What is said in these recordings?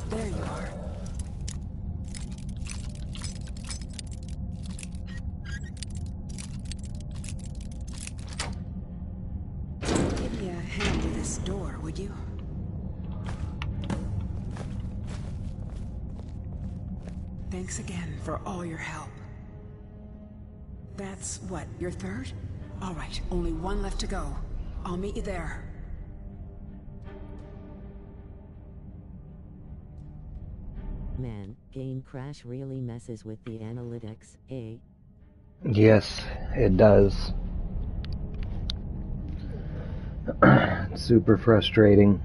There you are. Give me a hand with this door, would you? Thanks again for all your help. That's what, your third? All right, only one left to go. I'll meet you there. Man, game crash really messes with the analytics, eh? Yes, it does. Super frustrating.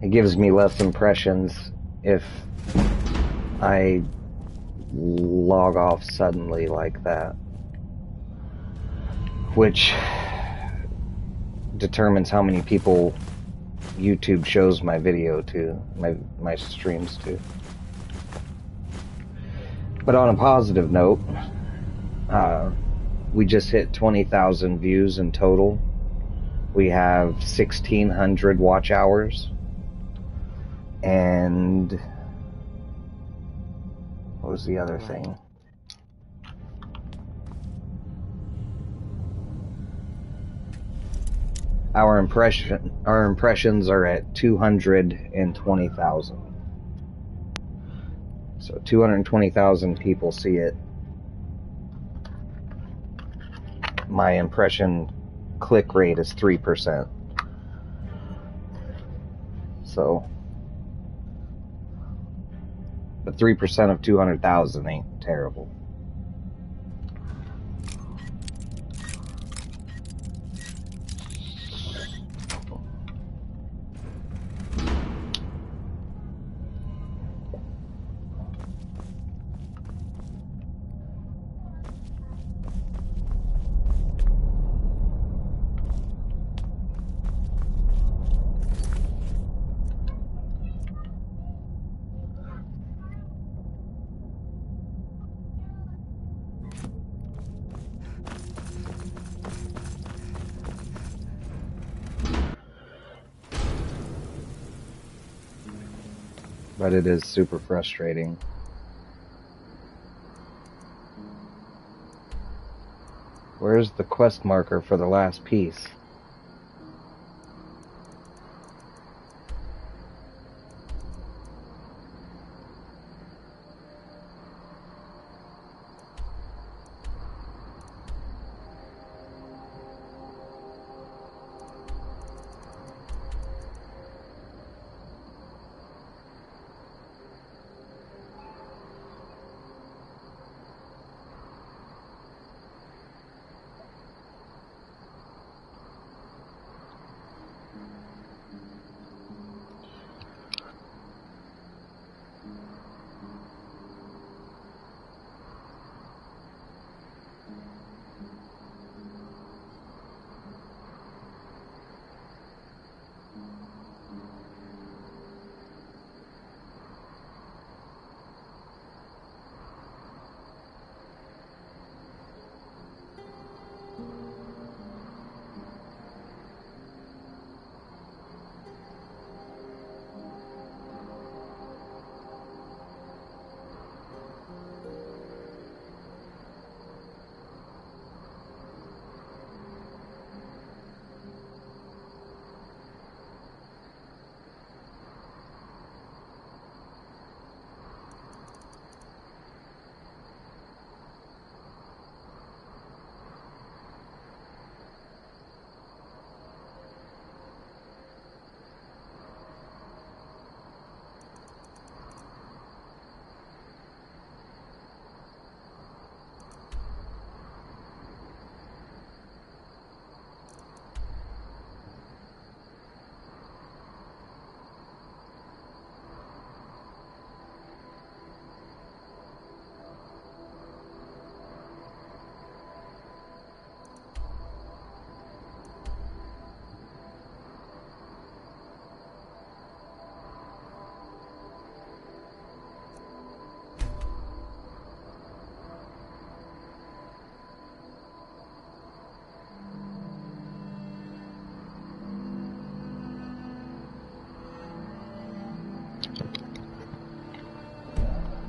It gives me less impressions if I log off suddenly like that, which determines how many people YouTube shows my video to, my streams to. But on a positive note, we just hit 20,000 views in total. We have 1,600 watch hours. And what was the other thing? Our impressions are at 220,000. So 220,000 people see it. My impression click rate is 3%. So, but 3% of 200,000 ain't terrible. but it is super frustrating. Where's the quest marker for the last piece?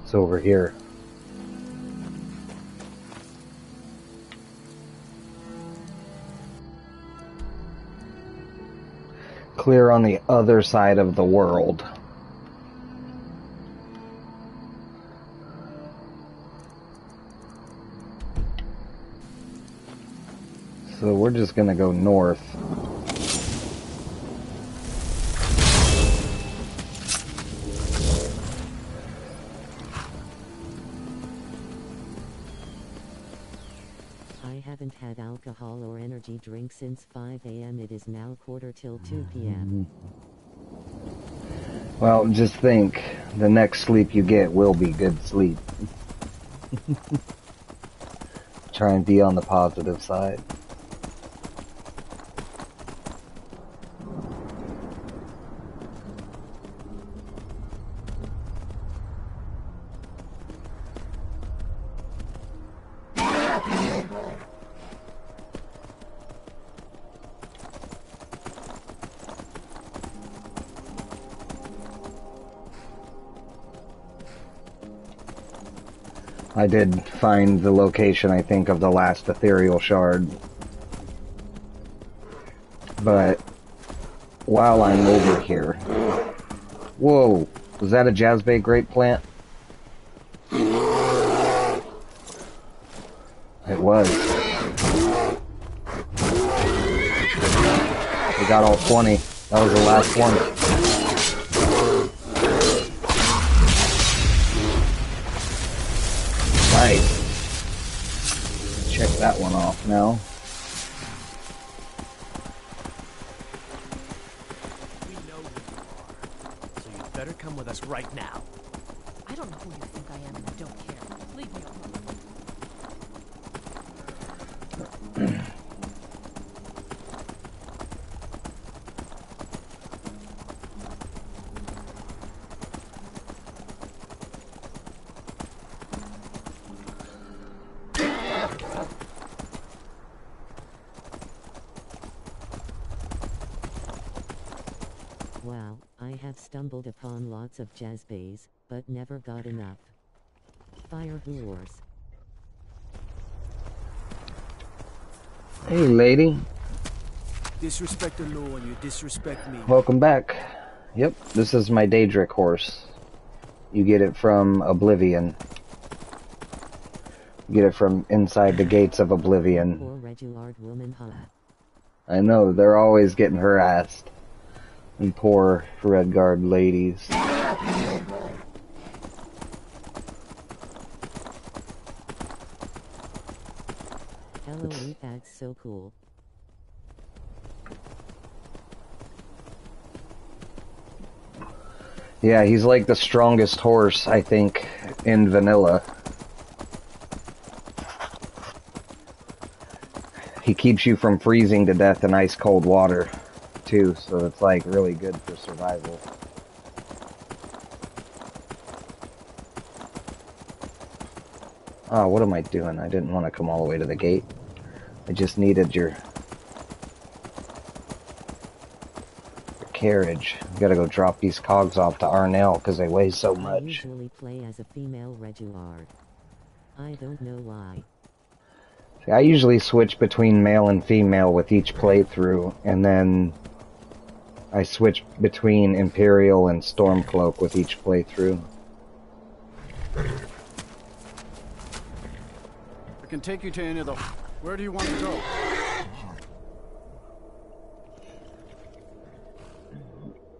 It's over here. Clear on the other side of the world. So we're just gonna go north. I haven't had alcohol or energy drink since 5 a.m. It is now 2:45 p.m. Well, just think, the next sleep you get will be good sleep. Try and be on the positive side. I did find the location, I think, of the last ethereal shard. But while I'm over here... Whoa! Was that a Jazzbay grape plant? It was. We got all 20. That was the last one. Nice. Check that one off now. We know who you are, so you'd better come with us right now. I don't know who you think I am and I don't care. Leave me alone. Wow, I have have stumbled upon lots of jazbays, but never got enough. Fire whores. Hey, lady. Disrespect the law and you disrespect me. Welcome back. Yep, this is my Daedric horse. You get it from Oblivion. You get it from inside the gates of Oblivion. Poor Regulard woman, huh? I know, they're always getting harassed. And poor Redguard ladies. Hello, that's so cool. Yeah, he's like the strongest horse, I think, in vanilla. He keeps you from freezing to death in ice cold water, too, so it's like really good for survival. Oh, what am I doing? I didn't want to come all the way to the gate. I just needed your carriage. You gotta go drop these cogs off to Arnell because they weigh so I much. usually play as a female Regulard. I don't know why. See, I usually switch between male and female with each playthrough, and then I switch between Imperial and Stormcloak with each playthrough. I can take you to any of the... Where do you want to go?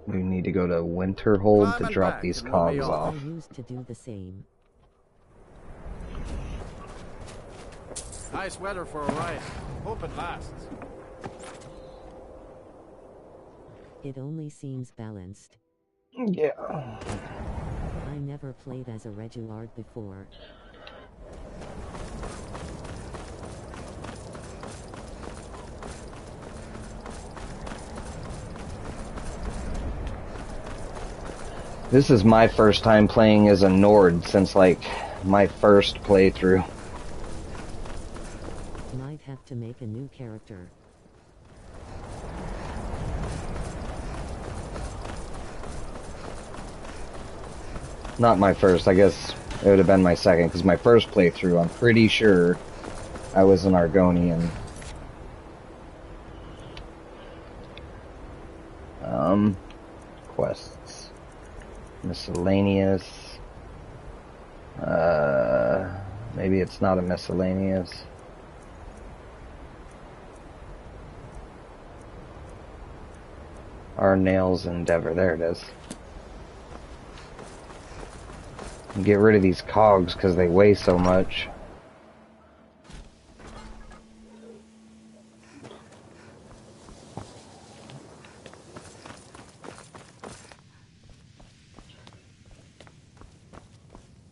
We need to go to Winterhold to Climb drop back these and we'll be cogs off. off. I used to do the same. Nice weather for a ride. Hope it lasts. It only seems balanced. Yeah. I never played as a Regulard before. This is my first time playing as a Nord since, like, my first playthrough. Might have to make a new character. Not my first, I guess it would have been my second, because my first playthrough, I'm pretty sure I was an Argonian. Quests. Miscellaneous. Maybe it's not a miscellaneous. Our Nails Endeavor, there it is. Get rid of these cogs because they weigh so much.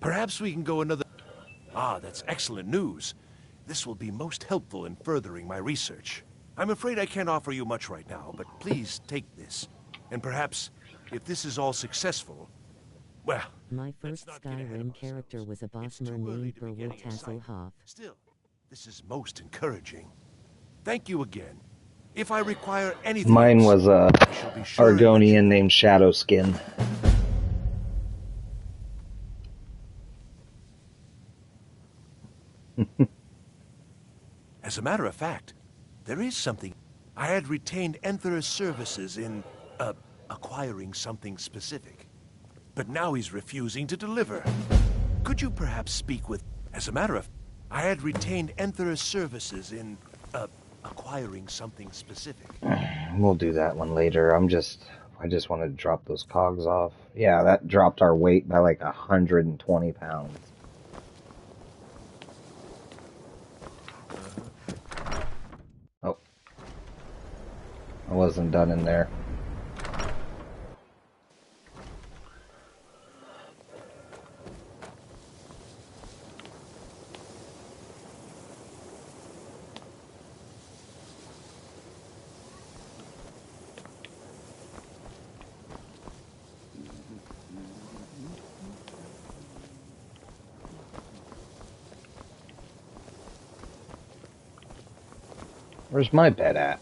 Perhaps we can go another... Ah, that's excellent news. This will be most helpful in furthering my research. I'm afraid I can't offer you much right now, but please take this. And perhaps, if this is all successful, well... My first Skyrim character was a bossmer named Berwood Tasselhoff. Still, this is most encouraging. Thank you again. If I require anything Mine else, was a I shall be sure and let you Argonian named Shadowskin. As a matter of fact, there is something. I had retained Enther's services in, acquiring something specific. But now he's refusing to deliver. Could you perhaps speak with... As a matter of... I had retained Enther's services in, acquiring something specific. We'll do that one later. I just wanted to drop those cogs off. Yeah, that dropped our weight by like 120 pounds. Oh. I wasn't done in there. Where's my bed at?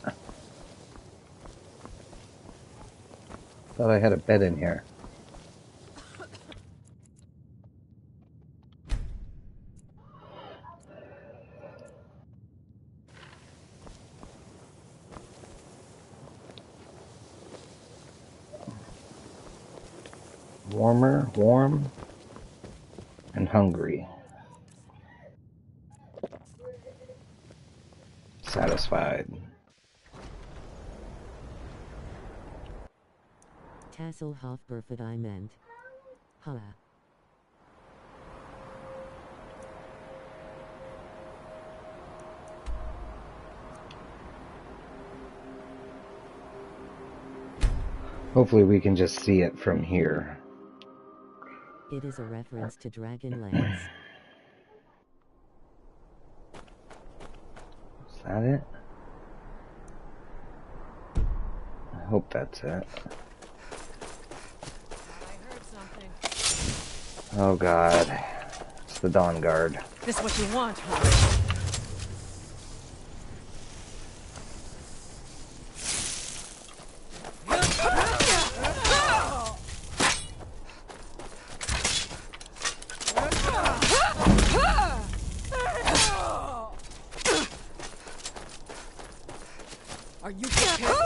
Thought I had a bed in here. Warm, and hungry. Satisfied. Tasselhoff Burford I meant. Ha. Hopefully we can just see it from here. It is a reference to Dragonlance. Is that it? I hope that's it. I heard something. Oh god. It's the Dawn Guard. This what you want, huh? Are you prepared?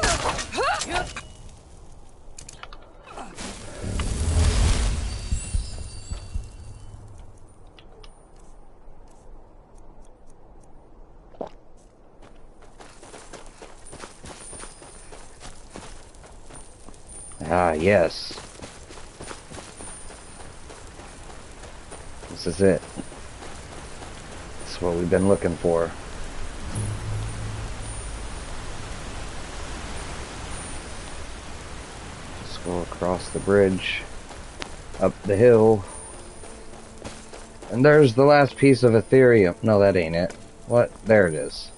Ah, yes. This is it. This is what we've been looking for. Just go across the bridge, up the hill, and there's the last piece of Ethereum. No, that ain't it. What? There it is.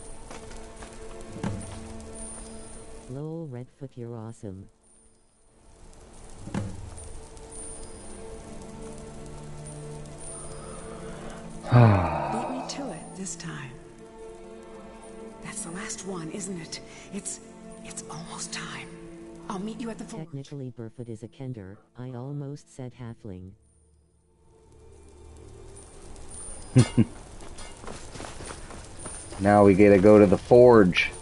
Lol, Redfoot, you're awesome. Beat me to it this time. That's the last one, isn't it? It's almost time. I'll meet you at the forge. Technically Burford is a Kender. I almost said halfling. Now we gotta go to the forge.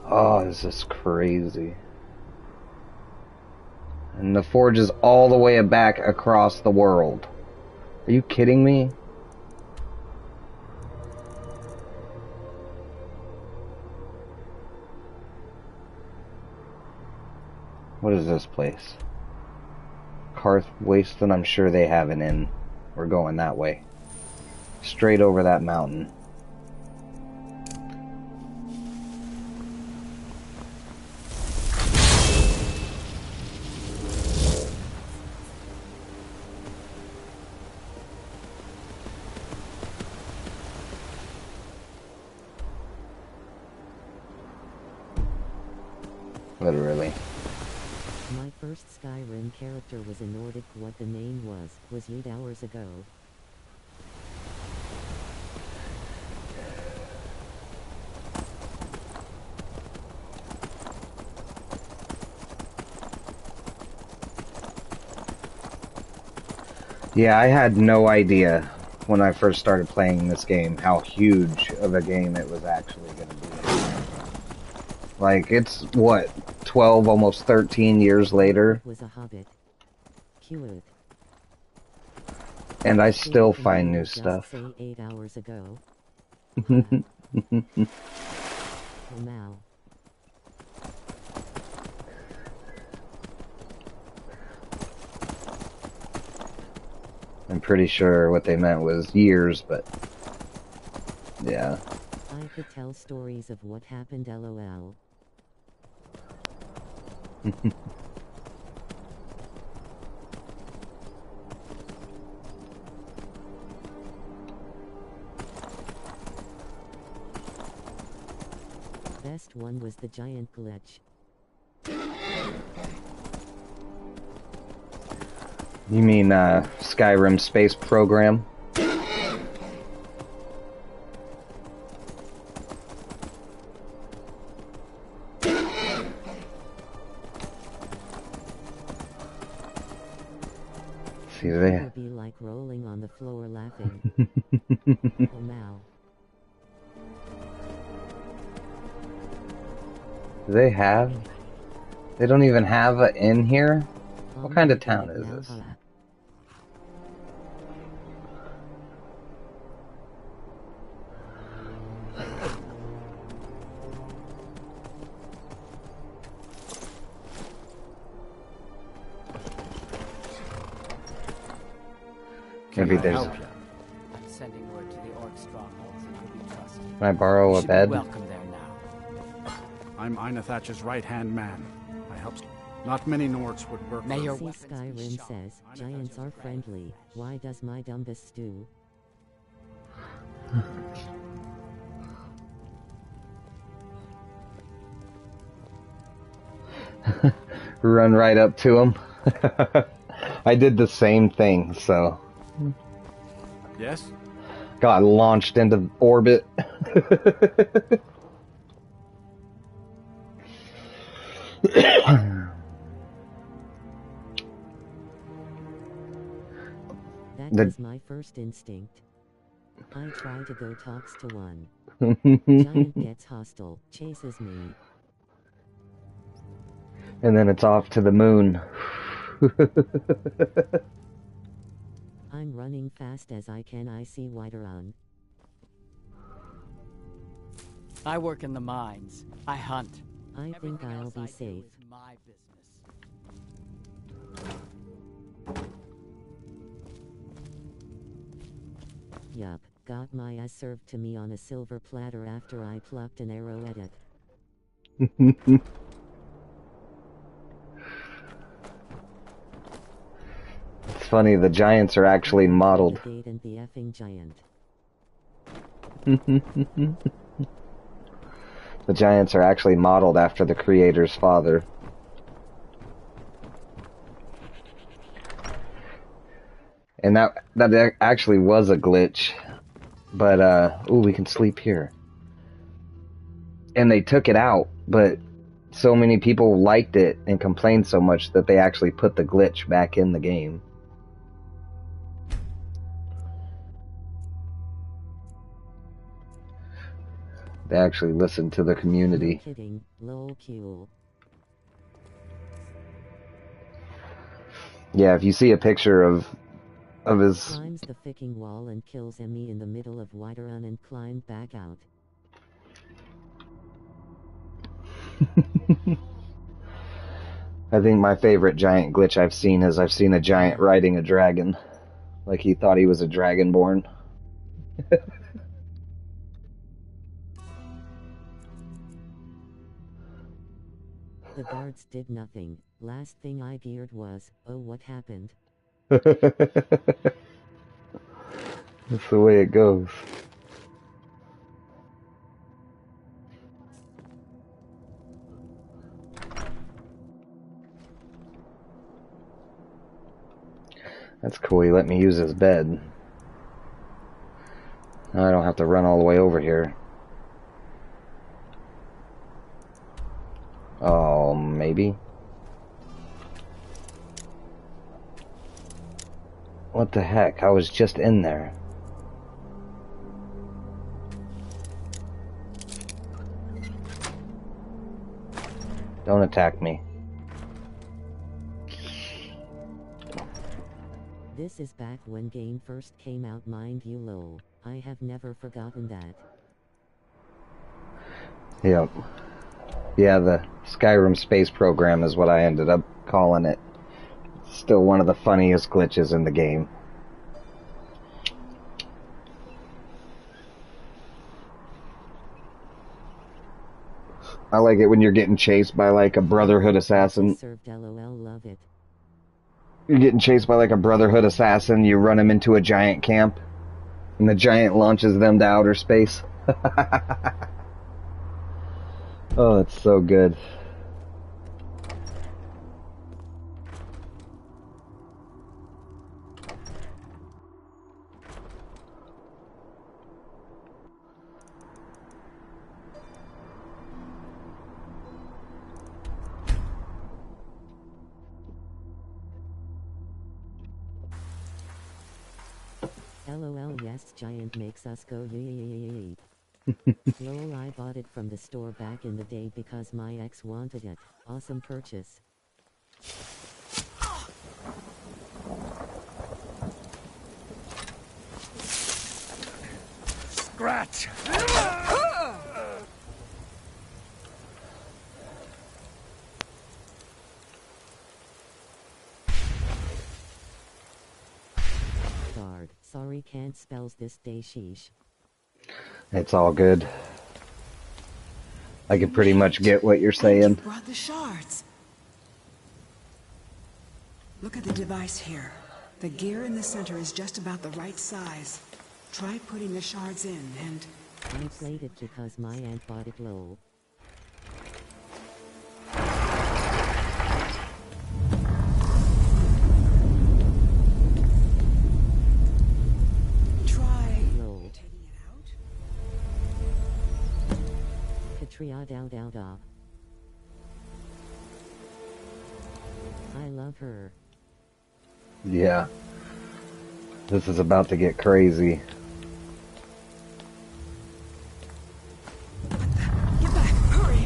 Oh, this is crazy. And the forge is all the way back across the world. Are you kidding me? What is this place? Karth Wasteland, I'm sure they have an inn. We're going that way. Straight over that mountain. Literally. My first Skyrim character was a Nordic. What the name was 8 hours ago. Yeah, I had no idea when I first started playing this game how huge of a game it was actually going to be. Like, it's, what, 12, almost 13 years later? Was a hobbit. Cute. And I still find new stuff. Say 8 hours ago. Now. I'm pretty sure what they meant was years, but yeah. I could tell stories of what happened, lol. Best one was the giant glitch. You mean Skyrim space program? See, It they... would be like rolling on the floor laughing. Oh now. Do they have... They don't even have an inn here? What kind of town is this? Maybe there's... I'm sending word to the orc strongholds that you'll be trusted. Can I borrow You a should bed? be welcome there now. I'm Einathatch's right-hand man. I helped. Not many Nords would work May for your me. See, Skyrim says, giants are friendly. Why does my dumbus stew? Run right up to him. I did the same thing, so... Yes? Got launched into orbit. That was my first instinct. I try to go talks to one. Giant gets hostile, chases me. And then it's off to the moon. I'm running fast as I can. I see Whiterun. I work in the mines. I hunt. I think Everything I'll else be I do safe. is my business. Yup, got my ass served to me on a silver platter after I plucked an arrow at it. It's funny, the giants are actually modeled. The date and the effing giant. The giants are actually modeled after the creator's father. And that actually was a glitch. But, ooh, we can sleep here. And they took it out, but so many people liked it and complained so much that they actually put the glitch back in the game. They actually listened to the community. No kidding, lol cool. Yeah, if you see a picture of his... Climbs the ficking wall and kills Emmy in the middle of Whiterun and climbed back out. I think my favorite giant glitch I've seen is I've seen a giant riding a dragon. Like he thought he was a dragonborn. The guards did nothing. Last thing I geared was, oh, what happened? That's the way it goes. That's cool, he let me use his bed. Now I don't have to run all the way over here. Oh, maybe? What the heck? I was just in there. Don't attack me. This is back when game first came out, mind you, lol. I have never forgotten that. Yep. Yeah, the Skyrim space program is what I ended up calling it. Still one of the funniest glitches in the game. I like it when you're getting chased by like a Brotherhood assassin. Served LOL, love it. You're getting chased by like a Brotherhood assassin, you run them into a giant camp, and the giant launches them to outer space. Oh, it's so good. LOL, yes, giant makes us go yee. Lol, I bought it from the store back in the day because my ex wanted it. Awesome purchase. Scratch! Guard. Sorry, can't spells this day, sheesh. It's all good. I can pretty much get what you're saying. You brought the shards. Look at the device here. The gear in the center is just about the right size. Try putting the shards in and... I played it because my aunt bought it, lol. Try... Lol. taking it out? Katria da. I love her. Yeah. This is about to get crazy. Get back! Hurry!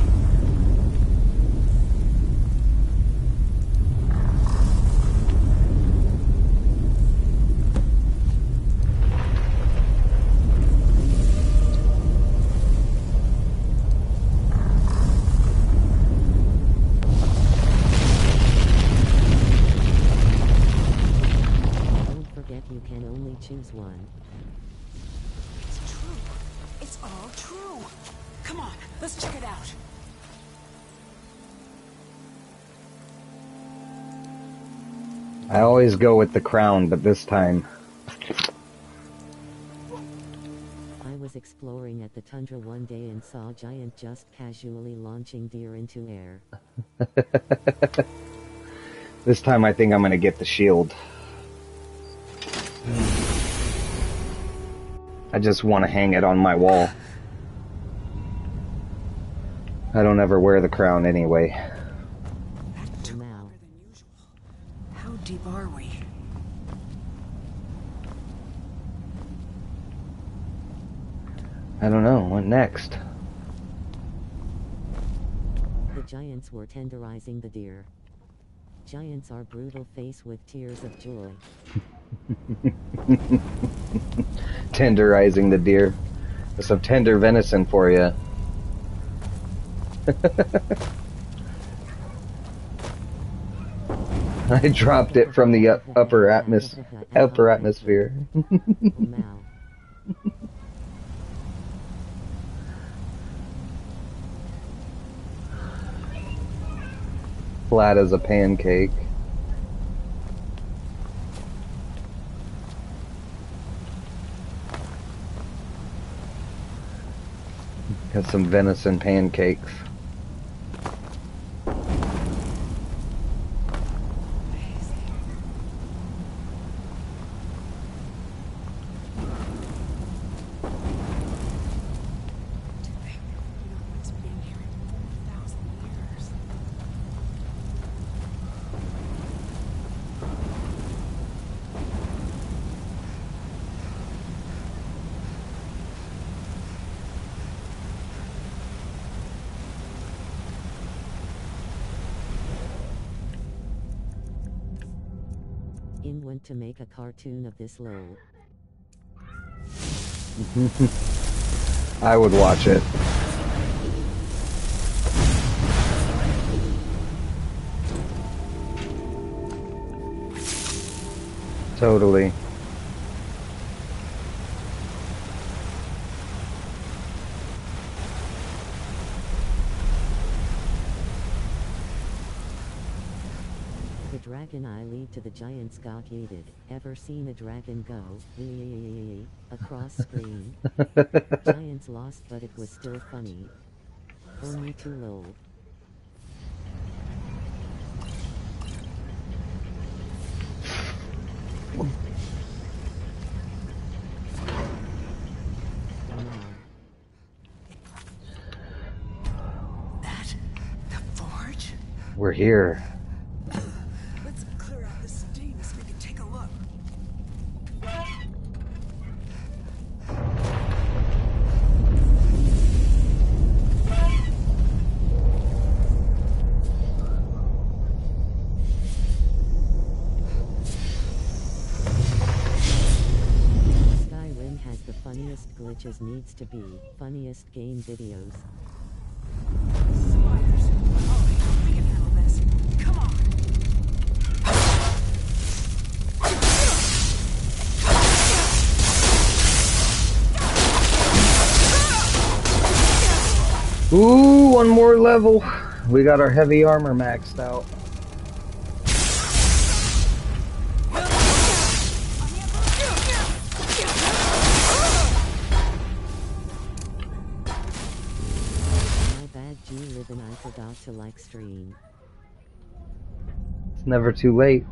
Don't forget you can only choose one. It's true. It's all true. Come on, let's check it out. I always go with the crown, but this time... I was exploring at the tundra one day and saw a giant just casually launching deer into air. This time I think I'm gonna get the shield. I just want to hang it on my wall. I don't ever wear the crown anyway. That took Now. longer than usual. How deep are we? I don't know. What next? The giants were tenderizing the deer. Giants are brutal, faced with tears of joy. Tenderizing the deer. There's some tender venison for you. I dropped it from the upper atmosphere. Wow. Flat as a pancake. Got some venison pancakes. To think, no one's been here in 4,000 years. In went to make a cartoon of this lol. I would watch it. Totally. The dragon eye lead to the giants got yeeted. Ever seen a dragon go across screen? Giants lost, but it was still funny. Only too lol. That? The forge? We're here. Let's clear out this steam so we can take a look. funniest glitches needs to be funniest game videos. Spiders. Alright, we can handle this. Come on. Ooh, one more level. We got our heavy armor maxed out. My bad, G live and I forgot to like stream. It's never too late.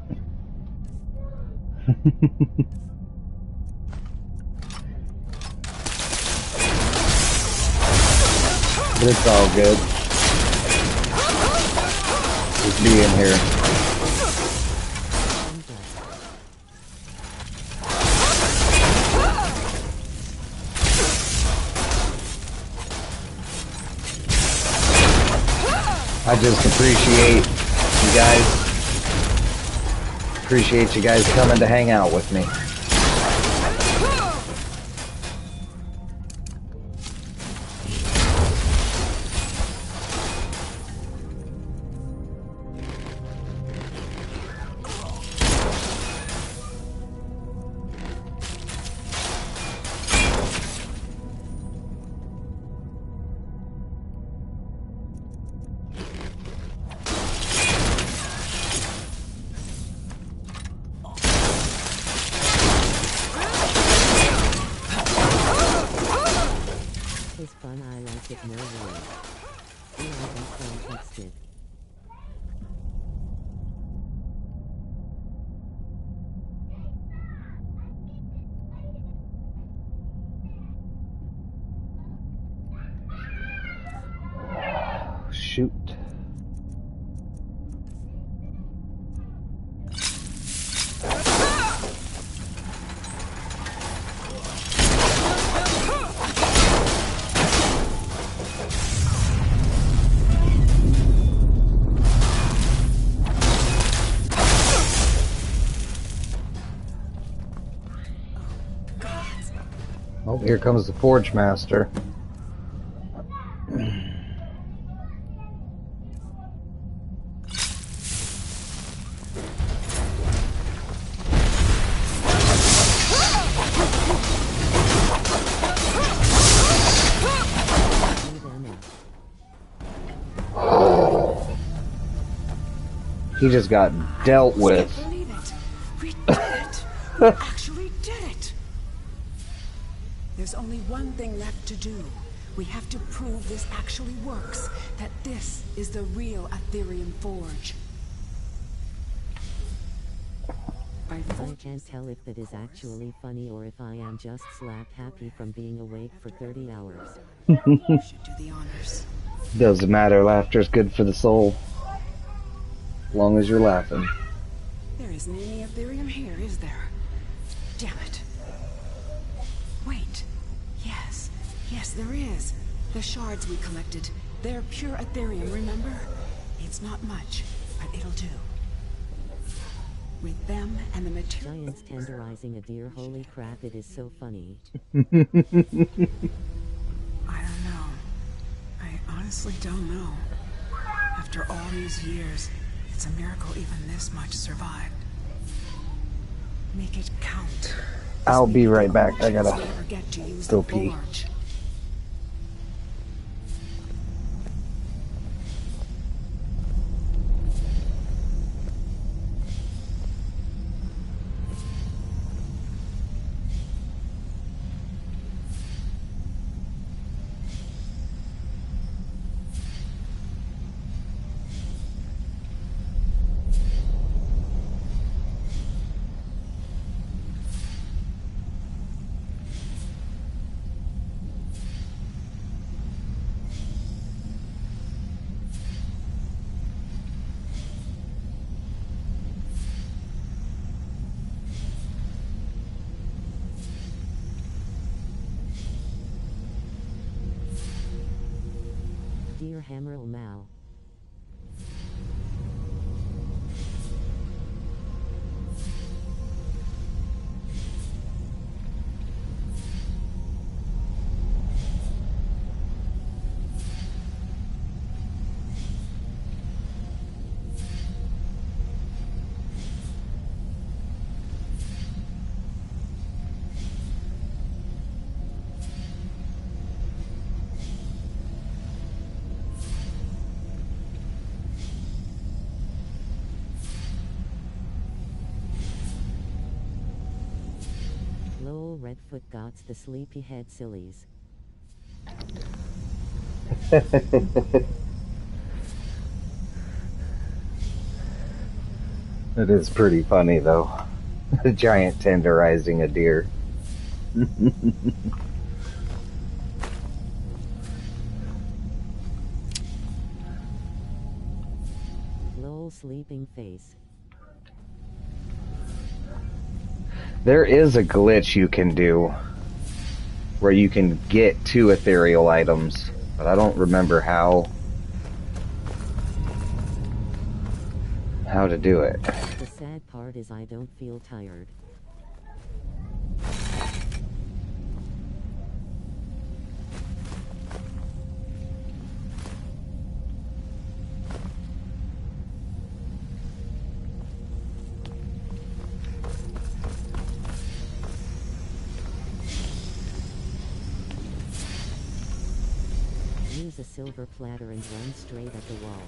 But it's all good. Just being here. I just appreciate you guys. Appreciate you guys coming to hang out with me. It's fun, I like it, no worries. I got texted. Shoot. Oh, here comes the Forge Master. He just got dealt with. I can't believe it. We did it. We actually did it. There's only one thing left to do. We have to prove this actually works. That this is the real Aetherium Forge. I can't tell if that is actually funny or if I am just slap happy from being awake for 30 hours. You should do the honors. Doesn't matter, laughter's good for the soul. As long as you're laughing. There isn't any Aetherium here, is there? Damn it. Wait. Yes. Yes, there is. The shards we collected. They're pure Aetherium, remember? It's not much, but it'll do. With them and the material... Giants tenderizing a deer, holy crap, it is so funny. I don't know. I honestly don't know. After all these years, it's a miracle even this much survived. Make it count. I'll be right back. I gotta go pee. Dear Hammer Mal. Lol, Redfoot gots the sleepyhead sillies. It is pretty funny, though. A giant tenderizing a deer. Lol, sleeping face. There is a glitch you can do where you can get 2 ethereal items, but I don't remember how to do it. The sad part is I don't feel tired. Use a silver platter and run straight at the wall.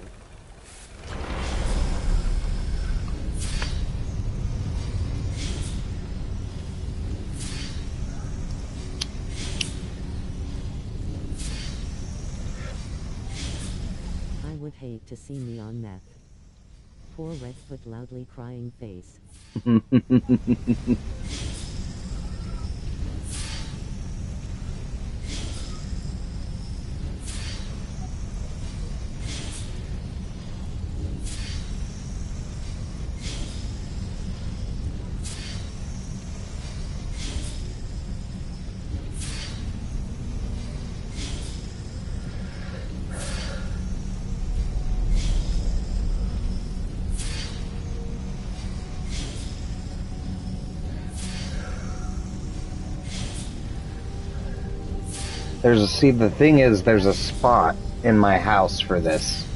I would hate to see me on meth. Poor Redfoot loudly crying face. The thing is, there's a spot in my house for this,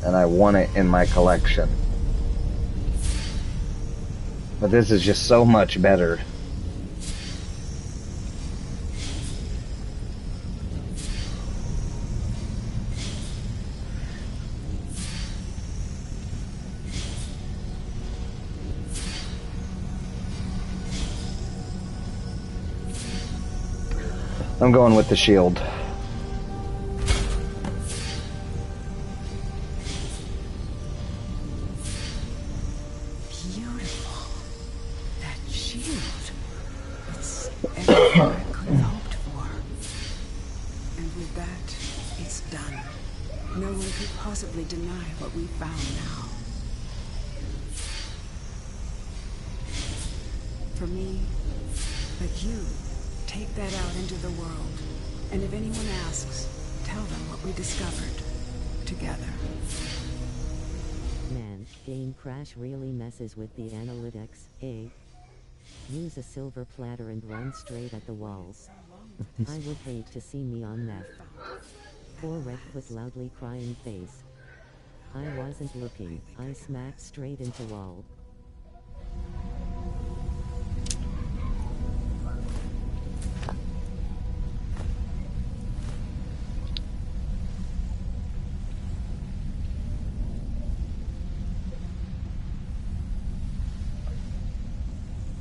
and I want it in my collection. But this is just so much better. I'm going with the shield. Beautiful. That shield. It's everything I could have hoped for. And with that, it's done. No one could possibly deny what we found now. For me, but you, take that out into the world. And if anyone asks, tell them what we discovered together. Man, game crash really messes with the analytics, eh? Use a silver platter and run straight at the walls. I would hate to see me on meth. Poor Redfoot loudly crying face. I wasn't looking, I smacked straight into wall.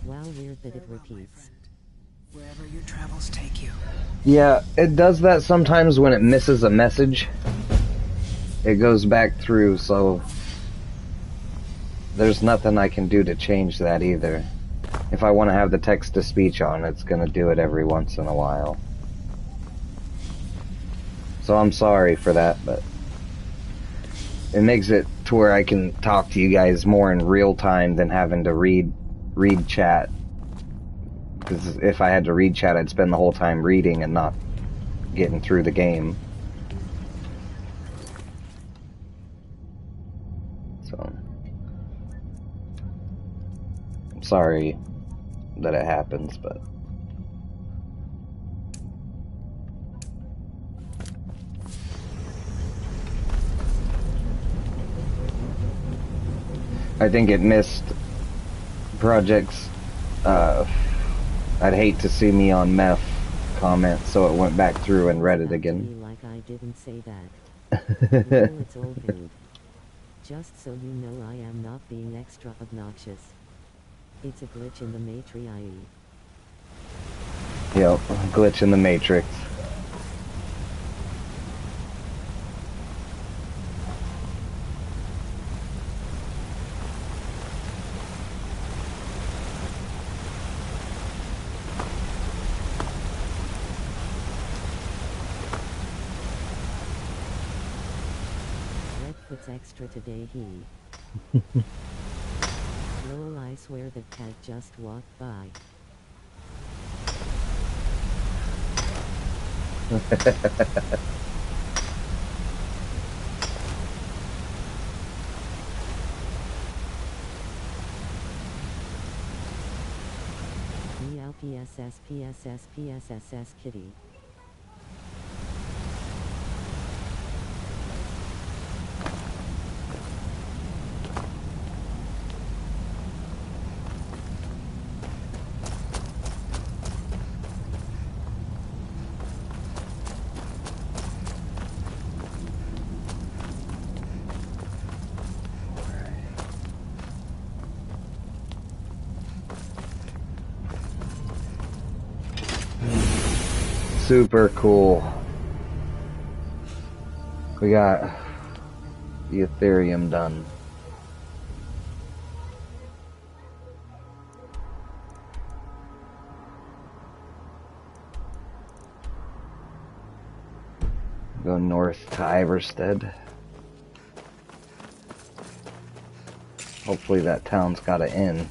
Wow, weird that it repeats. Wherever your travels take you. Yeah, it does that sometimes when it misses a message. It goes back through, so there's nothing I can do to change that either. If I want to have the text-to-speech on, it's going to do it every once in a while. So I'm sorry for that, but it makes it to where I can talk to you guys more in real time than having to read chat. Because if I had to read chat, I'd spend the whole time reading and not getting through the game. So I'm sorry that it happens, but I think it missed projects. I'd hate to see me on meth comment, so it went back through and read it again. Like I didn't say that. No, it's all good. Just so you know, I am not being extra obnoxious. It's a glitch in the matrix. Yep, glitch in the Matrix. Redfoot's extra today he. Lol, I swear that cat just walked by. Meow PSS PSS PSSS kitty. Super cool. We got the Ethereum done. Go north to Iverstead. Hopefully that town's got an inn.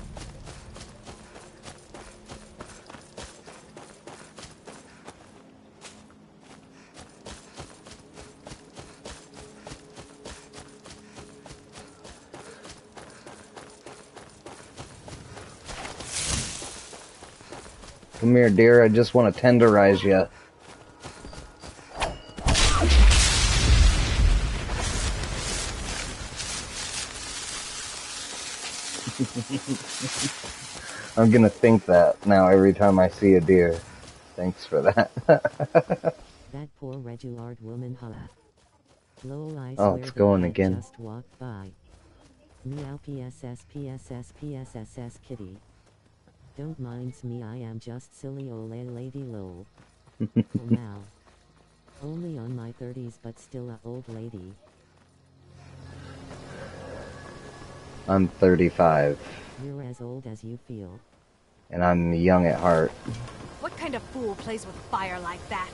Come here, dear. I just want to tenderize you. I'm gonna think that now every time I see a deer. Thanks for that. That poor Regulard woman, huh? Lol, I Oh, swear it's that going cat again. just walked by. Meow PSS PSS PSSS kitty. Don't mind me, I am just silly ole lady lol. Oh now. Only on my 30s but still a old lady. I'm 35, You're as old as you feel. and I'm young at heart. What kind of fool plays with fire like that?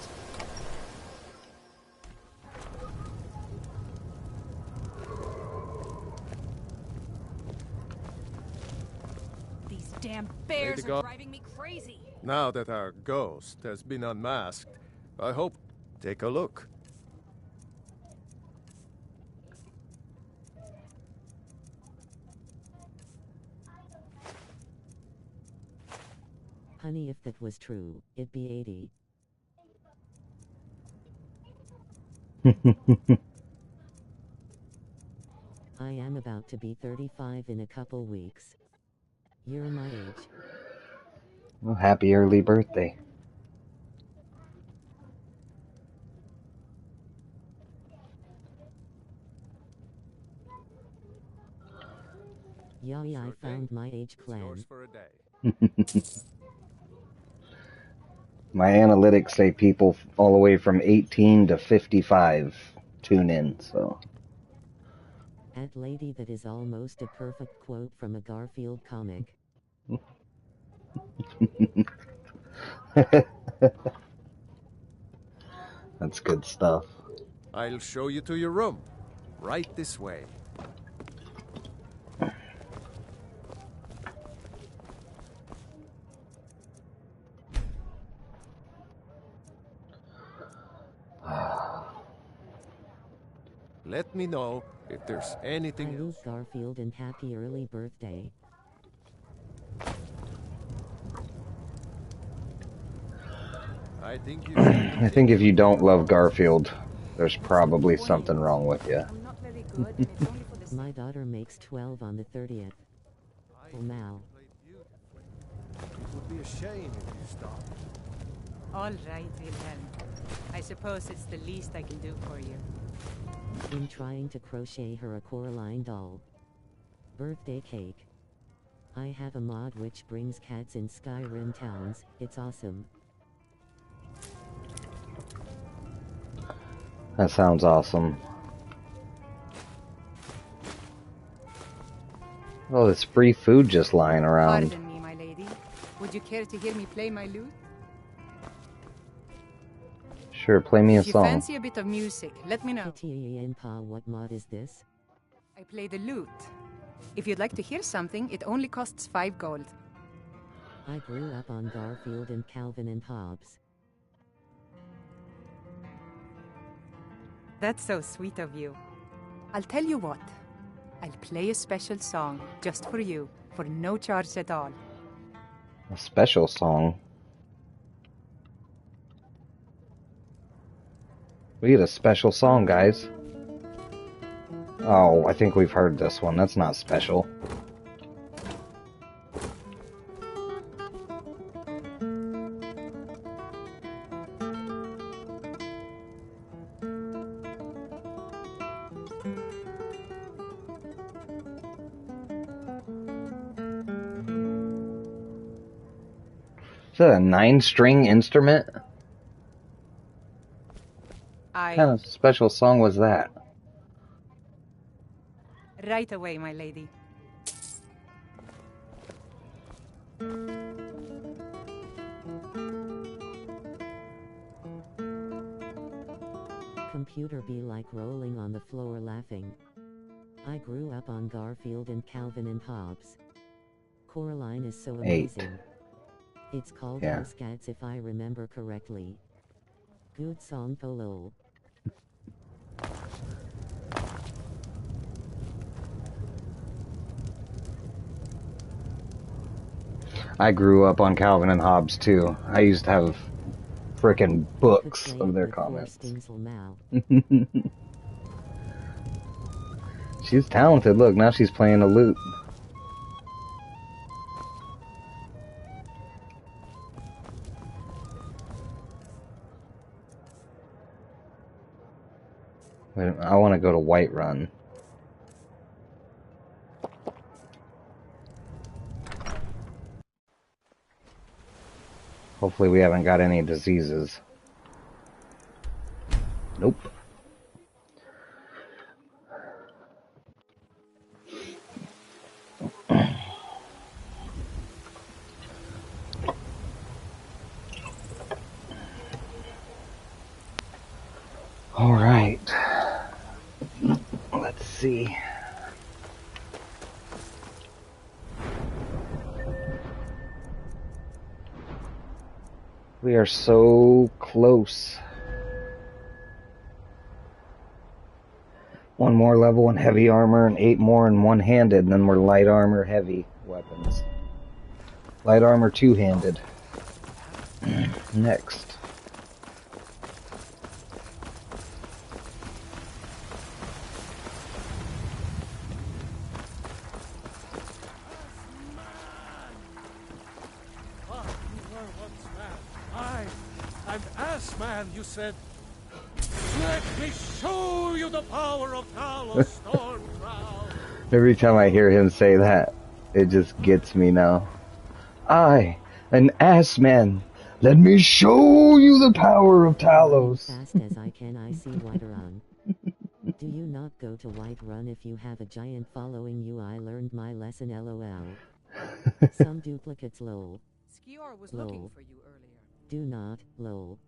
These damn bears go. are driving me crazy. Now that our ghost has been unmasked, I hope... Take a look. Honey, if that was true, it'd be 80. I am about to be 35 in a couple weeks. You're my age. Well, happy early birthday. Yay, I Sure found thing. my age It's clan. yours for a day. My analytics say people all the way from 18 to 55 tune in, so. At lady, that is almost a perfect quote from a Garfield comic. That's good stuff. I'll show you to your room. Right this way. Let me know if there's I anything love else. Garfield and happy early birthday. I think you I think if you don't love Garfield, there's probably something wrong with you. I'm not very good, and it's only for the My daughter makes 12 on the 30th. Oh now. It would be a shame if you stopped. All right, Wilhelm. I suppose it's the least I can do for you. In trying to crochet her a Coraline doll. Birthday cake. I have a mod which brings cats in Skyrim towns, it's awesome. That sounds awesome. Oh, there's free food just lying around. Pardon me, my lady. Would you care to hear me play my lute? Sure, play me a If you song. fancy a bit of music, let me know. Pa, what mod is this? I play the lute. If you'd like to hear something, it only costs 5 gold. I grew up on Garfield and Calvin and Hobbes. That's so sweet of you. I'll tell you what. I'll play a special song just for you, for no charge at all. A special song? We get a special song, guys. Oh, I think we've heard this one. That's not special. Is that a 9-string instrument? What kind of special song was that? Right away, my lady. Computer be like rolling on the floor laughing. I grew up on Garfield and Calvin and Hobbes. Coraline is so 8. amazing. It's called Yeah. Housecats if I remember correctly. Good song Polo. I grew up on Calvin and Hobbes too. I used to have frickin' books of their comments. She's talented. Look, now she's playing a lute. Wait, I want to go to Whiterun. Hopefully we haven't got any diseases. Nope. All right. Let's see. We are so close. One more level in heavy armor and 8 more in one-handed, and then we're light armor heavy weapons. Light armor two-handed. Next. I'm Assman, you said. Let me show you the power of Talos Stormcloud. Every time I hear him say that, it just gets me now. I, an ass man, let me show you the power of Talos. Fast as I can, I see Whiterun. Do you not go to Whiterun if you have a giant following you? I learned my lesson, lol. Some duplicates, lol. Skior was Lol. looking for you earlier. Do not, lol.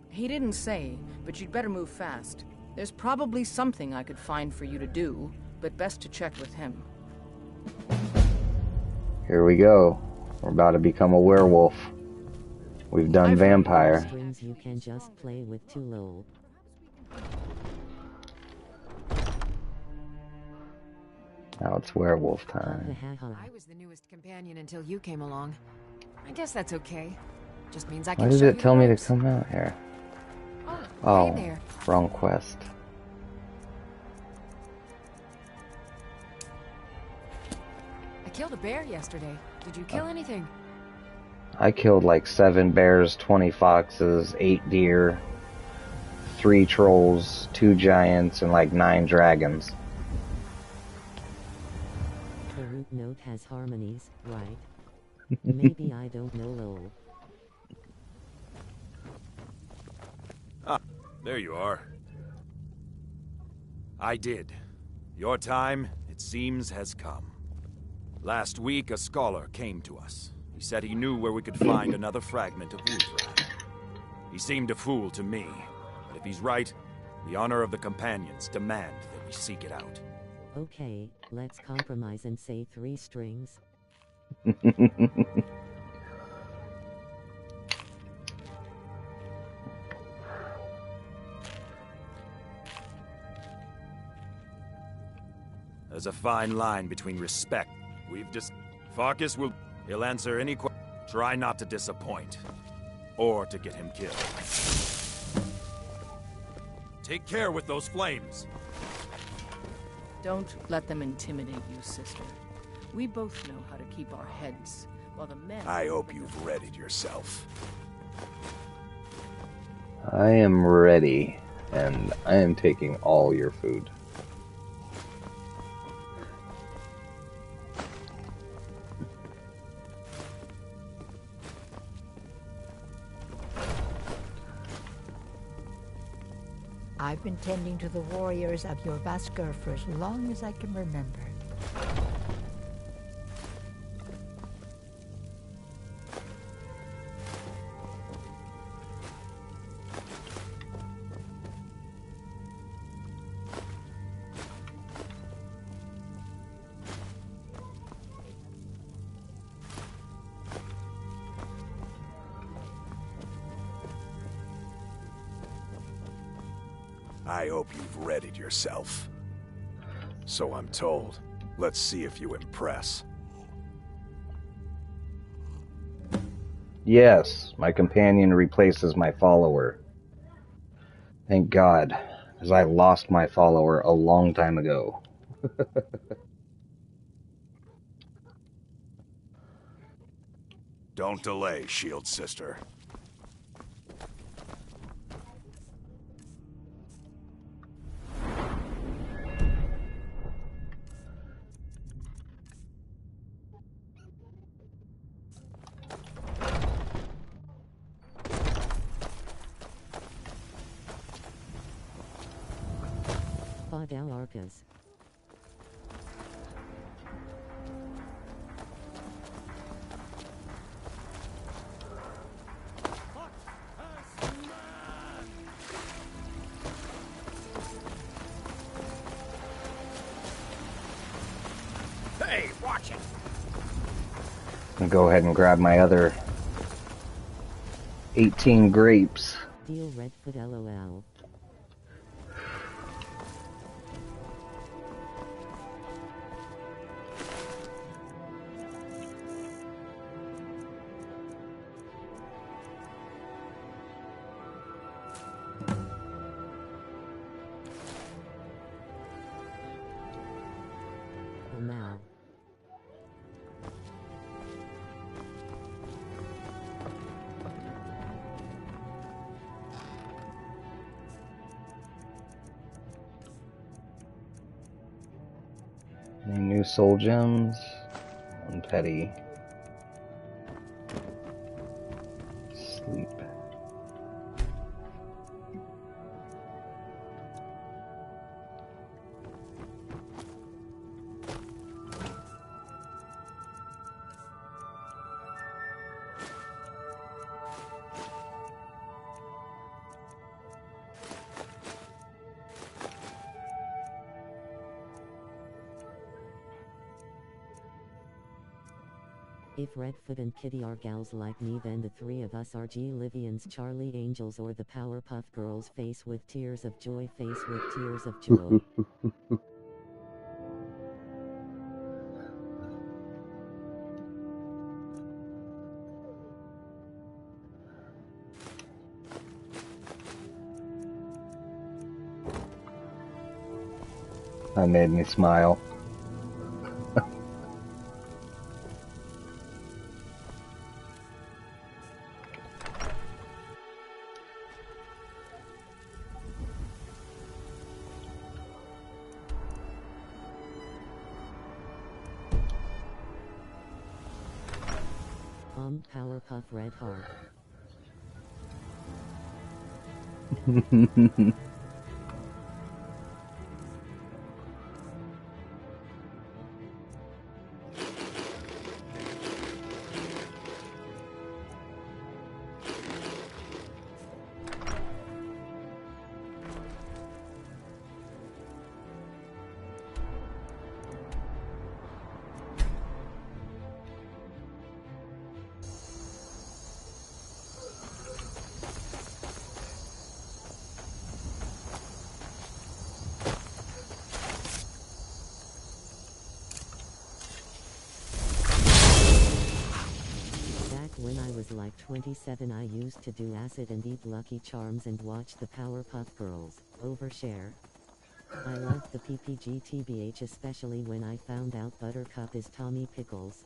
He didn't say, but you'd better move fast. There's probably something I could find for you to do, but best to check with him. Here we go. We're about to become a werewolf. We've done vampire. Strings you can just play with too, lol. Now it's werewolf time. I was the newest companion until you came along. I guess that's okay. Just means I Why can did show it you tell the me to ropes. come out here? Oh, hey Oh, there. wrong quest. I killed a bear yesterday. Did you kill anything? I killed like 7 bears, 20 foxes, 8 deer, 3 trolls, 2 giants, and like 9 dragons. The root note has harmonies, right? Maybe I don't know, lol. There you are. I did. Your time, it seems, has come. Last week, a scholar came to us. He said he knew where we could find another fragment of Wolfram. He seemed a fool to me, but if he's right, the honor of the companions demand that we seek it out. Okay, let's compromise and say 3 strings. There's a fine line between respect. Farkas will... He'll answer any question. Try not to disappoint. Or to get him killed. Take care with those flames. Don't let them intimidate you, sister. We both know how to keep our heads, while the men... I hope you've readied yourself. I am ready, and I am taking all your food. I've been tending to the warriors of your Vasker for as long as I can remember. I hope you've readied yourself. So I'm told. Let's see if you impress. Yes, my companion replaces my follower. Thank God, as I lost my follower a long time ago. Don't delay, Shield Sister. Fadal Arcas. Hey, watch it! I'll go ahead and grab my other 18 grapes. Deal Redfoot LOL. Now. Any new soul gems? One petty. Sleep. If Redfoot and Kitty are gals like me, then the 3 of us are G. Livians, Charlie Angels, or the Powerpuff Girls. Face with tears of joy, face with tears of joy. That made me smile. Powerpuff Red Heart. When I was like 27, I used to do acid and eat Lucky Charms and watch the Powerpuff Girls. Overshare. I loved the PPG TBH, especially when I found out Buttercup is Tommy Pickles.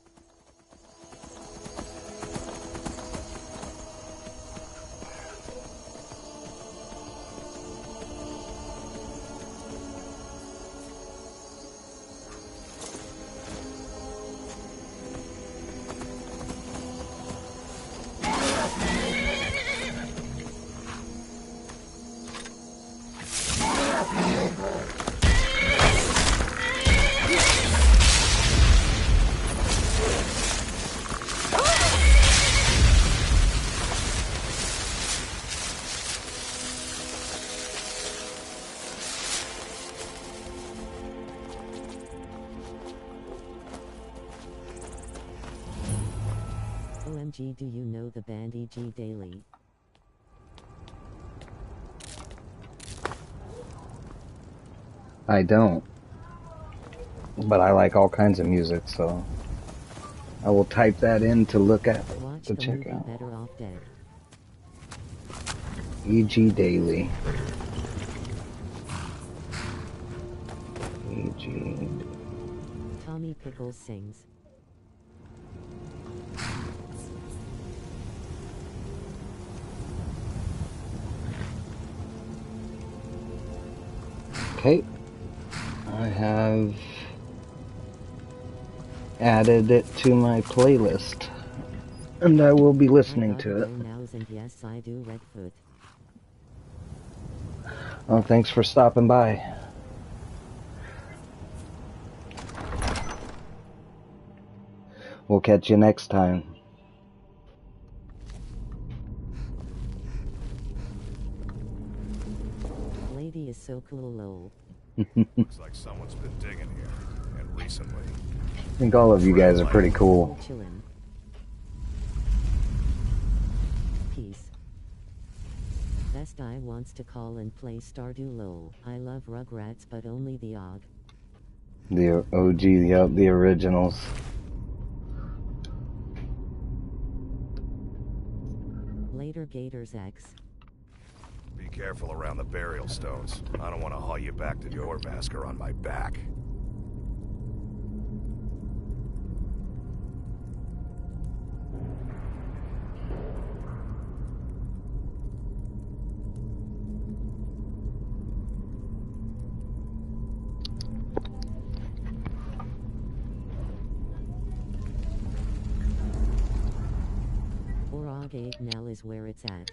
OMG, do you know the band E.G. Daily? I don't. But I like all kinds of music, so I will type that in to look at, Watch to the check movie out. Better Off Dead. E.G. Daily. E.G. Tommy Pickles sings. Okay. I have added it to my playlist. And I will be listening to it. And yes, I do, Redfoot. Oh, thanks for stopping by. We'll catch you next time. Lady is so cool, lol. Looks like someone's been digging here, and recently. I think all of you guys are pretty cool. Chillin'. Peace. Best I wants to call and play Stardew lol. I love Rugrats, but only the OG. The OG, yep, the originals. Later Gators X. Be careful around the burial stones. I don't want to haul you back to your Vasker on my back. Orog 8 now is where it's at.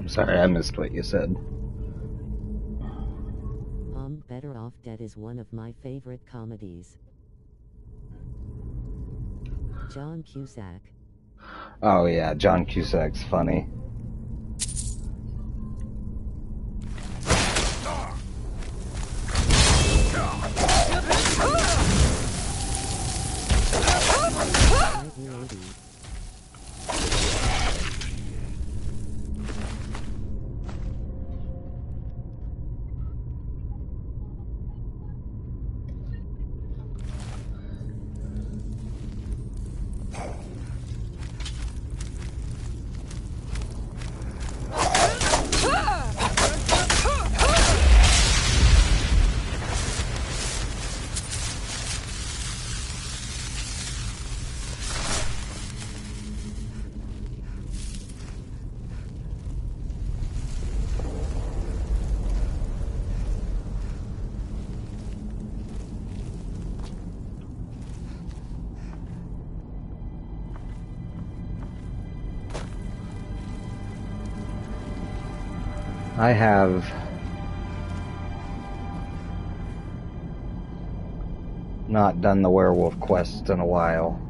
Sorry, I missed what you said. Better Off Dead is one of my favorite comedies. John Cusack. Oh yeah, John Cusack's funny. I have not done the werewolf quest in a while.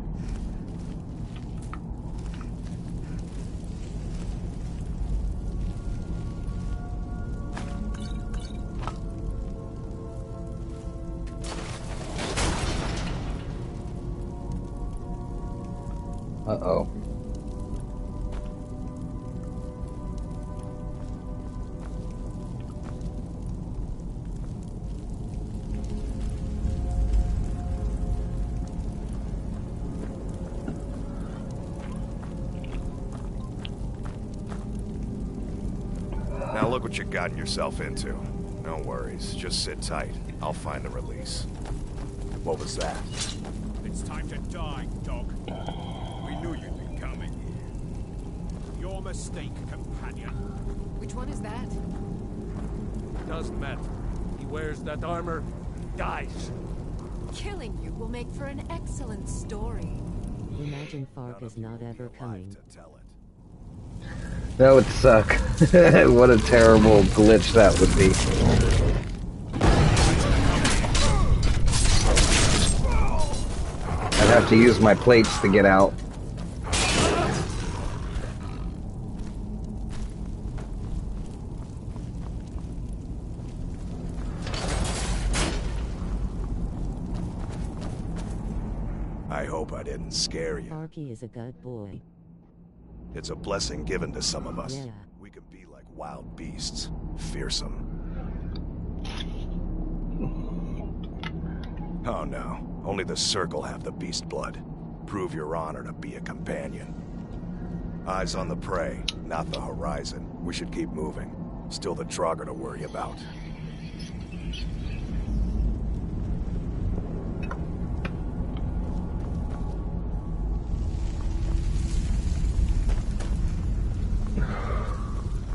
Uh-oh. Now look what you've gotten yourself into. No worries, just sit tight. I'll find the release. What was that? It's time to die, dog. We knew you'd be coming. Your mistake, companion. Which one is that? Doesn't matter. He wears that armor, he dies. Killing you will make for an excellent story. Imagine Fark is not ever coming. That would suck. What a terrible glitch that would be. I'd have to use my plates to get out. I hope I didn't scare you. Farky is a good boy. It's a blessing given to some of us. Yeah. We can be like wild beasts, fearsome. Oh no, only the Circle have the beast blood. Prove your honor to be a companion. Eyes on the prey, not the horizon. We should keep moving. Still the Draugr to worry about.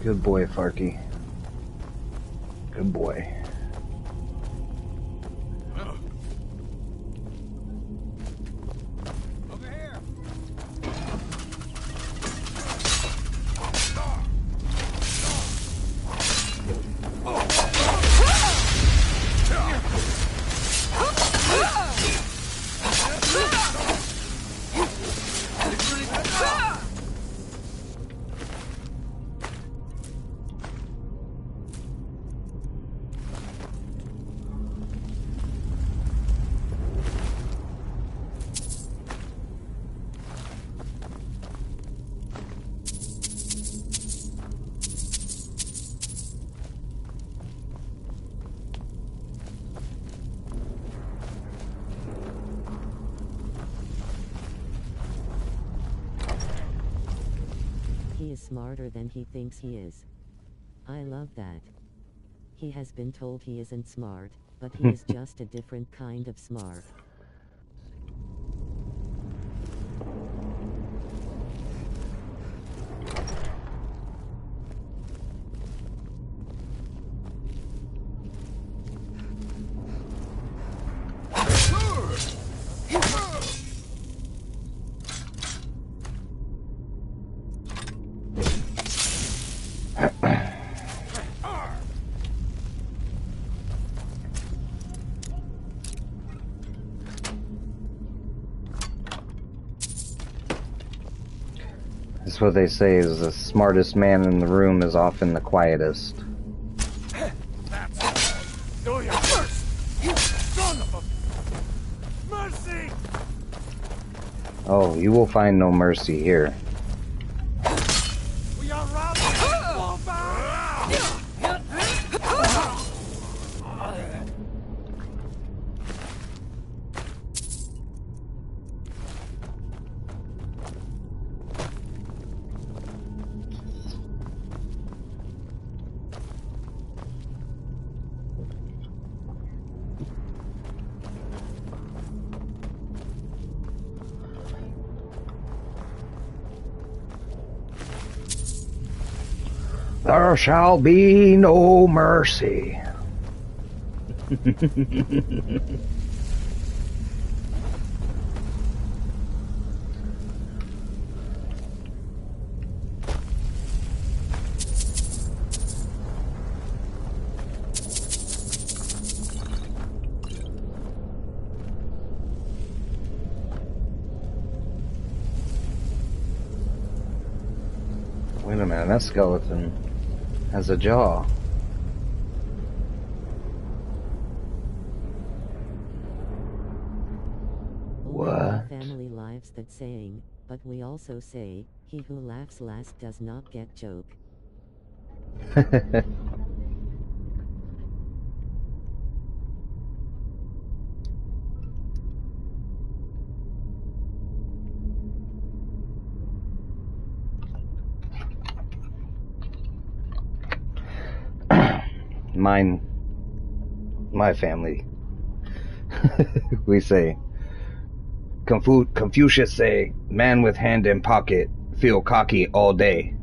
Good boy, Farky. Good boy. Over here. He is smarter than he thinks he is. I love that. He has been told he isn't smart, but he is just a different kind of smart. That's what they say is the smartest man in the room is often the quietest. That's all. Do your worst, you son of a... Mercy! Oh, you will find no mercy here. We are routed. Fall back! There shall be no mercy. Wait a minute, that skeleton has a jaw. What? Family lives that saying, but we also say, he who laughs last does not get joke. My family, we say, Confucius say, man with hand in pocket, feel cocky all day.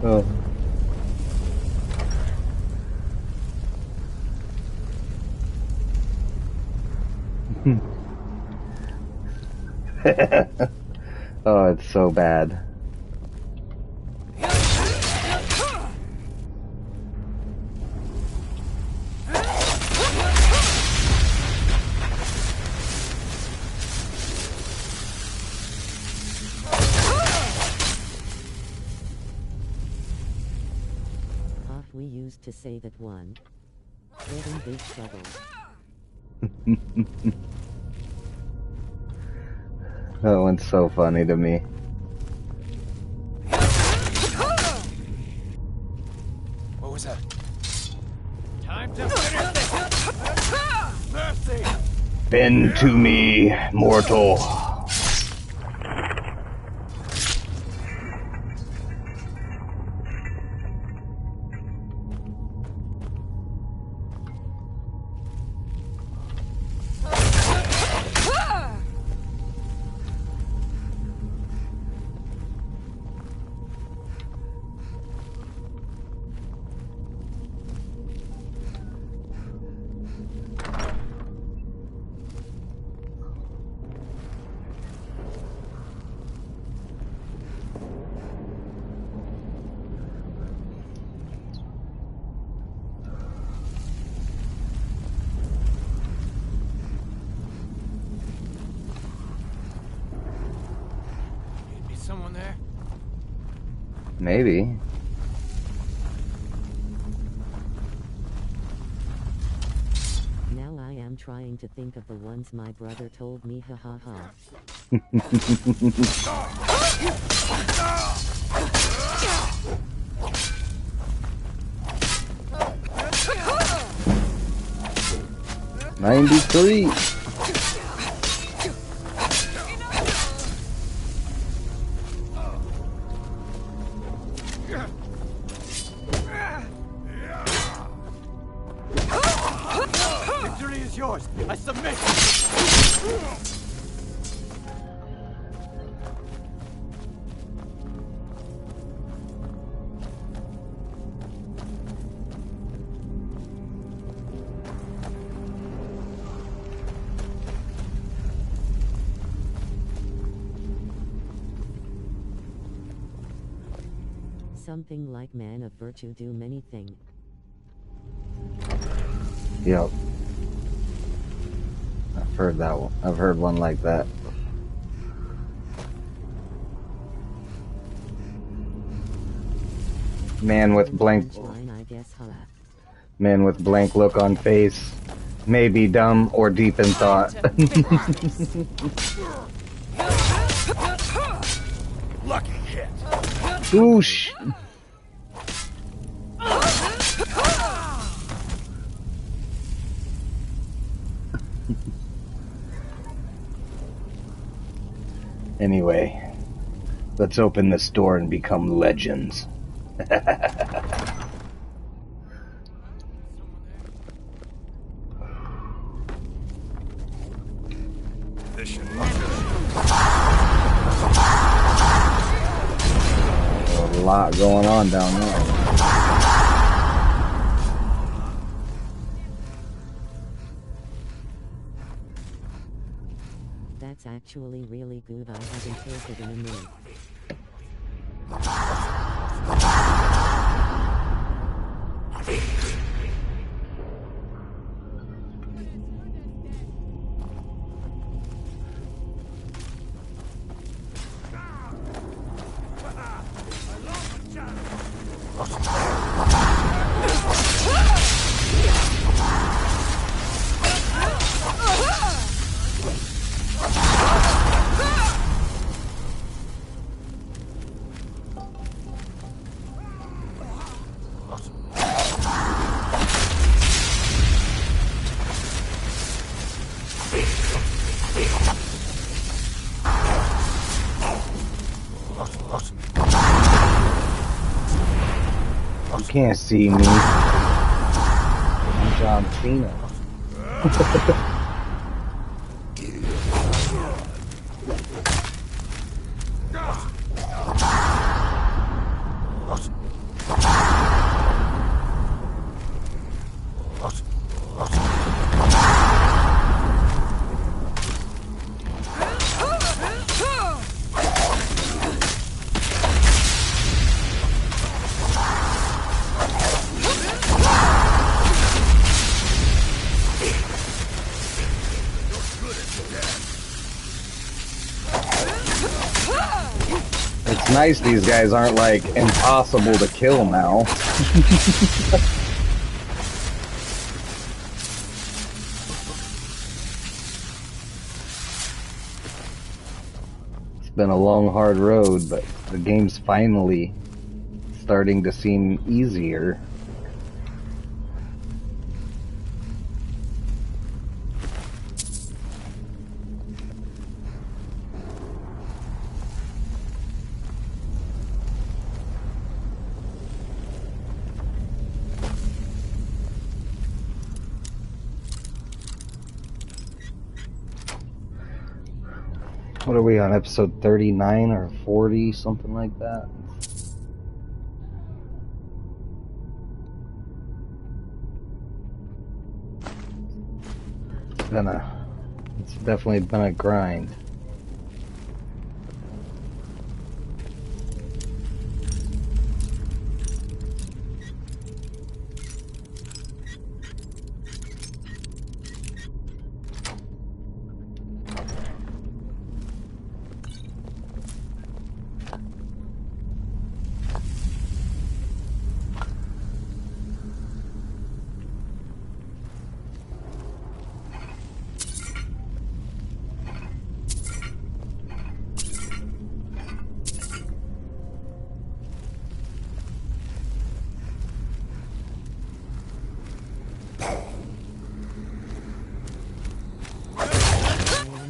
Oh. Oh, it's so bad. We used to say that one. Getting big trouble. That one's so funny to me. What was that? Time to finish this! Mercy! Bend to me, mortal. Someone there? Maybe. Now I am trying to think of the ones my brother told me, ha ha ha. 93. Victory is yours. I submit. Something like man of virtue do many things. Yep. I've heard that one. I've heard one like that. Man with blank look on face. May be dumb or deep in thought. Lucky hit. Oosh. Anyway, let's open this door and become legends. This should be a lot going on down there. That's actually really good. I haven't killed it in a minute. You can't see me. I'm John Cena. It's nice these guys aren't like impossible to kill now. It's been a long, hard road, but the game's finally starting to seem easier. What are we on, episode 39 or 40, something like that? It's definitely been a grind.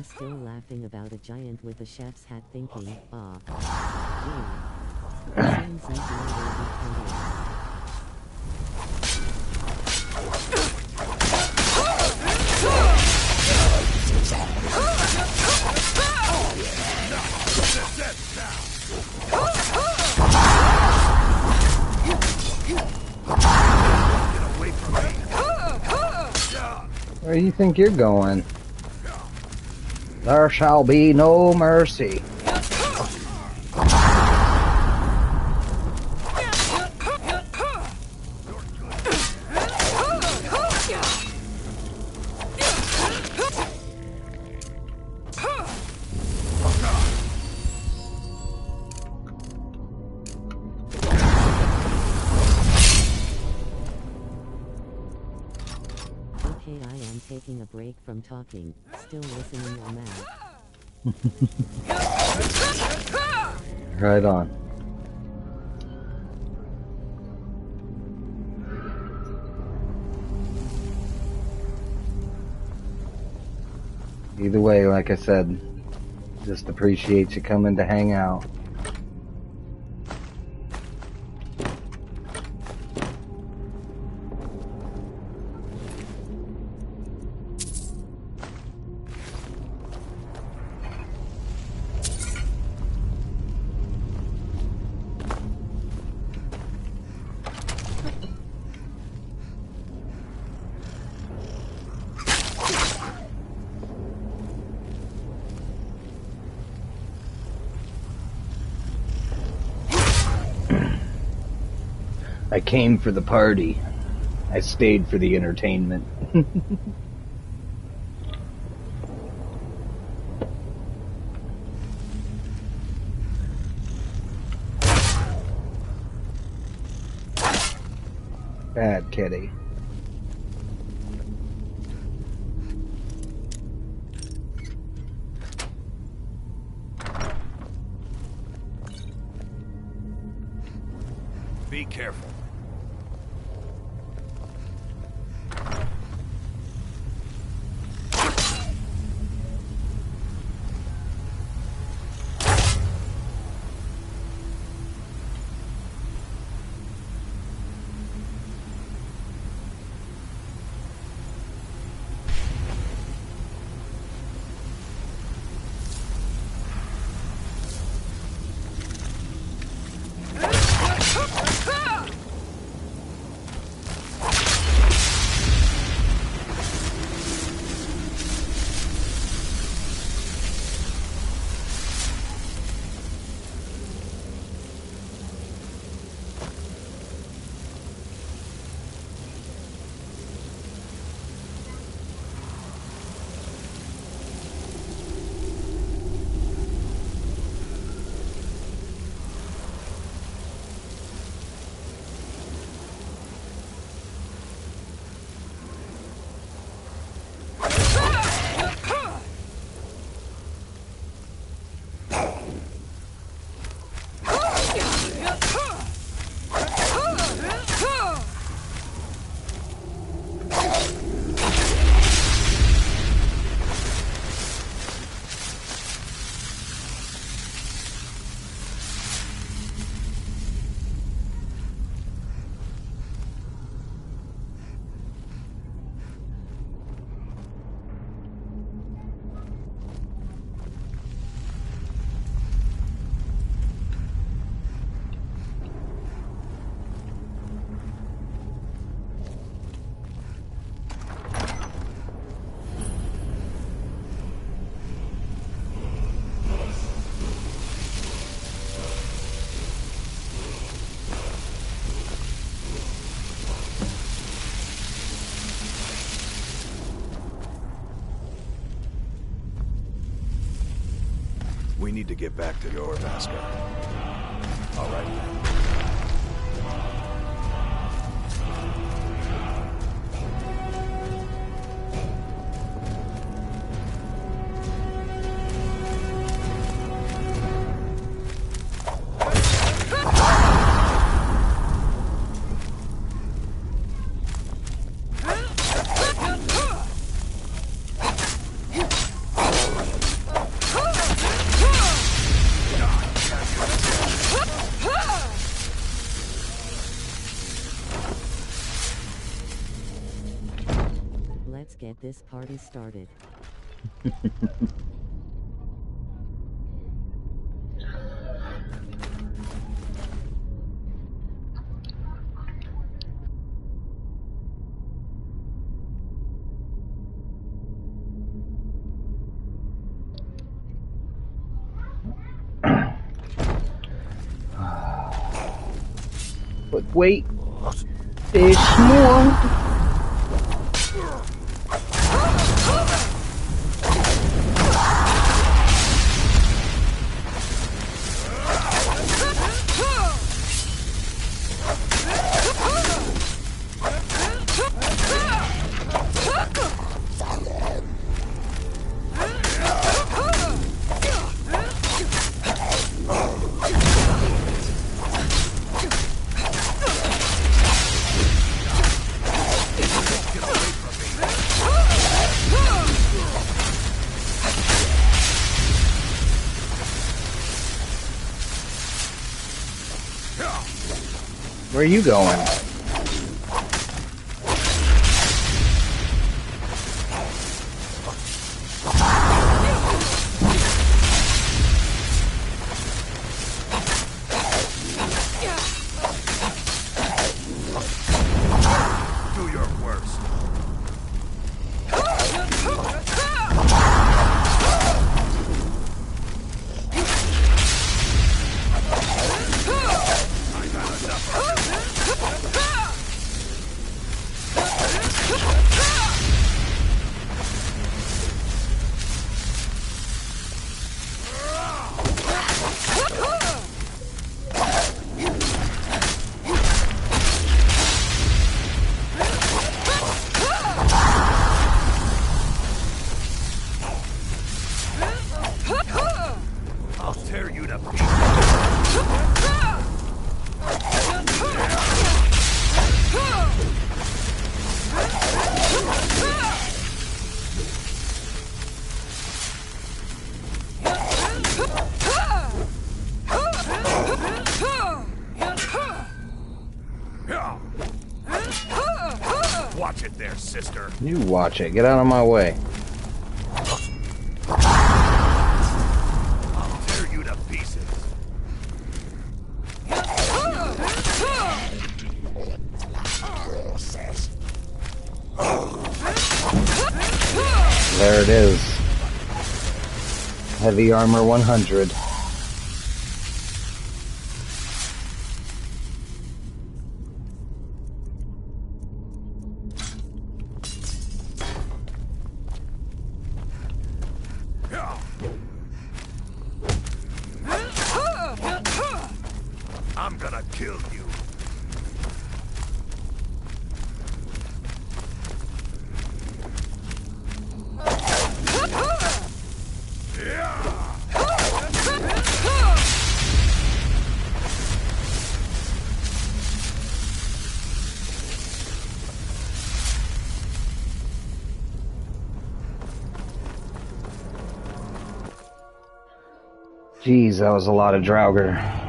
Still laughing about a giant with a chef's hat thinking, ah, seems easier Where do you think you're going? There shall be no mercy. Okay, I am taking a break from talking, still listening on that. Right on. Either way, like I said, just appreciate you coming to hang out. I came for the party. I stayed for the entertainment. Bad kitty. Be careful. We need to get back to your Vaska. All right, then. Let's get this party started. But wait, there's more. Where are you going? Do your worst. sister. You watch it. Get out of my way. I'll tear you to pieces. There it is. Heavy armor 100. I'm gonna kill you. Jeez, that was a lot of Draugr.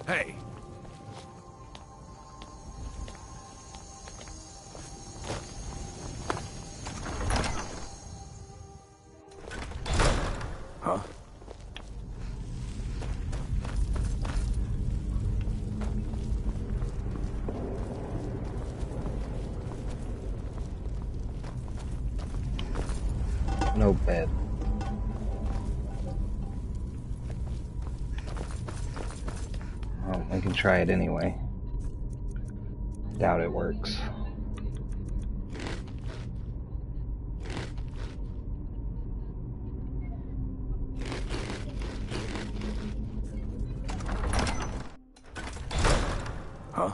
Hey. Huh? No bed. Well, I can try it anyway. Doubt it works. Huh?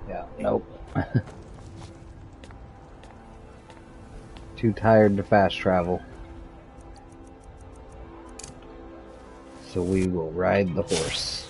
Yeah, nope. Too tired to fast travel. So we will ride the horse.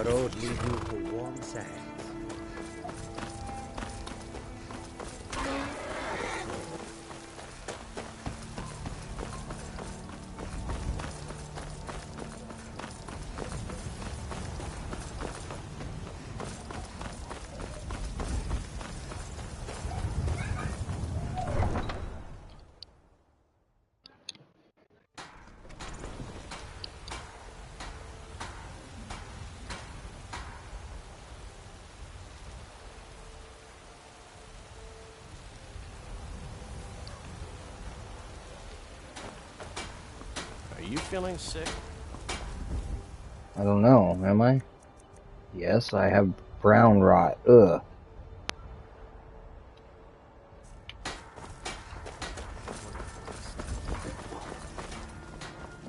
The road leads you to warm sands. Are you feeling sick? I don't know, am I? Yes, I have brown rot. Ugh.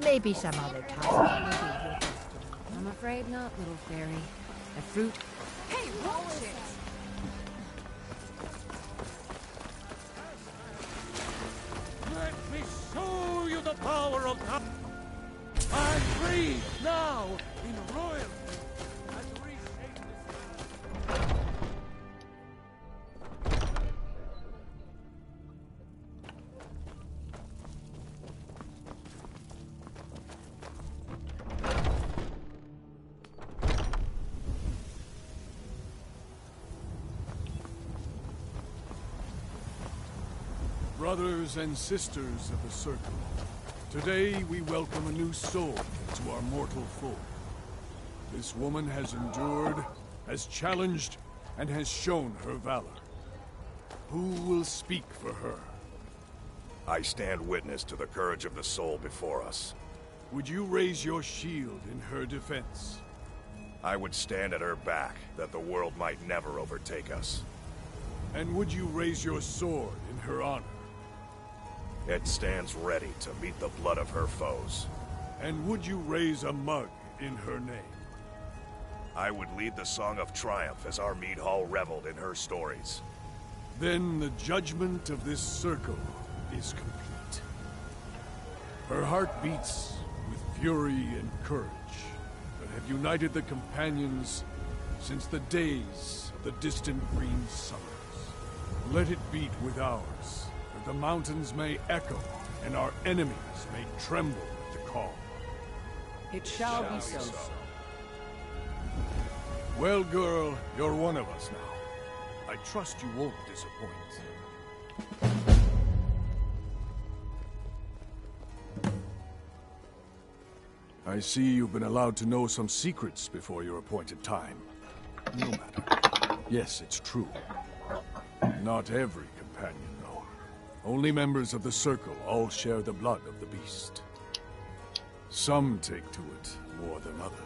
Maybe some other time. I'm afraid not, little fairy. The fruit... Hey, watch it! Let me show you the power of time. I'm free now in royalty. And reshape this. Brothers and sisters of the Circle, today we welcome a new soul into our mortal fold. This woman has endured, has challenged, and has shown her valor. Who will speak for her? I stand witness to the courage of the soul before us. Would you raise your shield in her defense? I would stand at her back, that the world might never overtake us. And would you raise your sword in her honor? It stands ready to meet the blood of her foes. And would you raise a mug in her name? I would lead the song of triumph as our mead hall reveled in her stories. Then the judgment of this circle is complete. Her heart beats with fury and courage that have united the companions since the days of the distant green summers. Let it beat with ours, that the mountains may echo and our enemies may tremble at the call. It shall be so. Well, girl, you're one of us now. I trust you won't disappoint. I see you've been allowed to know some secrets before your appointed time. No matter. Yes, it's true. Not every companion, though. Only members of the Circle all share the blood of the beast. Some take to it more than others.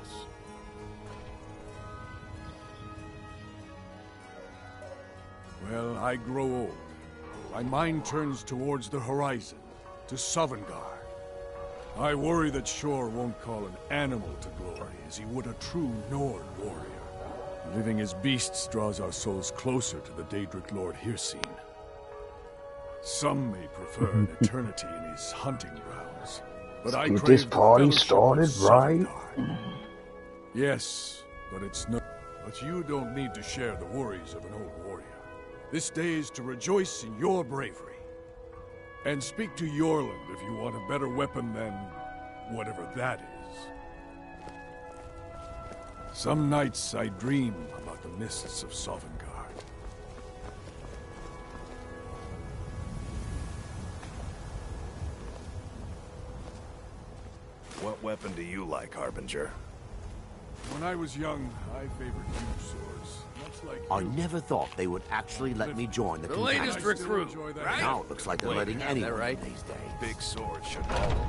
Well, I grow old. My mind turns towards the horizon, to Sovngarde. I worry that Shor won't call an animal to glory as he would a true Nord warrior. Living as beasts draws our souls closer to the Daedric Lord Hircine. Some may prefer an eternity in his hunting grounds, but I Get crave this the party fellowship started, of right? Sovngarde. Yes, but it's no. But you don't need to share the worries of an old warrior. This day is to rejoice in your bravery. And speak to Yorland if you want a better weapon than whatever that is. Some nights I dream about the mists of Sovngarde. What weapon do you like, Harbinger? When I was young, I favored huge swords. Much like I you. never thought they would actually let me join the latest companions. recruit, right? Now it looks like they're letting anyone right? these days. Big sword should follow.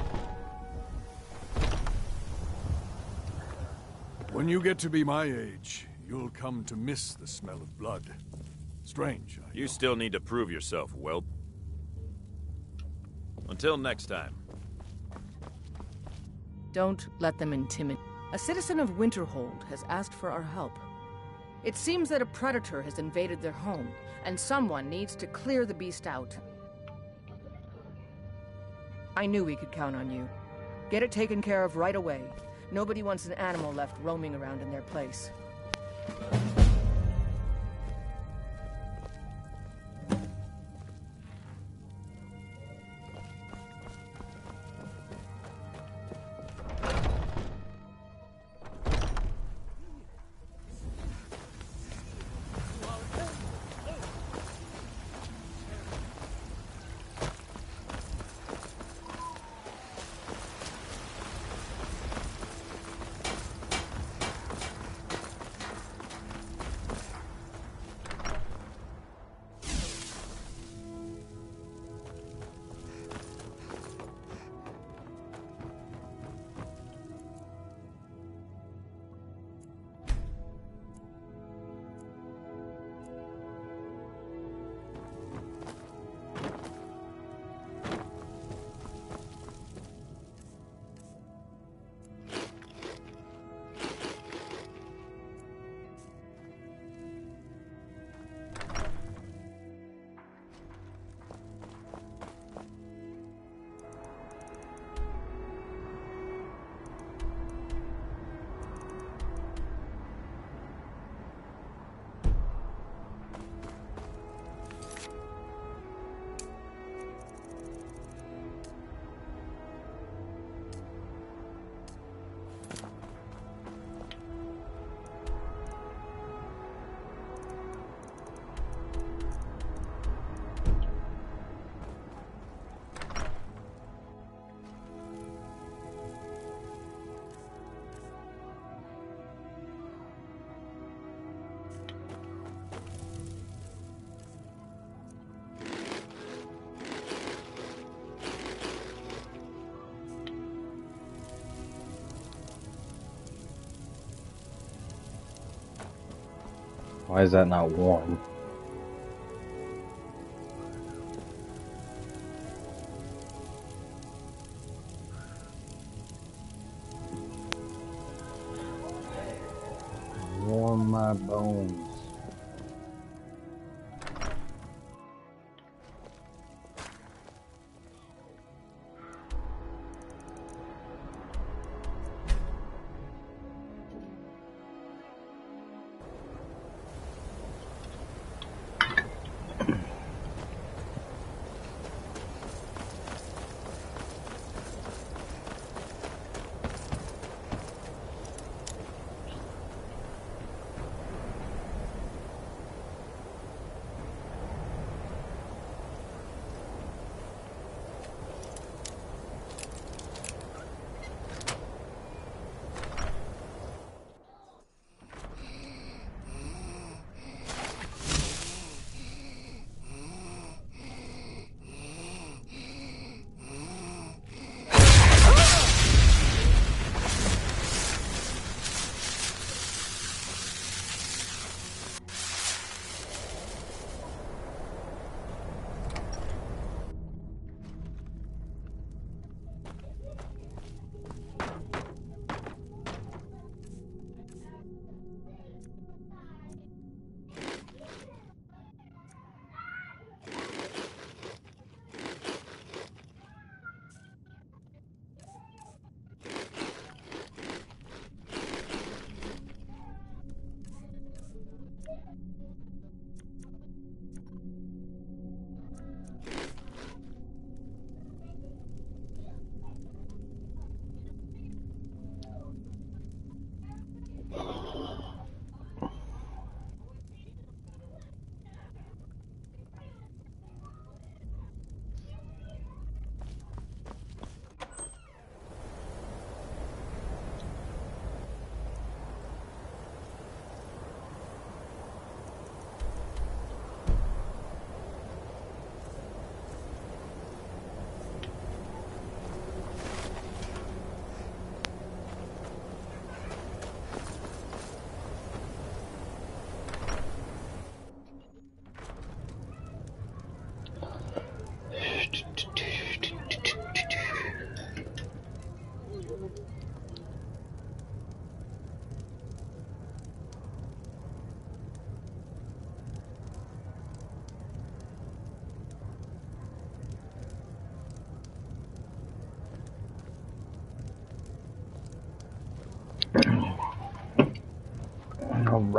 When you get to be my age, you'll come to miss the smell of blood. Strange, I You know. still need to prove yourself, Whelp. Until next time. Don't let them intimidate. A citizen of Winterhold has asked for our help. It seems that a predator has invaded their home, and someone needs to clear the beast out. I knew we could count on you. Get it taken care of right away. Nobody wants an animal left roaming around in their place. Why is that not warm? Warm my bones.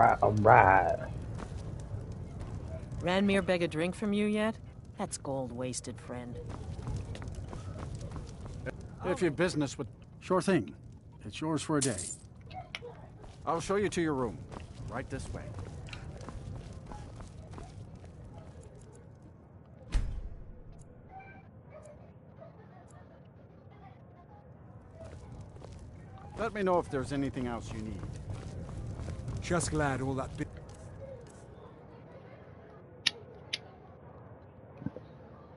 alright. Ranmir beg a drink from you yet? That's gold wasted, friend. If you've business with... Sure thing. It's yours for a day. I'll show you to your room. Right this way. Let me know if there's anything else you need. Just glad all that bit.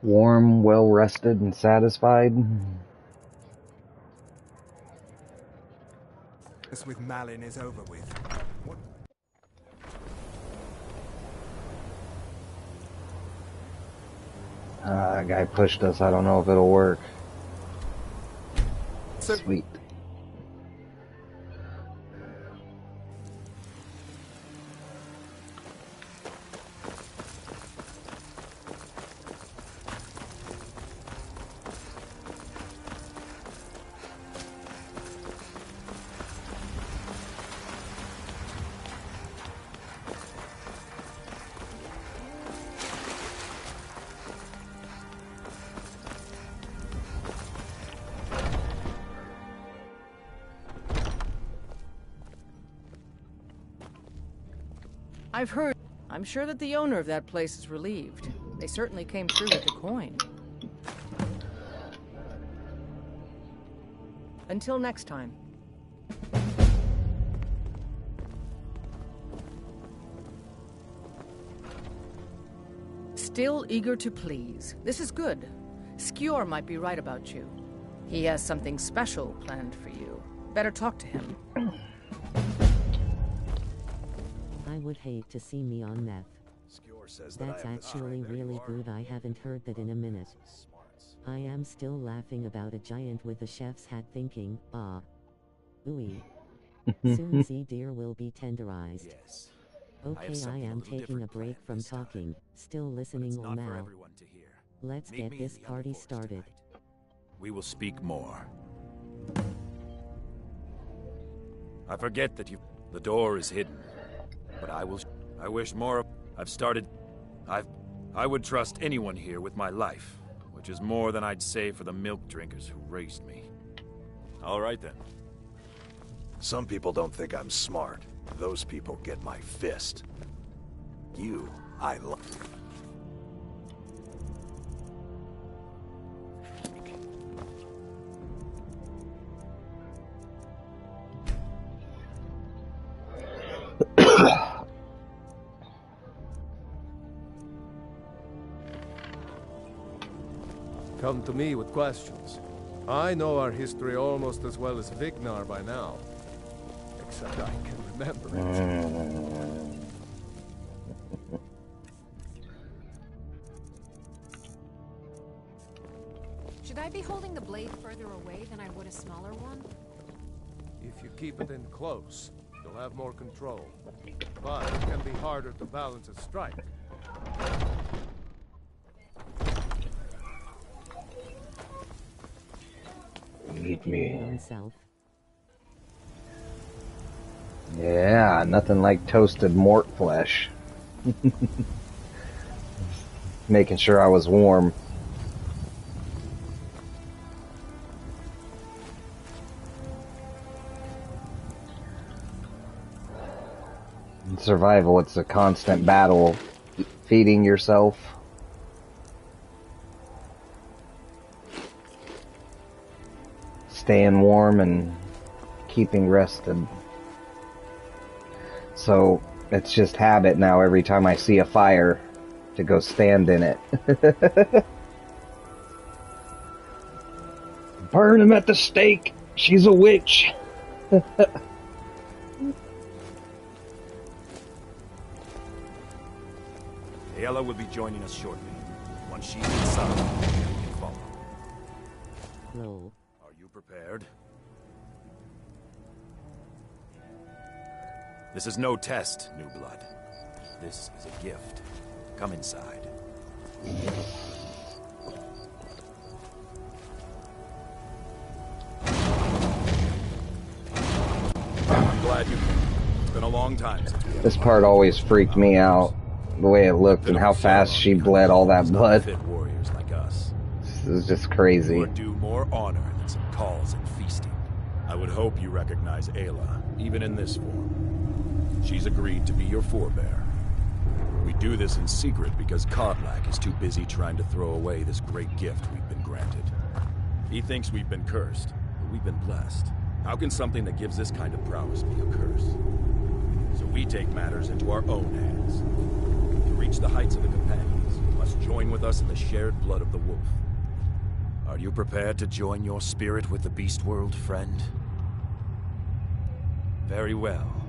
Warm, well rested, and satisfied. This with Malin is over with. What? That guy pushed us. I don't know if it'll work. Sweet. I've heard. I'm sure that the owner of that place is relieved. They certainly came through with the coin. Until next time. Still eager to please. This is good. Skjor might be right about you. He has something special planned for you. Better talk to him. I would hate to see me on meth. That's actually really good. I haven't heard that in a minute. I am still laughing about a giant with a chef's hat thinking, ah. Ooey. Soon the deer will be tenderized. Yes. Okay, I am taking a break from talking, still listening all now. Let's get this party started. We will speak more. I forget that the door is hidden, but I wish more. I would trust anyone here with my life, which is more than I'd say for the milk drinkers who raised me. All right then. Some people don't think I'm smart. Those people get my fist. You, I love. Come to me with questions. I know our history almost as well as Vignar by now. Except I can remember it. Should I be holding the blade further away than I would a smaller one? If you keep it in close, you'll have more control. But it can be harder to balance a strike. Eat me. Himself. Yeah, nothing like toasted mort flesh. Making sure I was warm. In survival, it's a constant battle feeding yourself. Staying warm and keeping rested. So it's just habit now every time I see a fire to go stand in it. Burn him at the stake! She's a witch! Ayla will be joining us shortly. Once she's inside, we can follow. Roll. Are you prepared? This is no test, new blood. This is a gift. Come inside. I'm glad you came. It's been a long time since we had This part always freaked me out. The way it looked and how fast she bled all that blood. fit warriors like us. This is just crazy. You are due more honor than some calls and feasting. I would hope you recognize Ayla, even in this form. She's agreed to be your forebear. We do this in secret because Kodlak is too busy trying to throw away this great gift we've been granted. He thinks we've been cursed, but we've been blessed. How can something that gives this kind of prowess be a curse? So we take matters into our own hands. To reach the heights of the companions, you must join with us in the shared blood of the wolf. Are you prepared to join your spirit with the beast world, friend? Very well.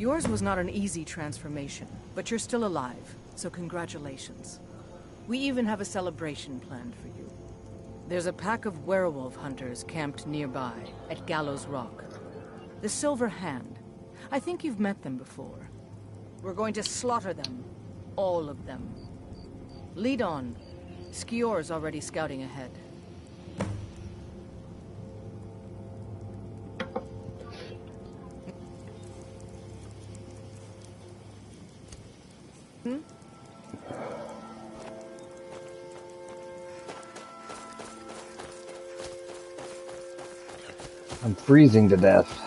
Yours was not an easy transformation, but you're still alive, so congratulations. We even have a celebration planned for you. There's a pack of werewolf hunters camped nearby, at Gallows Rock. The Silver Hand. I think you've met them before. We're going to slaughter them. All of them. Lead on. Skior's already scouting ahead. I'm freezing to death.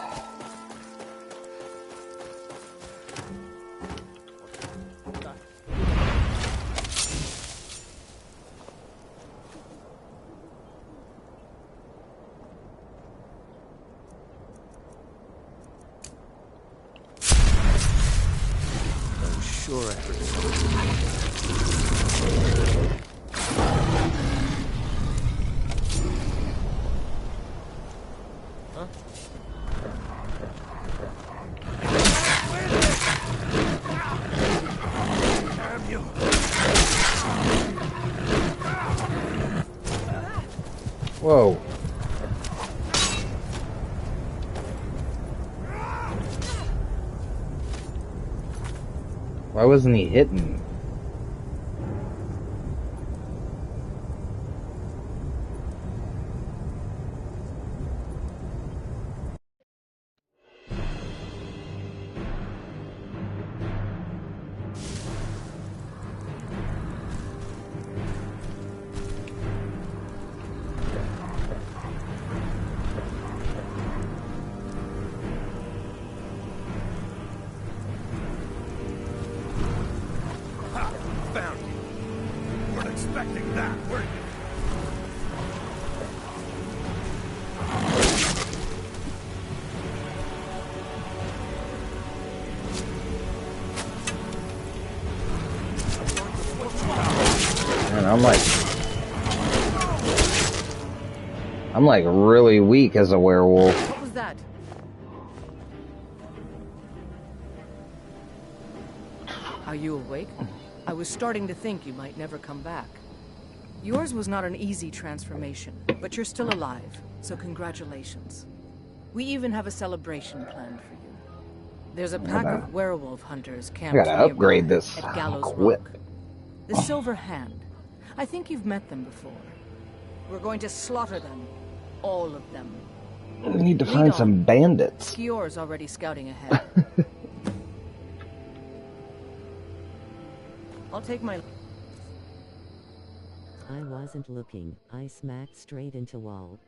I'm sure I heard Whoa. Why wasn't he hitting? Found you. Weren't expecting that, were you? Man, I'm like really weak as a werewolf. What was that? Are you awake? I was starting to think you might never come back. Yours was not an easy transformation, but you're still alive, so congratulations. We even have a celebration planned for you. There's a pack of werewolf hunters camped I gotta upgrade nearby this at Gallows whip. Rock. The Silver Hand. I think you've met them before. We're going to slaughter them. All of them. We need to find some bandits. Skior's already scouting ahead. I'll take my... I wasn't looking, I smacked straight into wall.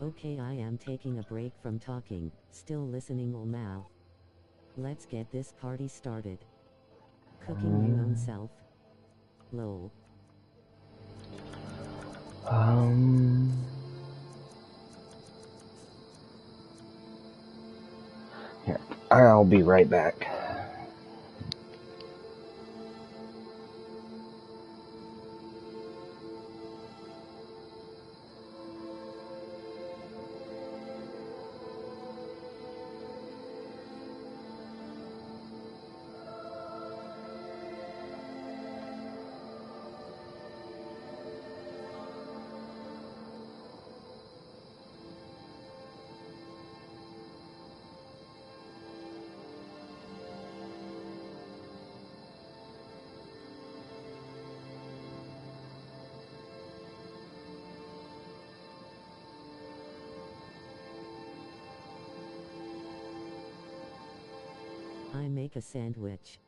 Okay, I am taking a break from talking, still listening ol' mouth. Let's get this party started. Cooking you own self. Lol. Here, I'll be right back. I make a sandwich.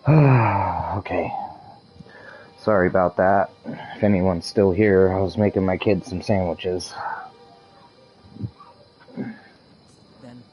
Okay. Sorry about that. If anyone's still here, I was making my kids some sandwiches. Then.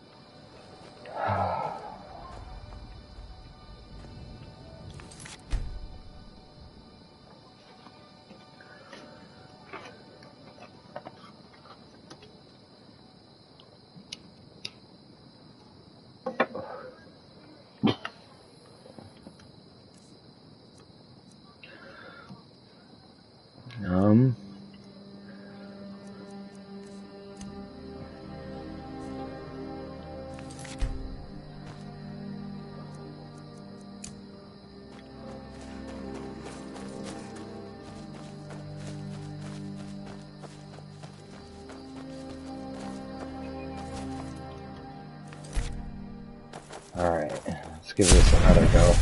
Alright, let's give this another go.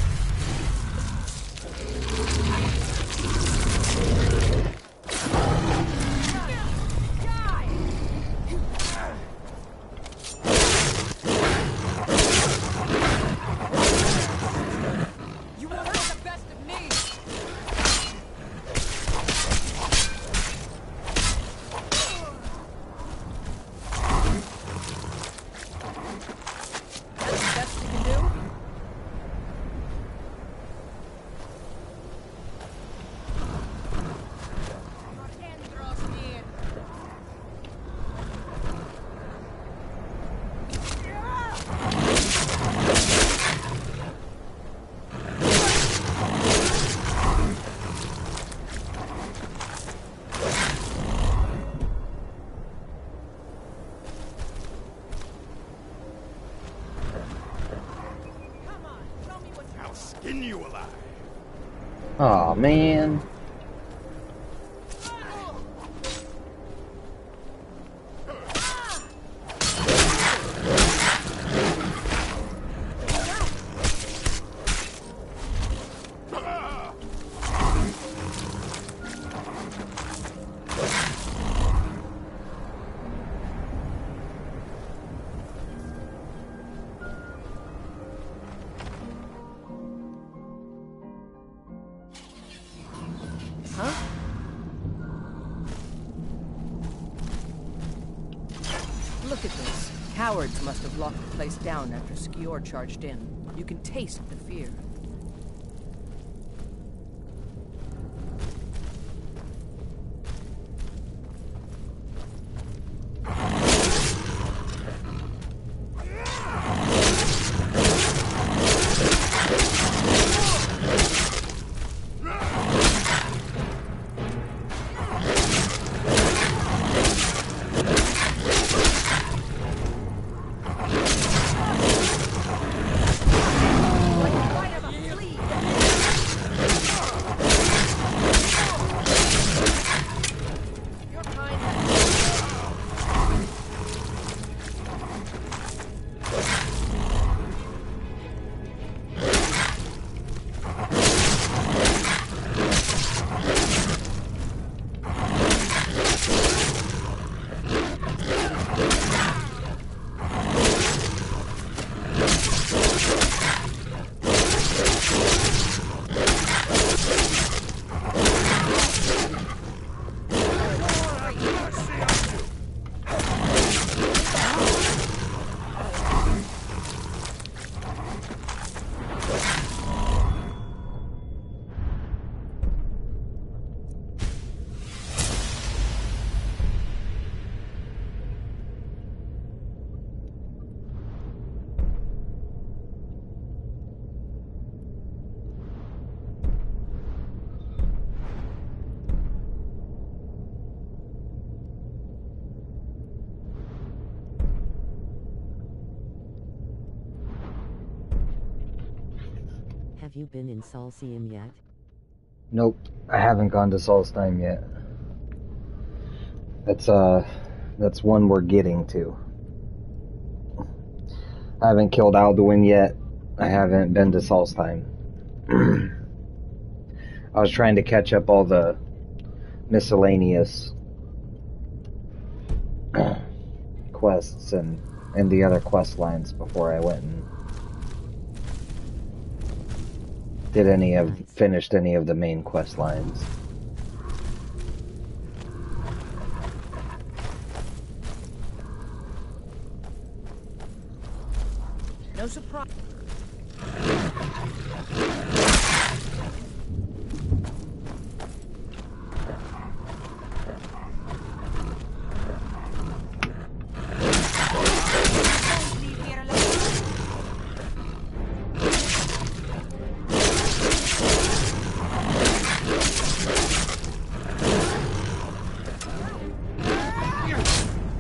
Aw, man. Look at this. Cowards must have locked the place down after Skior charged in. You can taste the fear. Have you been in Solstheim yet? Nope, I haven't gone to Solstheim yet. That's one we're getting to. I haven't killed Alduin yet. I haven't been to Solstheim. I was trying to catch up all the miscellaneous quests and the other quest lines before I went and finished any of the main quest lines. No surprise.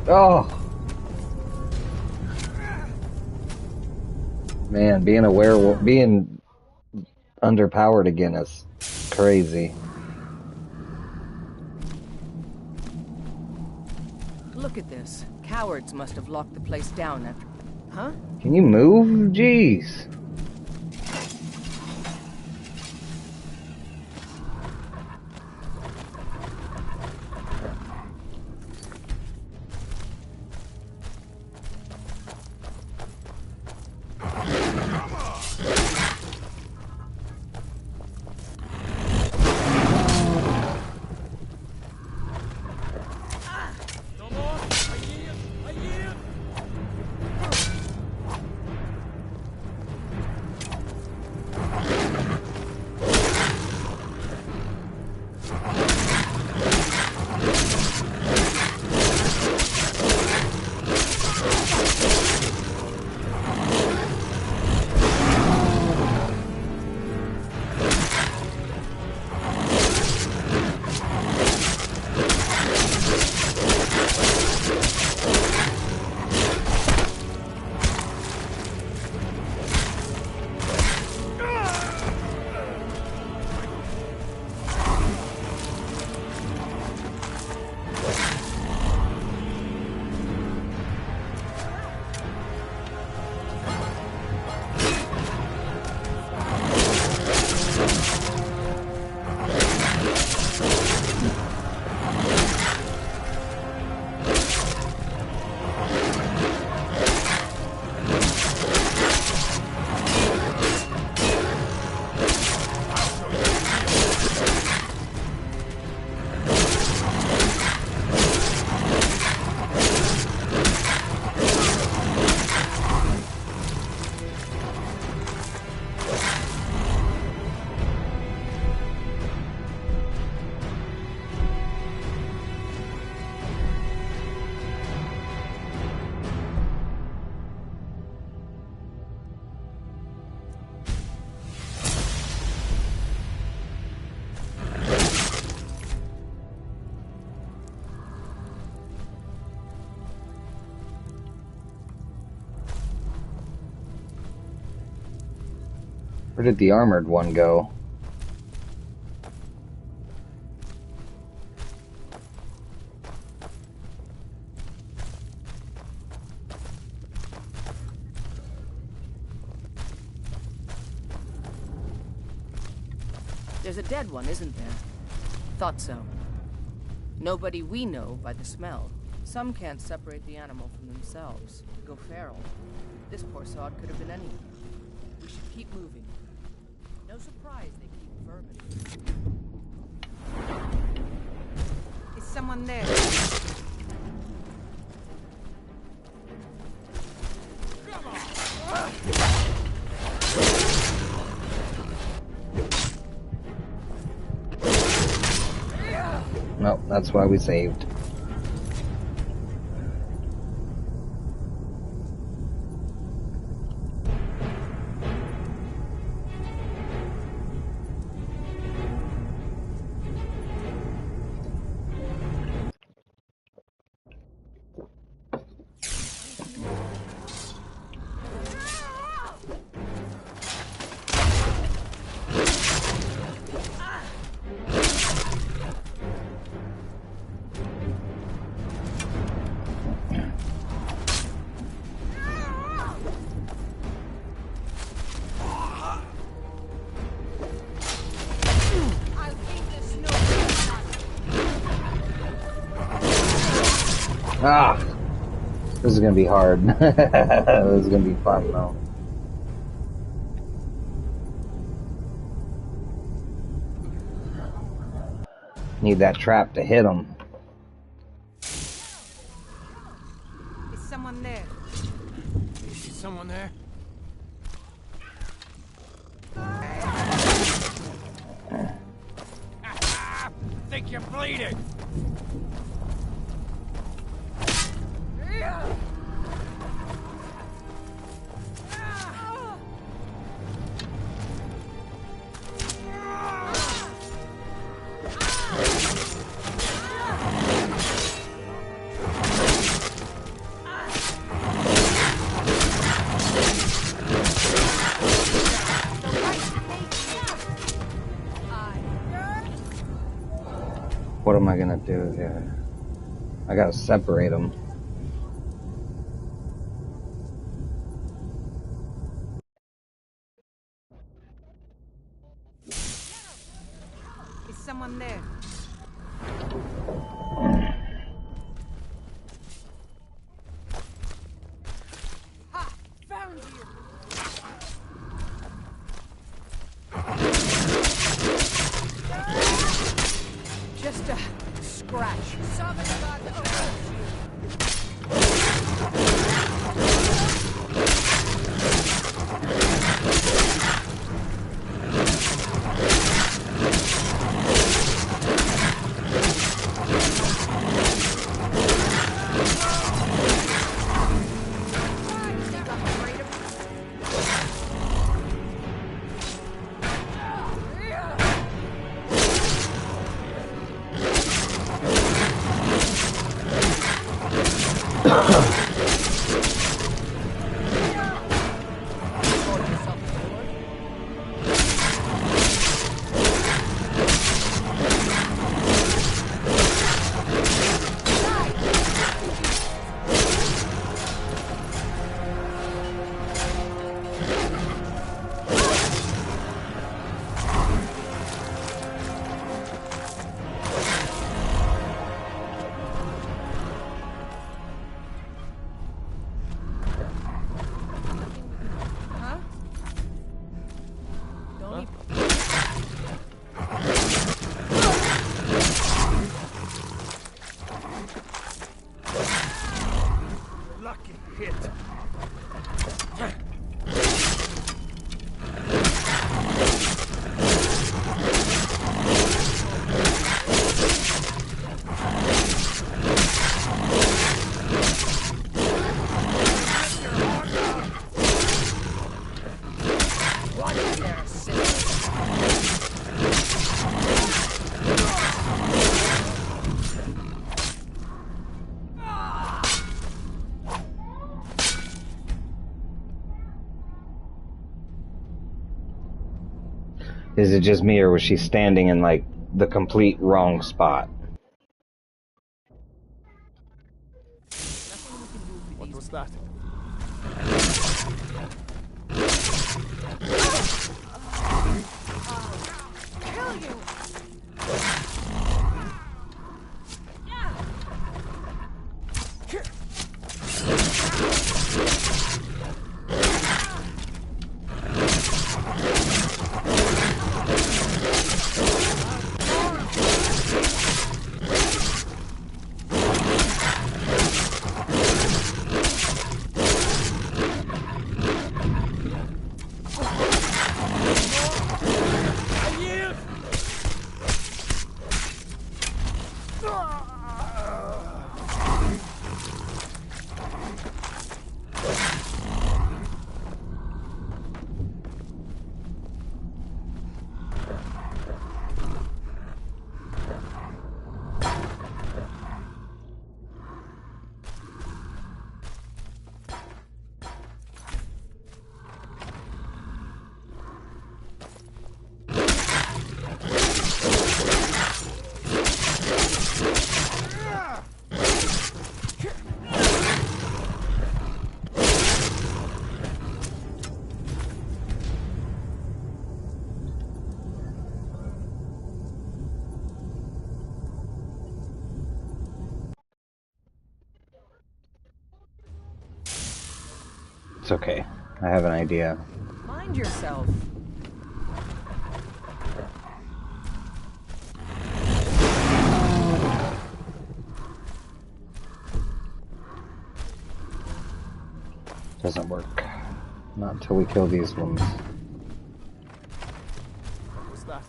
Oh! Man, being a werewolf, being underpowered again is crazy. Look at this. Cowards must have locked the place down after... Huh? Can you move? Jeez. Where did the armored one go? There's a dead one, isn't there? Thought so. Nobody we know by the smell. Some can't separate the animal from themselves. Go feral. This poor sod could have been anyone. We should keep moving. No surprise they keep vermin. Is someone there? Nope, that's why we saved. Ah! This is gonna be hard. This is gonna be fun though. Need that trap to hit him. Is someone there? Is someone there? Think you're bleeding? What am I gonna do here? I gotta separate them. Is someone there? Ha! Found you! Just a scratch. Lucky hit. Is it just me, or was she standing in, like, the complete wrong spot? What was that? Kill you! It's okay. I have an idea. Mind yourself. Doesn't work. Not until we kill these ones. What's that?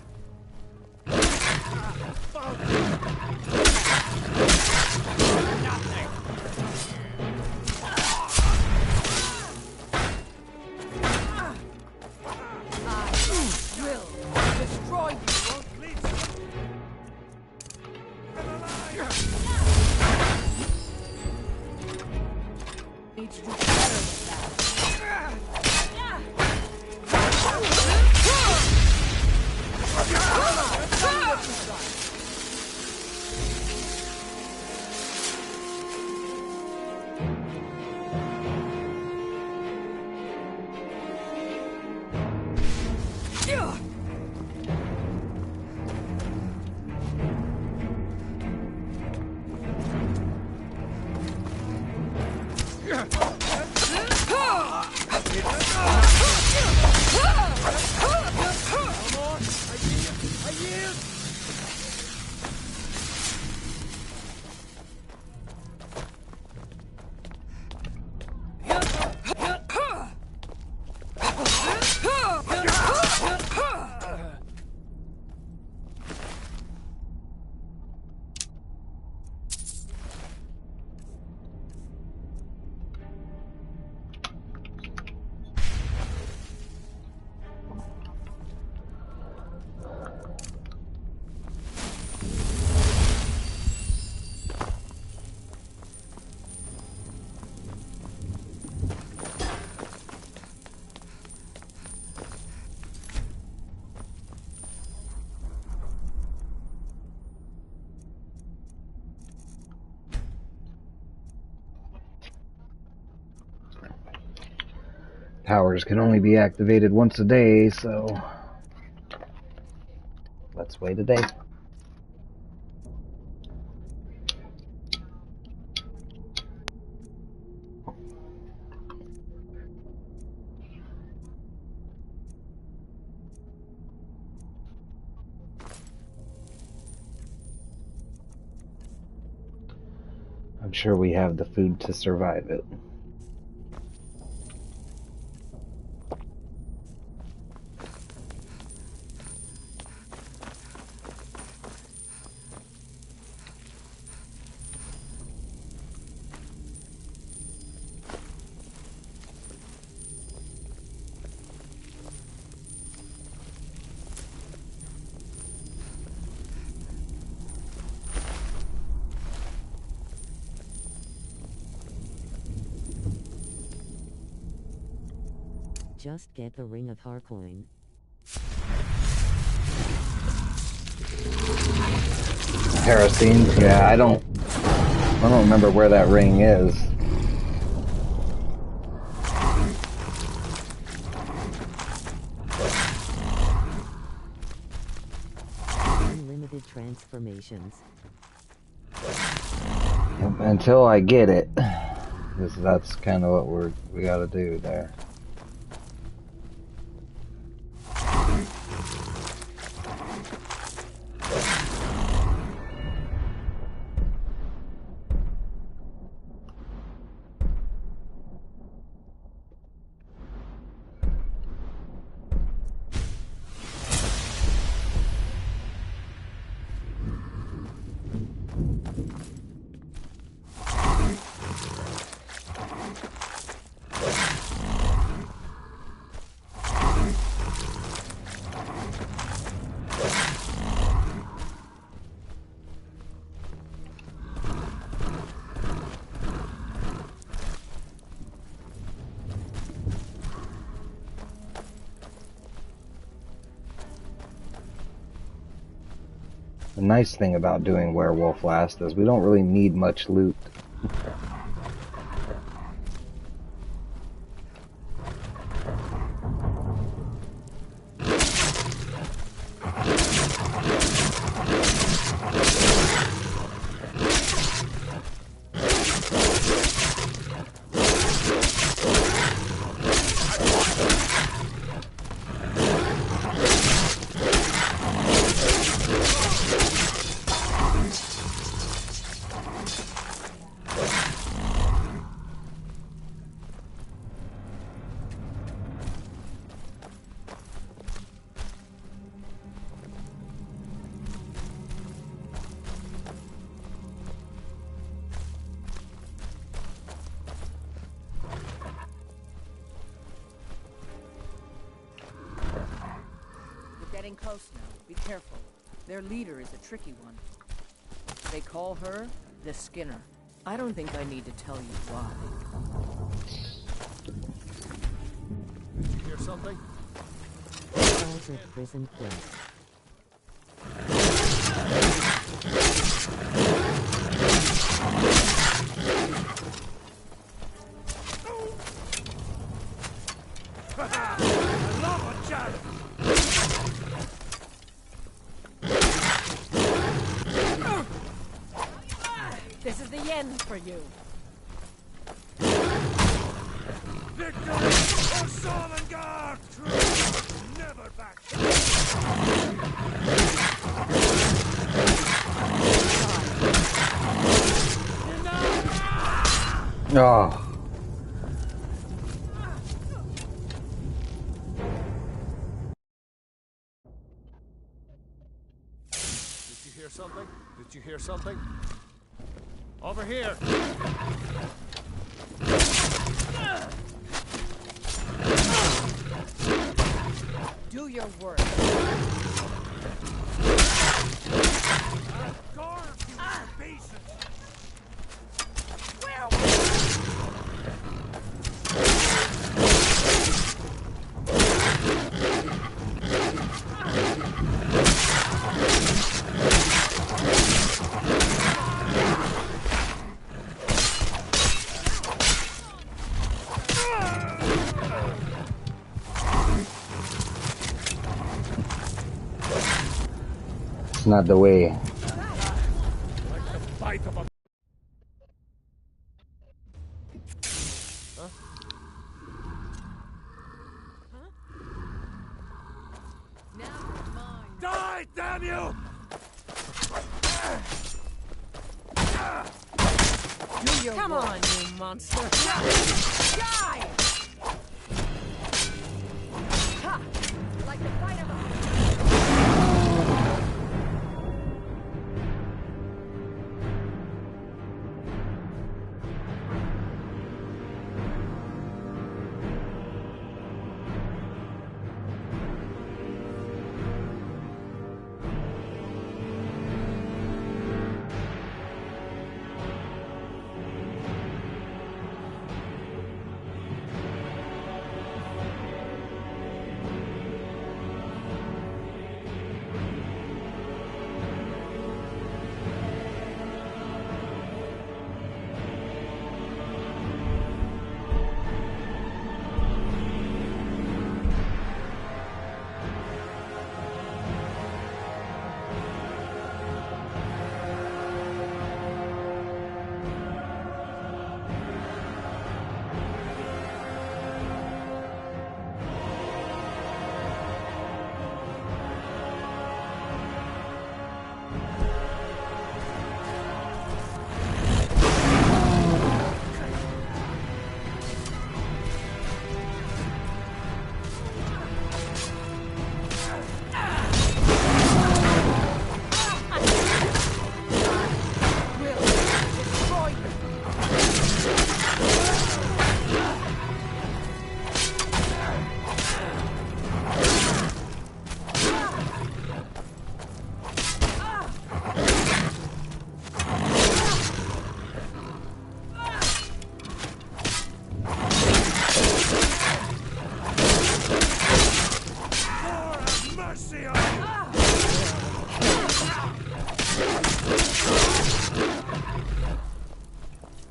Destroy you. Need to do better than that. Powers can only be activated once a day, so let's wait a day. I'm sure we have the food to survive it. Just get the Ring of Harcoin. Heresians, yeah, I don't remember where that ring is. Unlimited transformations. Until I get it, because that's kind of what we got to do there. The nice thing about doing Werewolf Last is we don't really need much loot. getting close now. Be careful. Their leader is a tricky one. They call her the Skinner. I don't think I need to tell you why. Did you hear something? Calls at prison quest. I love a challenge! This is the end for you. Victory for Solengard! Never back! Oh. Did you hear something? Did you hear something? Over here! Do your work. It's not the way. Like the bite of a... Huh? Die, damn you! Do your Come work. on, you monster. Die! Ha! Like the fight of a...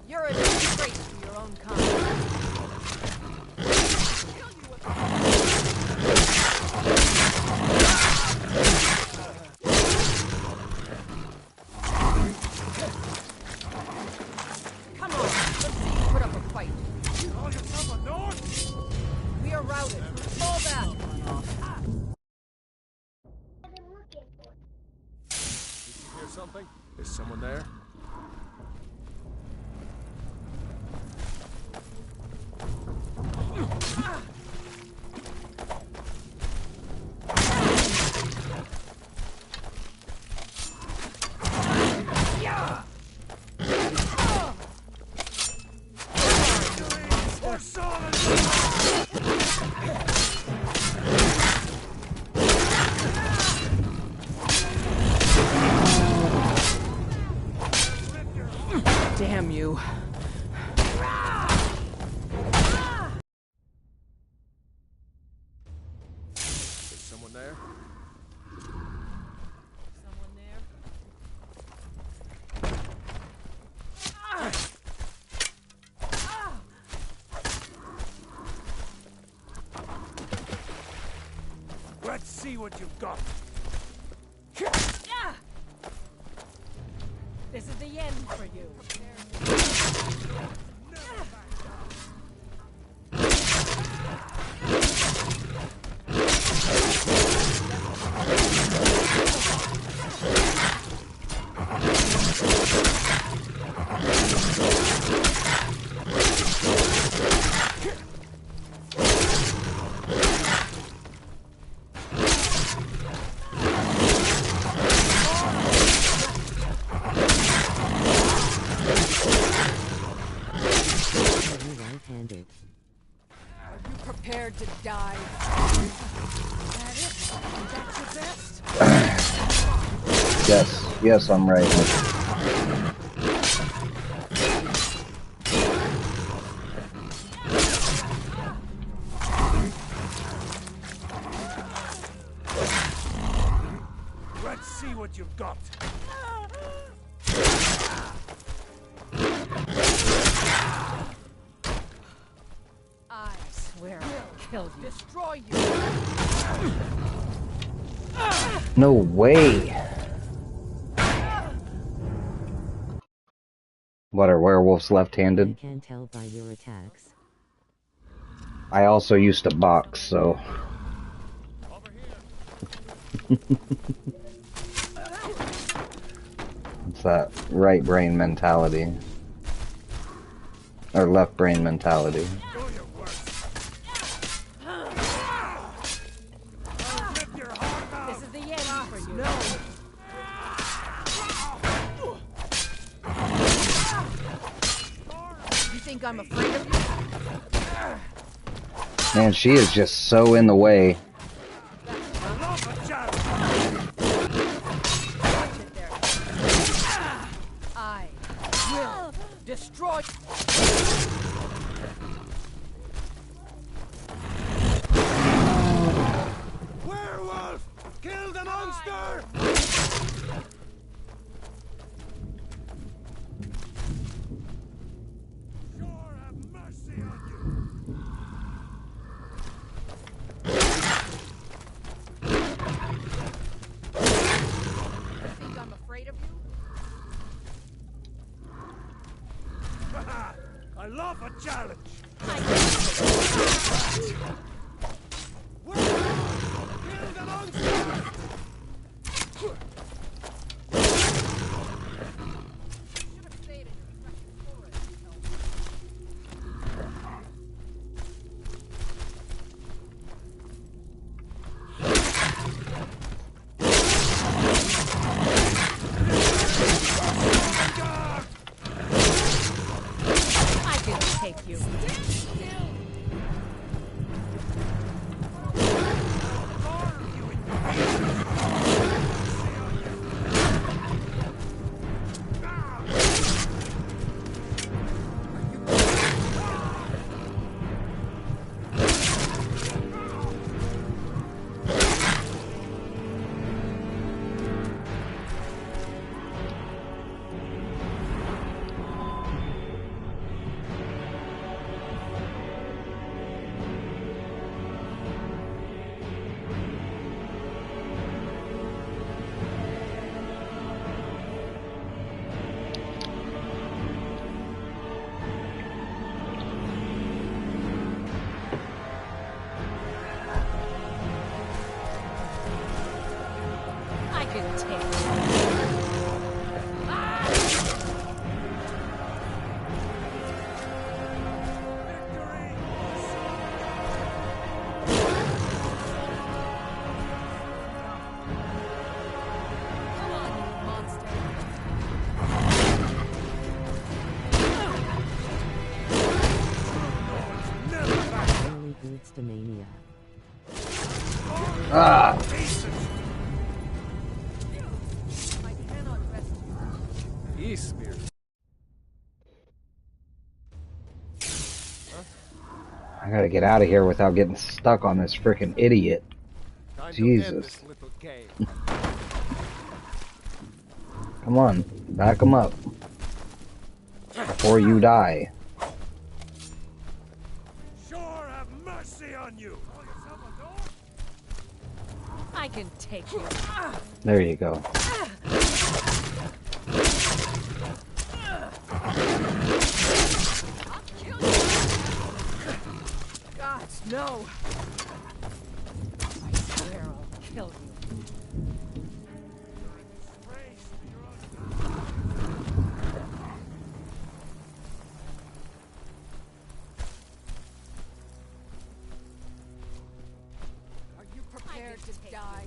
You're a disgrace to your own kind. Come on, let's see you put up a fight. You call yourself a North? We are routed. Fall back. Did you hear something? Is someone there? For Solengard! see what you've got. This is the end for you. Right-handed. Are you prepared to die? That it? That's your best? Yes, I'm right. Let's see what you've got. I swear I'll kill you. Destroy you. No way. What, are werewolves left-handed? I can tell by your attacks. I also used to box, so... It's that right brain mentality. Or left brain mentality. This is the end for you. No. You think I'm afraid of you? Man, she is just so in the way. I will destroy. Werewolf! Kill the monster! Sure have mercy on you! Think I'm afraid of you? I love a challenge! Kill the monster! I can take you. I can take you. Early boots to mania. Ah! He speared. I gotta get out of here without getting stuck on this freaking idiot. Time to end Jesus. this little game. Come on, back him up. Before you die. Sure have mercy on you! Call yourself a dog? I I can take you. There you go. Gods, no! I swear I'll kill you. Are you prepared to die?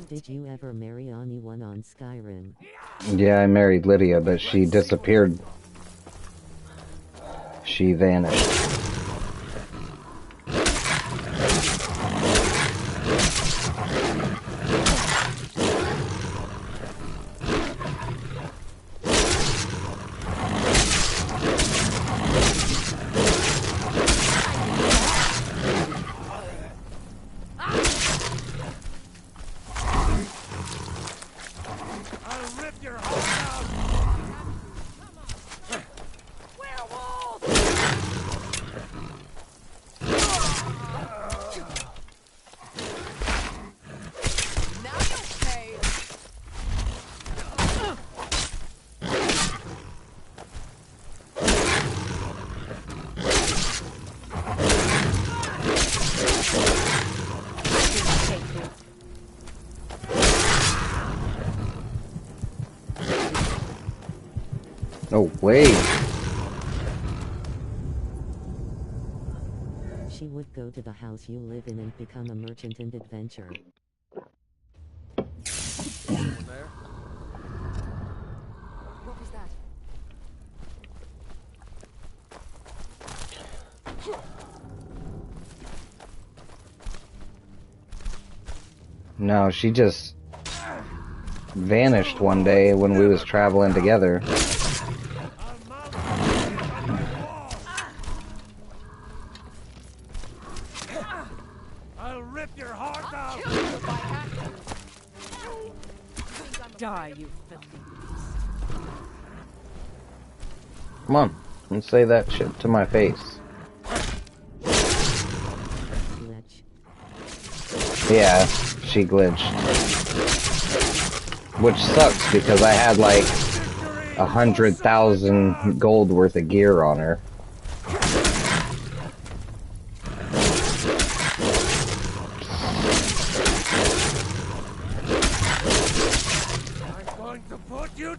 Did you ever marry anyone on Skyrim? Yeah, I married Lydia, but she disappeared. She vanished. Oh, wait. She would go to the house you live in and become a merchant and adventure. There? What was that? No, she just vanished one day when we was traveling together. I'll rip your heart out. Die, you filthy beast. Come on, let's say that shit to my face. Yeah, she glitched. Which sucks because I had like 100,000 gold worth of gear on her. I'm going to put you.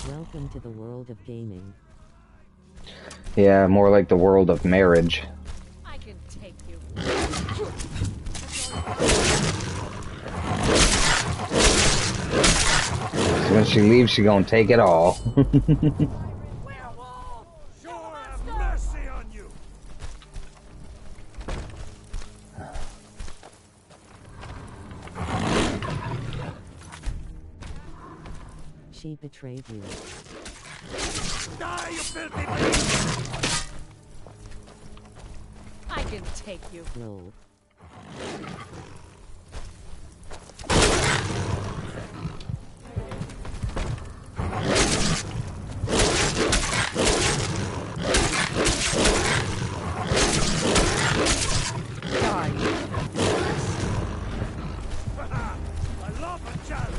Welcome to the world of gaming. Yeah, more like the world of marriage. I can take you. So when she leaves, she gonna take it all. Sure have mercy on you. She betrayed you. Die, you filthy beast! I can take you. Lol. I love a challenge.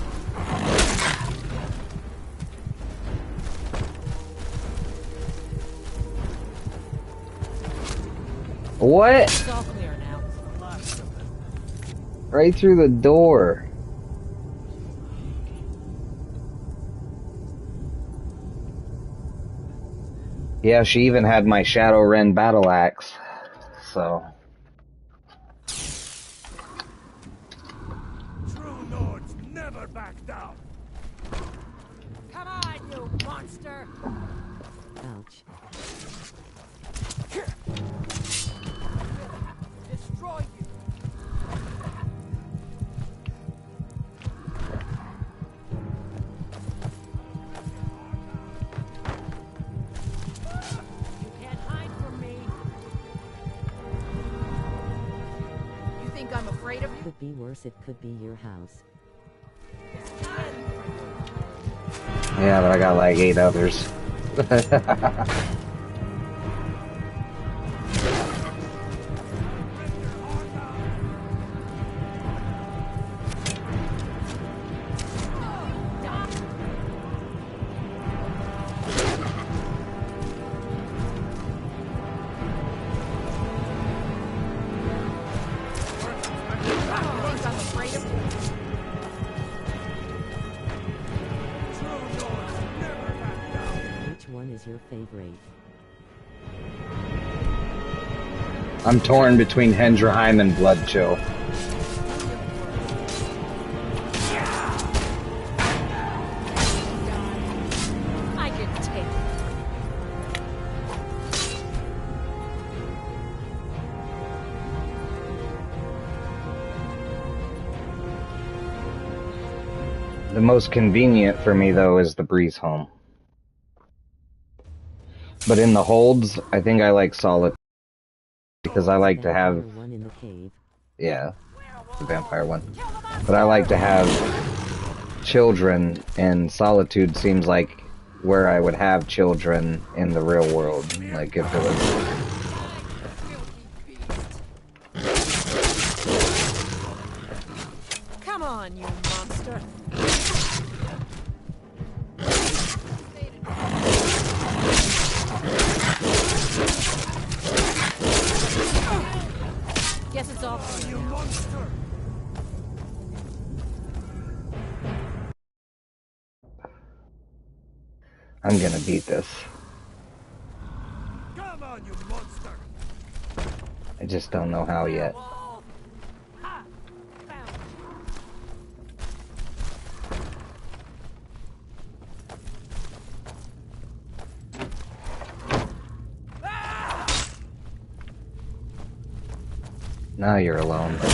What? It's all clear now. Right through the door. Yeah, she even had my Shadow Ren battle axe. So monster! Ouch. Destroy you! You can't hide from me. You think I'm afraid of you? Could be worse, it could be your house. Yeah, but I got like 8 others. Which one is your favorite? I'm torn between Hendrheim and Bloodchill. I can take it. The most convenient for me, though, is the Breeze Home. But in the holds, I think I like Solitude. Because I like to have... One in the cave. Yeah, the vampire one. But I like to have children, and Solitude seems like where I would have children in the real world. Like if it was... Come on, you monster. Guess it's all for you, monster. I'm gonna beat this. Come on, you monster! I just don't know how yet. Now you're alone. I'll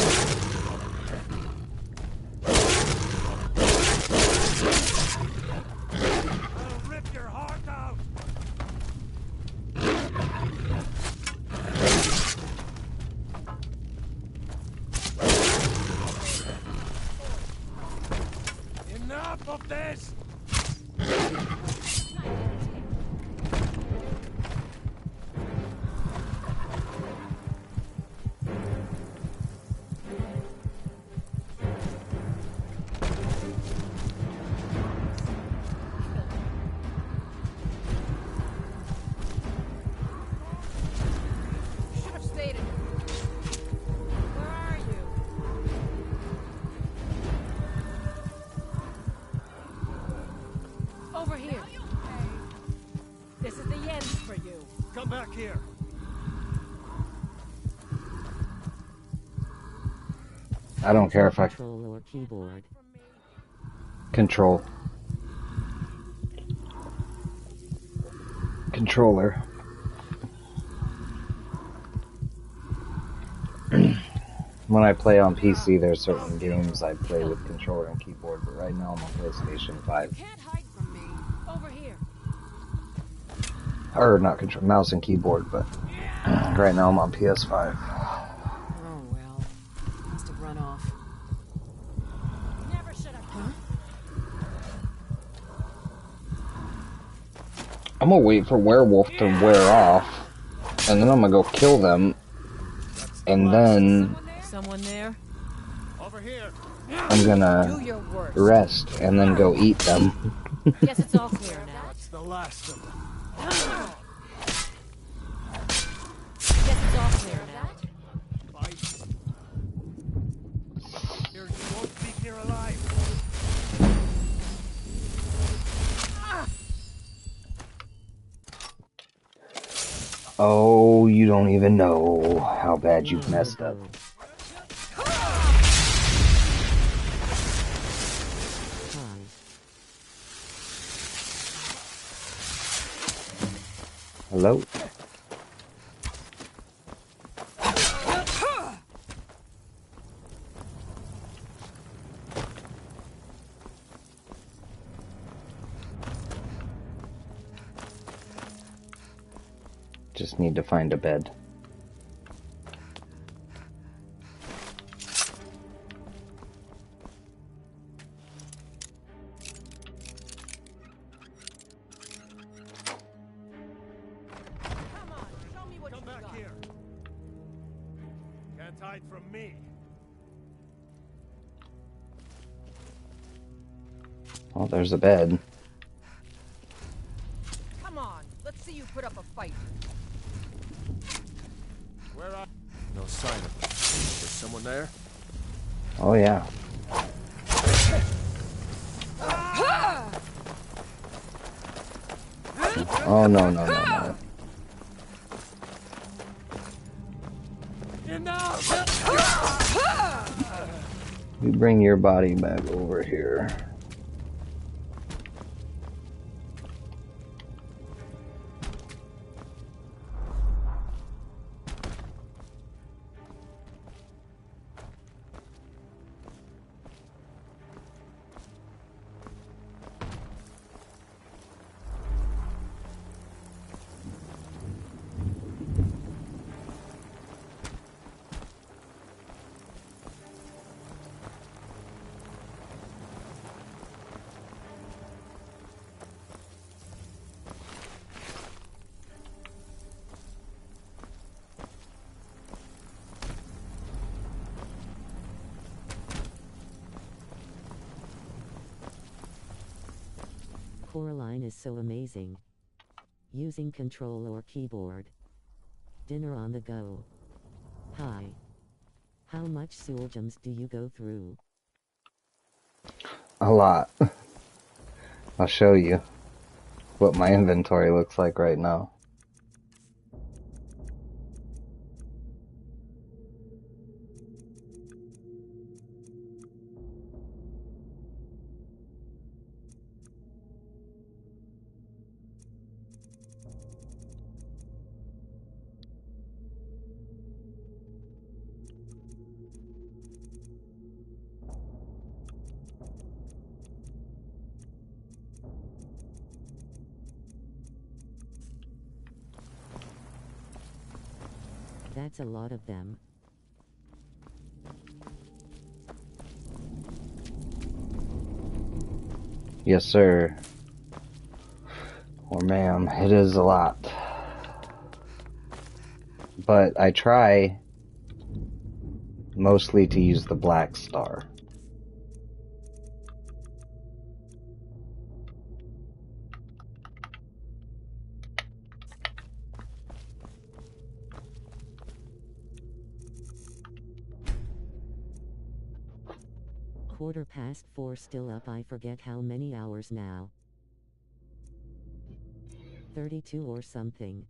rip your heart out! Enough of this! Should have stayed in. Where are you? Over here. This is the end for you. Come back here! I don't care if I... Control or keyboard. Control. Controller. When I play on PC, there's certain games I play with controller and keyboard, but right now I'm on PlayStation 5. Can't hide from me. Over here. Or not control, mouse and keyboard, but right now I'm on PS5. Oh well. Must have run off. Never should have. Huh? I'm gonna wait for Werewolf to wear off, and then I'm gonna go kill them, and then Someone there? Over here! I'm gonna rest, and then go eat them. Guess it's all clear now. That's the last of them. Guess it's all clear now. Fight. Here, you won't be here alive. Oh, you don't even know how bad you've messed up. Hello? Just need to find a bed. Come back here. Can't hide from me. Oh, there's a bed. Come on, let's see you put up a fight. Where are... No sign of them. Is someone there? Oh, yeah. Oh, no, no, no, no. You bring your body back over here. Coraline is so amazing. Using control or keyboard. Dinner on the go. Hi. How much soul gems do you go through? A lot. I'll show you what my inventory looks like right now. That's a lot of them. Yes, sir. Or ma'am, it is a lot. But I try mostly to use the black star. Quarter past 4, still up. I forget how many hours now. 32 or something.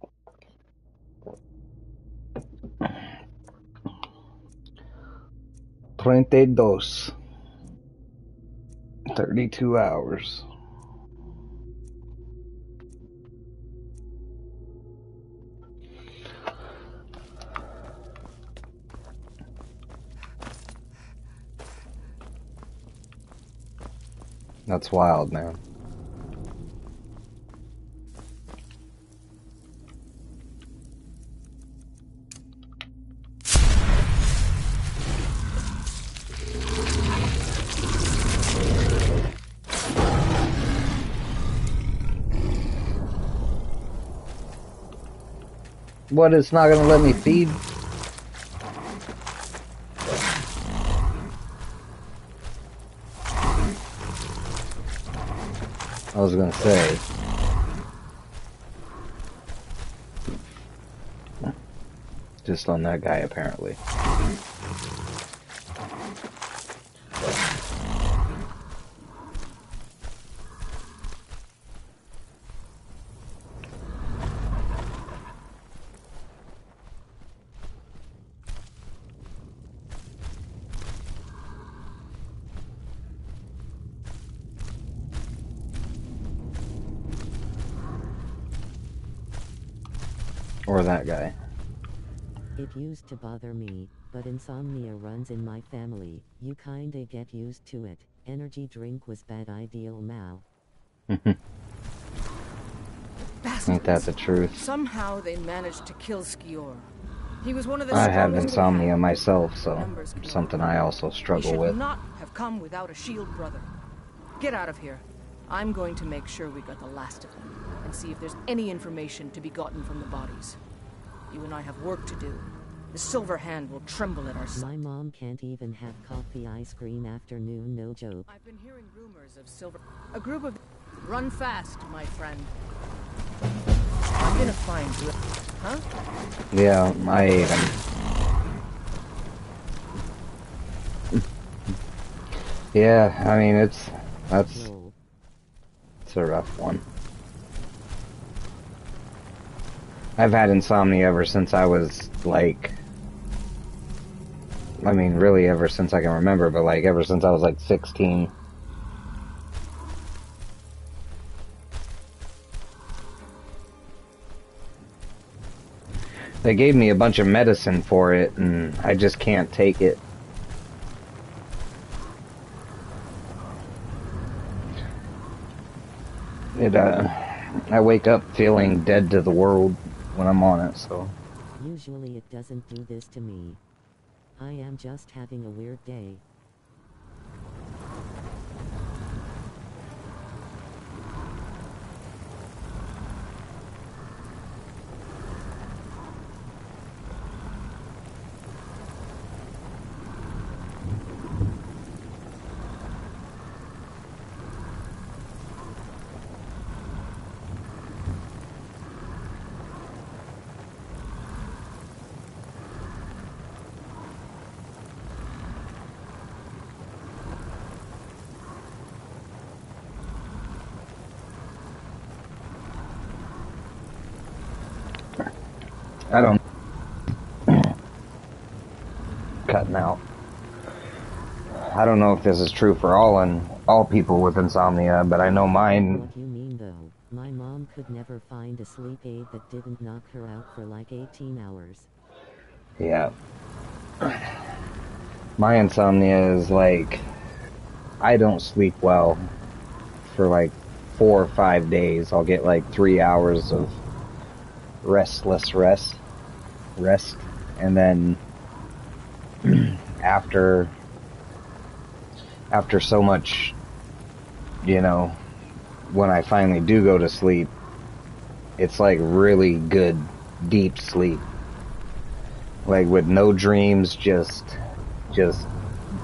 32 hours. That's wild, man. What, it's not gonna let me feed? I was gonna say. Just on that guy, apparently. Or that guy. It used to bother me, but insomnia runs in my family. You kinda get used to it. Energy drink was bad ideal now. Ain't that the truth? Somehow they managed to kill Skior. He was one of the I have strongest insomnia men. myself, so Numbers came something out. I also He struggle should with. not have come without a shield brother. Get out of here. I'm going to make sure we got the last of them, and see if there's any information to be gotten from the bodies. You and I have work to do. The Silver Hand will tremble at our sight. My mom can't even have coffee ice cream afternoon, no joke. I've been hearing rumors of Silver... A group of... Run fast, my friend. I'm gonna find you. Huh? Yeah, I ate him. Yeah, I mean, it's a rough one. I've had insomnia ever since I was, like, I mean, really ever since I can remember, but, like, ever since I was, like, 16. They gave me a bunch of medicine for it, and I just can't take it. I wake up feeling dead to the world when I'm on it, so. Usually it doesn't do this to me. I am just having a weird day. I don't... Cutting out. I don't know if this is true for all people with insomnia, but I know mine... What you mean though? My mom could never find a sleep aid that didn't knock her out for like 18 hours. Yeah. My insomnia is like... I don't sleep well for like 4 or 5 days. I'll get like 3 hours of restless rest, and then after so much, you know, when I finally do go to sleep, it's like really good deep sleep, like with no dreams, just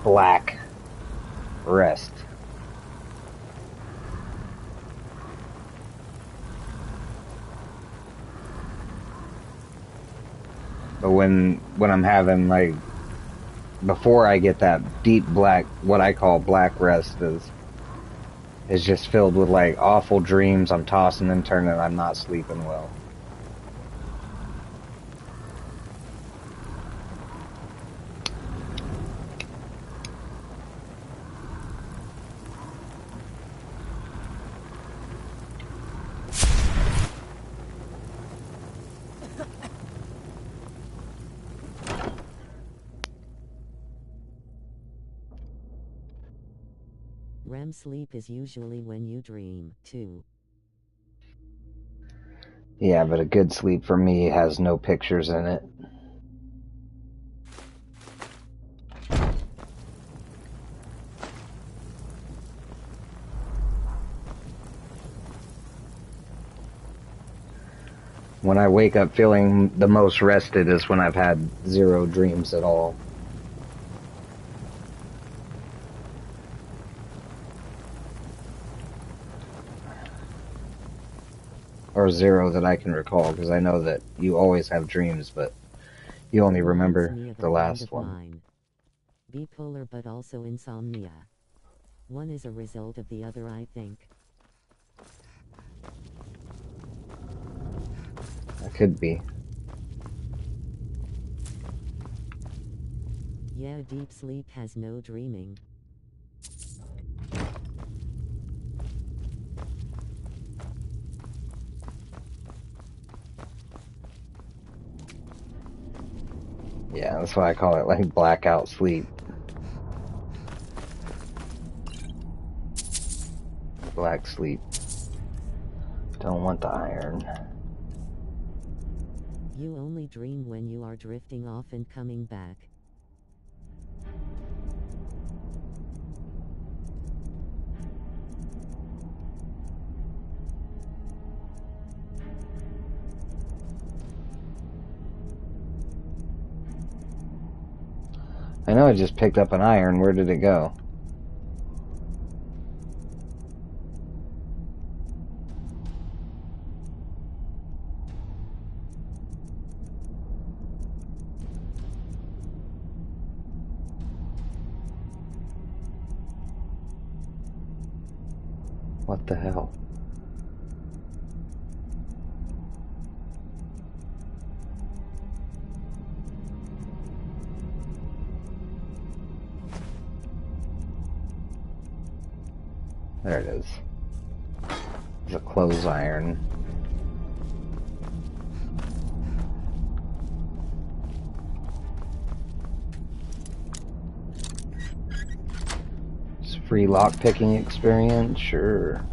black rest. But when I'm having, like, before I get that deep black, what I call black rest, is just filled with, like, awful dreams. I'm tossing and turning, I'm not sleeping well. REM sleep is usually when you dream, too. Yeah, but a good sleep for me has no pictures in it. When I wake up feeling the most rested is when I've had 0 dreams at all. Or 0 that I can recall, because I know that you always have dreams, but you only remember the last one. Mine. Bipolar but also insomnia. One is a result of the other, I think. It could be. Yeah, deep sleep has no dreaming. Yeah, that's why I call it like blackout sleep. Black sleep. Don't want the iron. You only dream when you are drifting off and coming back. I know I just picked up an iron. Where did it go? What the hell? There it is. It's a clothes iron. It's free lockpicking experience, sure.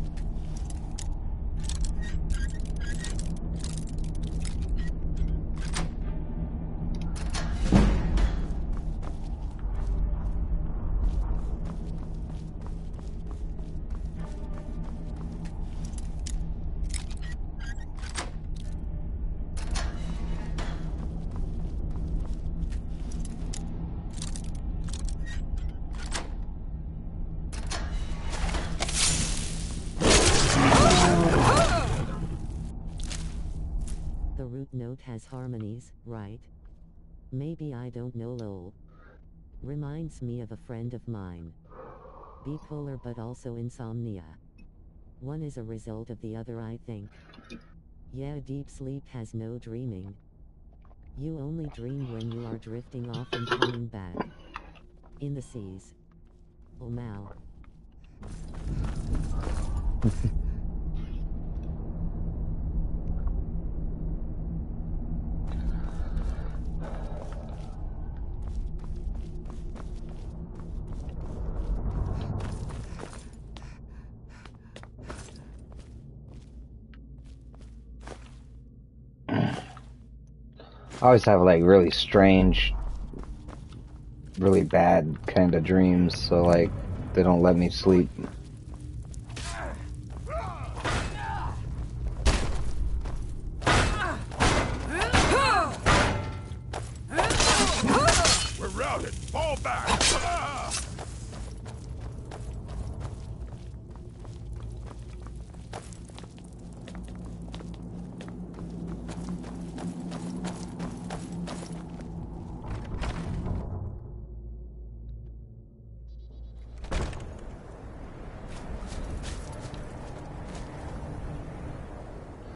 The root note has harmonies, right? Maybe I don't know lol. Reminds me of a friend of mine. Bipolar but also insomnia. One is a result of the other, I think. Yeah, deep sleep has no dreaming. You only dream when you are drifting off and coming back. In the seas. Oh Mal. I always have like really strange, really bad kind of dreams, so like they don't let me sleep. We're routed. Fall back.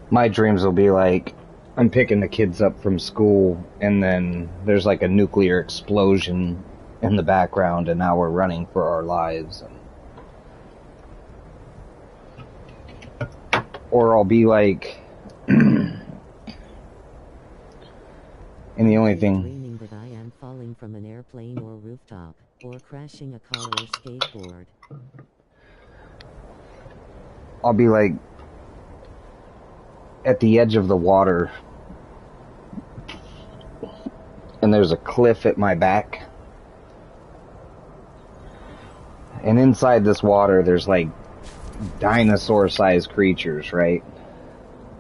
My dreams will be like, I'm picking the kids up from school, and then there's like a nuclear explosion in the background, and now we're running for our lives. Or I'll be like, and the only thing... Dreaming that I am falling from an airplane or rooftop, or crashing a car or skateboard. I'll be like, at the edge of the water, and there's a cliff at my back, and inside this water there's like dinosaur-sized creatures, right?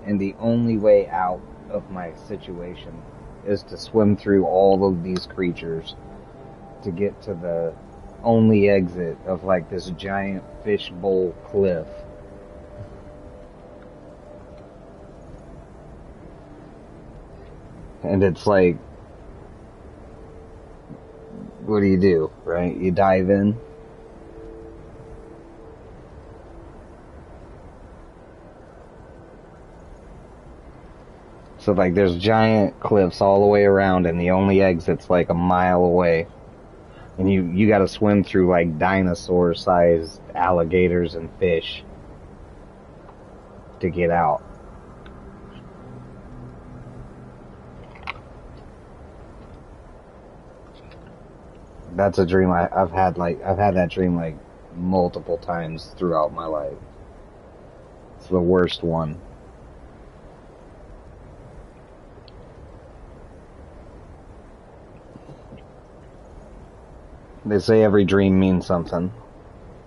And the only way out of my situation is to swim through all of these creatures to get to the only exit of like this giant fishbowl cliff. And it's like, what do, right? You dive in. So like there's giant cliffs all the way around, and the only exit's like a mile away. And you gotta swim through like dinosaur-sized alligators and fish to get out. That's a dream I've had. Like, I've had that dream like multiple times throughout my life. It's the worst one. They say every dream means something.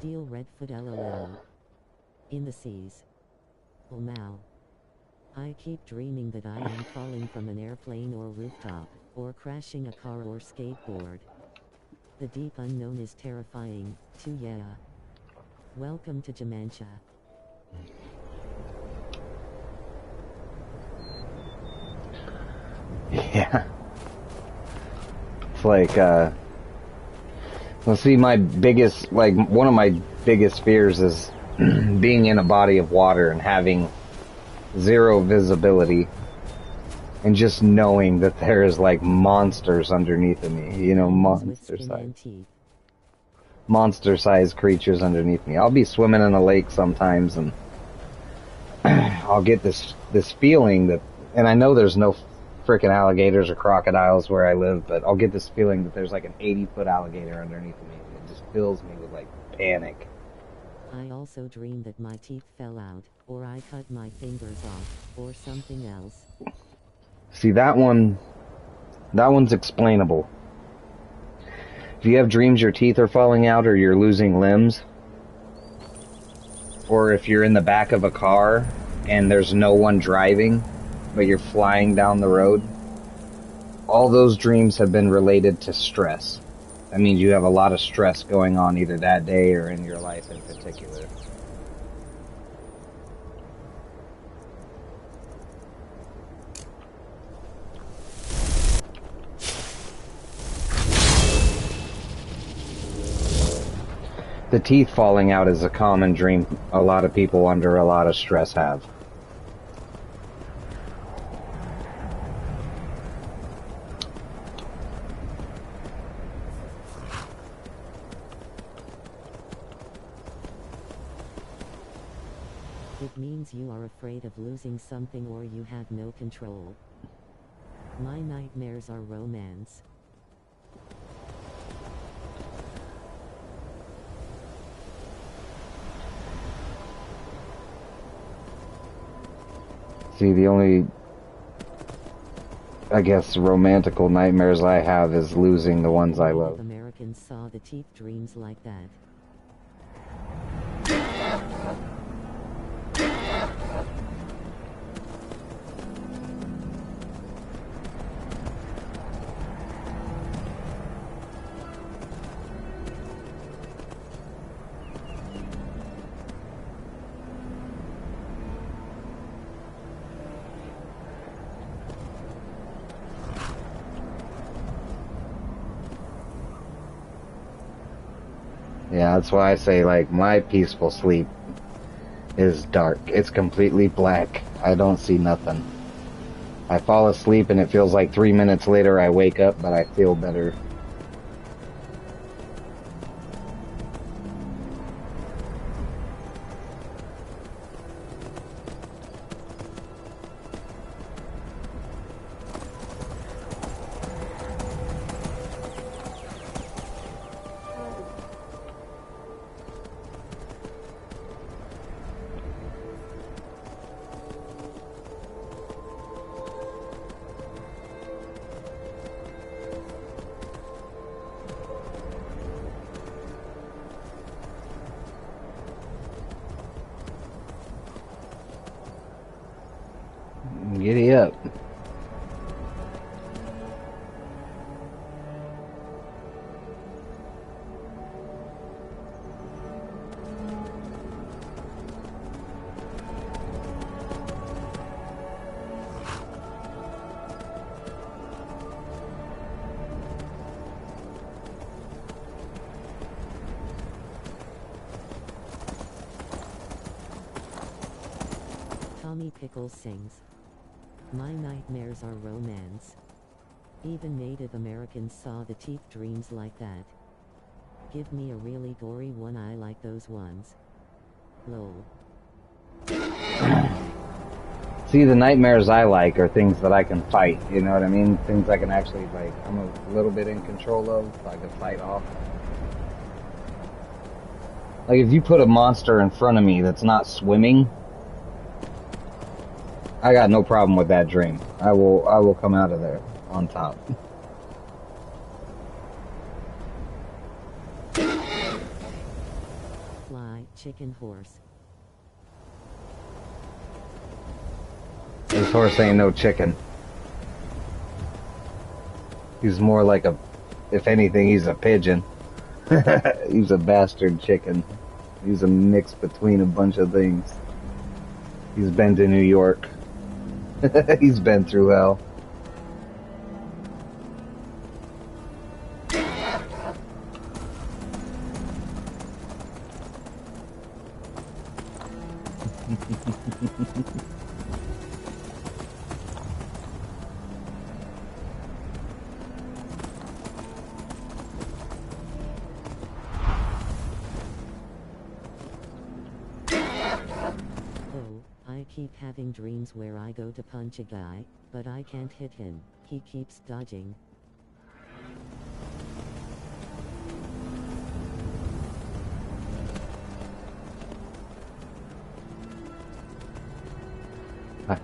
Deal Redfoot LOL. In the seas. Oh Mal. I keep dreaming that I am falling from an airplane or rooftop, or crashing a car or skateboard. The deep unknown is terrifying, too yeah. Welcome to Dementia. Yeah. It's like, let's see, my biggest, like, one of my biggest fears is being in a body of water and having zero visibility and just knowing that there is, like, monsters underneath of me, you know, monster-sized creatures underneath me. I'll be swimming in a lake sometimes and I'll get this feeling that, and I know there's no frickin' alligators or crocodiles where I live, but I'll get this feeling that there's like an 80-foot alligator underneath me. It just fills me with like panic. I also dream that my teeth fell out, or I cut my fingers off, or something else. See, that one's explainable. If you have dreams your teeth are falling out or you're losing limbs, or if you're in the back of a car and there's no one driving, but you're flying down the road, all those dreams have been related to stress. That means you have a lot of stress going on either that day or in your life in particular. The teeth falling out is a common dream a lot of people under a lot of stress have. It means you are afraid of losing something or you have no control. My nightmares are romance. See, the only, I guess, romantical nightmares I have is losing the ones I love. Americans saw the teeth dreams like that. Yeah, that's why I say, like, my peaceful sleep is dark. It's completely black. I don't see nothing. I fall asleep and it feels like 3 minutes later I wake up, but I feel better. Giddy up. Tommy Pickles sings. My nightmares are romance. Even Native Americans saw the teeth dreams like that. Give me a really gory one, I like those ones. Lol. See, the nightmares I like are things that I can fight, you know what I mean? Things I can actually, like, I'm a little bit in control of, so I can fight off. Like, if you put a monster in front of me that's not swimming, I got no problem with that dream. I will come out of there on top. Fly, chicken, horse. This horse ain't no chicken. He's more like a, if anything, he's a pigeon. He's a bastard chicken. He's a mix between a bunch of things. He's been to New York. He's been through hell. I keep having dreams where I go to punch a guy, but I can't hit him. He keeps dodging.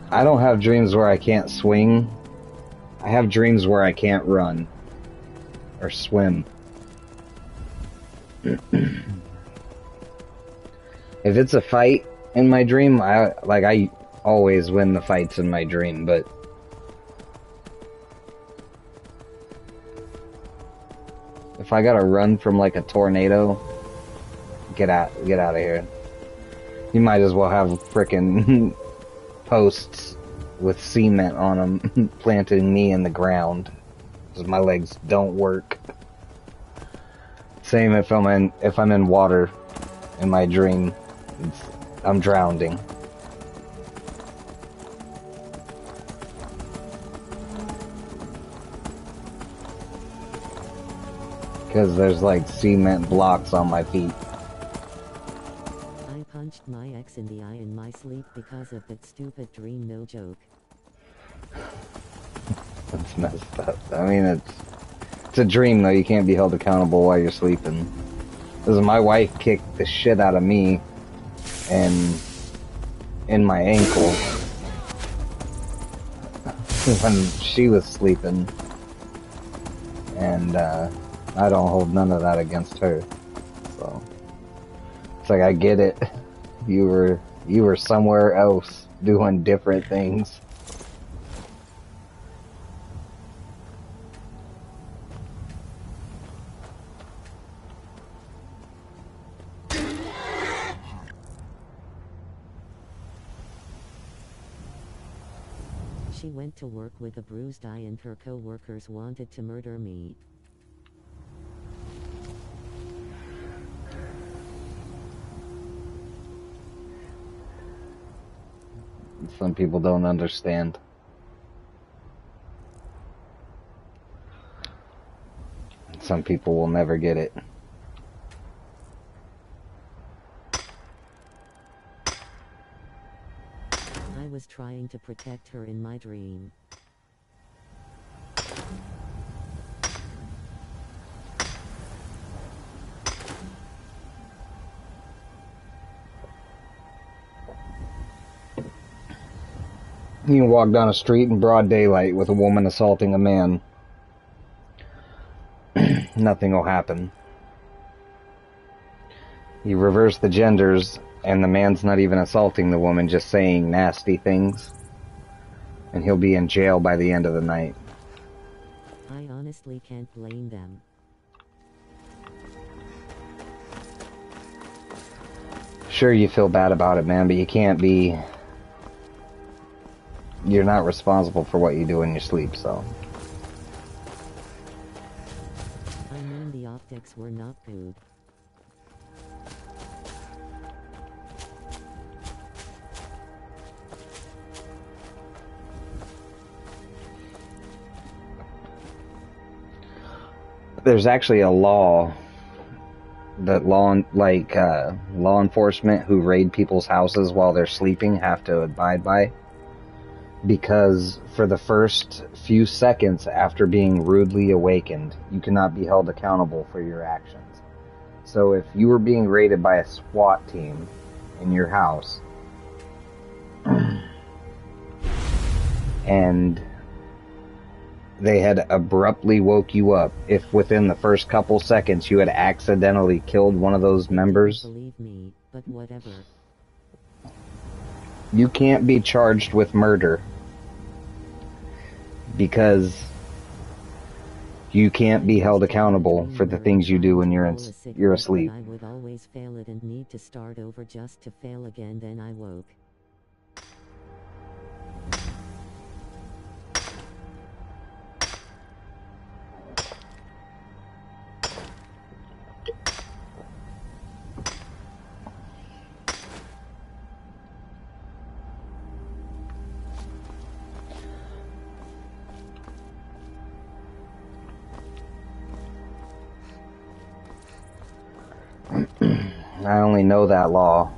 I don't have dreams where I can't swing. I have dreams where I can't run or swim. If it's a fight in my dream, I always win the fights in my dream, but if I gotta run from like a tornado, get out of here. You might as well have frickin' posts with cement on them planting me in the ground, because my legs don't work. Same if I'm in water in my dream, I'm drowning. Because there's like cement blocks on my feet. I punched my ex in the eye in my sleep because of that stupid dream, no joke. That's messed up. I mean, it's a dream though, you can't be held accountable while you're sleeping. Because my wife kicked the shit out of me and in my ankle when she was sleeping, and I don't hold none of that against her. So it's like, I get it. You were somewhere else doing different things. She went to work with a bruised eye and her co-workers wanted to murder me. Some people don't understand. Some people will never get it. I was trying to protect her in my dream. You can walk down a street in broad daylight with a woman assaulting a man. Nothing will happen. You reverse the genders, and the man's not even assaulting the woman, just saying nasty things. And he'll be in jail by the end of the night. I honestly can't blame them. Sure, you feel bad about it, man, but you can't be... You're not responsible for what you do in your sleep, so... I mean, the optics were not good. There's actually a law that law enforcement who raid people's houses while they're sleeping have to abide by. because for the first few seconds after being rudely awakened, you cannot be held accountable for your actions. So if you were being raided by a SWAT team in your house, and they had abruptly woke you up, if within the first couple seconds you had accidentally killed one of those members, Believe me, but whatever. you can't be charged with murder because you can't be held accountable for the things you do when you're asleep. I would always fail it and need to start over just to fail again. Then I woke. I only know that law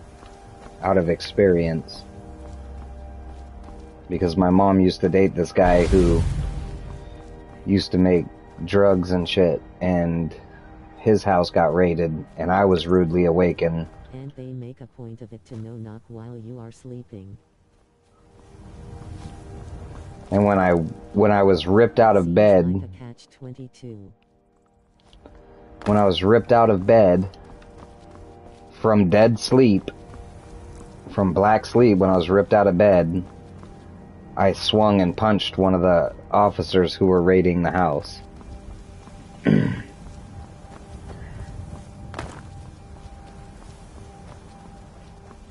out of experience because my mom used to date this guy who used to make drugs and shit, and his house got raided and I was rudely awakened. And they make a point of it to no knock while you are sleeping. And when I was ripped out of bed, Like a catch-22. when I was ripped out of bed from dead sleep, from black sleep, when I was ripped out of bed, I swung and punched one of the officers who were raiding the house.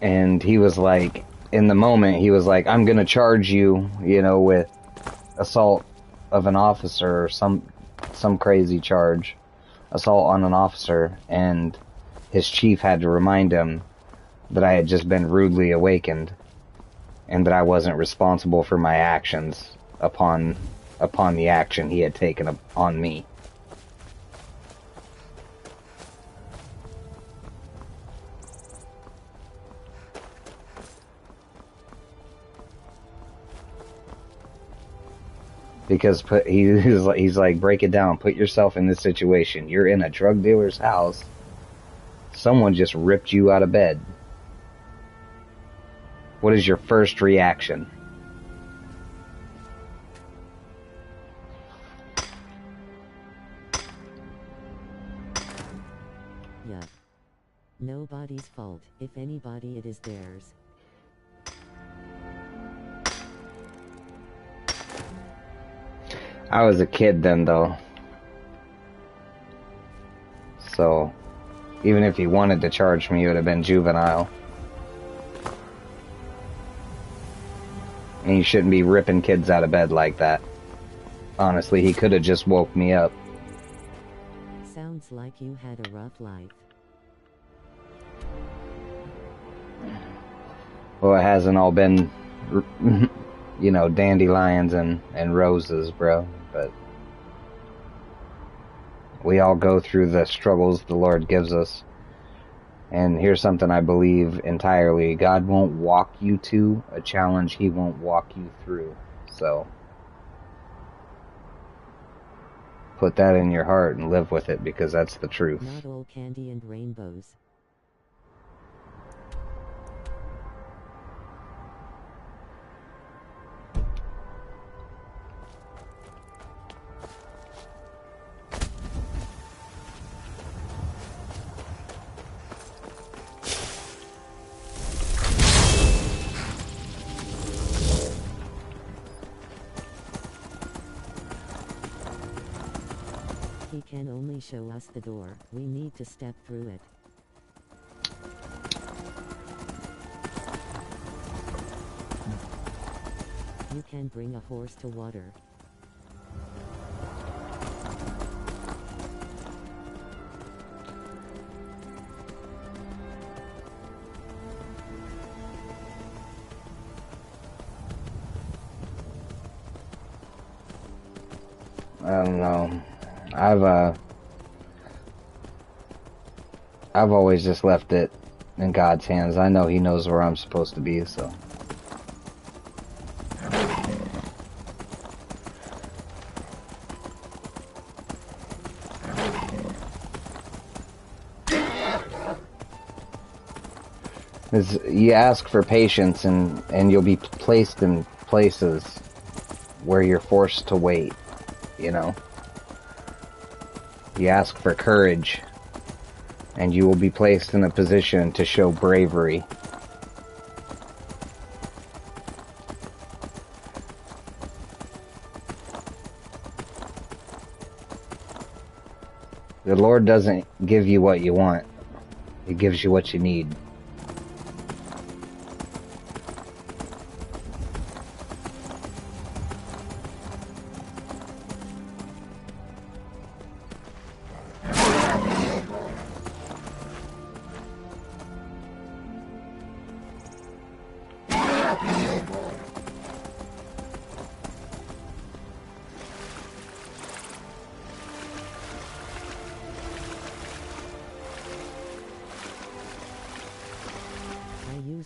And he was like, in the moment, he was like, I'm gonna charge you, with assault of an officer or some crazy charge. Assault on an officer, and his chief had to remind him that I had just been rudely awakened and that I wasn't responsible for my actions upon the action he had taken on me. Because he's like, break it down, put yourself in this situation. You're in a drug dealer's house. Someone just ripped you out of bed. What is your first reaction? Yeah. Nobody's fault. If anybody, it is theirs. I was a kid then, though. So, even if he wanted to charge me, it would have been juvenile. And you shouldn't be ripping kids out of bed like that. Honestly, he could have just woke me up. Sounds like you had a rough life. Well, it hasn't all been, dandelions and roses, bro. But we all go through the struggles the Lord gives us. And here's something I believe entirely. God won't walk you to a challenge He won't walk you through. So, put that in your heart and live with it, because that's the truth. Not all candy and rainbows. He can only show us the door. We need to step through it. You can bring a horse to water. I don't know. I've always just left it in God's hands. I know He knows where I'm supposed to be, so. is you ask for patience and you'll be placed in places where you're forced to wait, you know? You ask for courage and you will be placed in a position to show bravery. The Lord doesn't give you what you want. He gives you what you need.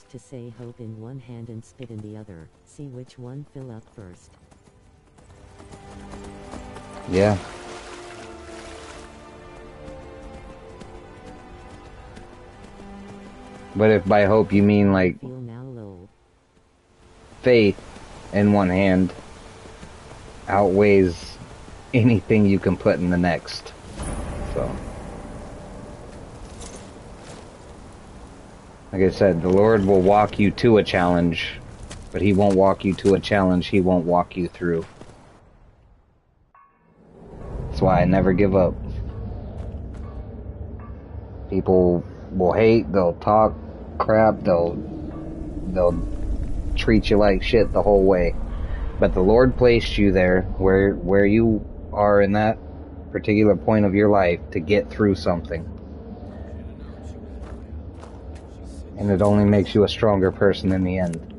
To say hope in one hand and spit in the other, see which one fill up first. Yeah. But if by hope you mean like faith in one hand outweighs anything you can put in the next. So like I said, the Lord will walk you to a challenge, but He won't walk you to a challenge He won't walk you through. That's why I never give up. People will hate, they'll talk crap, they'll treat you like shit the whole way. But the Lord placed you there where you are in that particular point of your life to get through something. And it only makes you a stronger person in the end.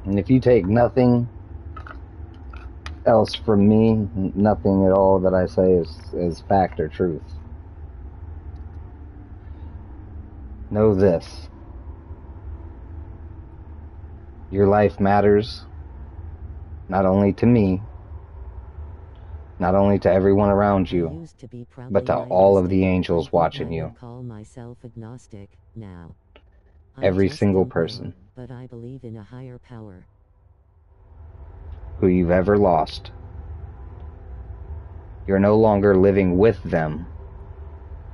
And if you take nothing else from me, nothing at all that I say is fact or truth, know this. Your life matters, not only to me, not only to everyone around you, but to all of the angels watching you. I call myself agnostic now. Every single person but I believe in a higher power who you've ever lost. You're no longer living with them.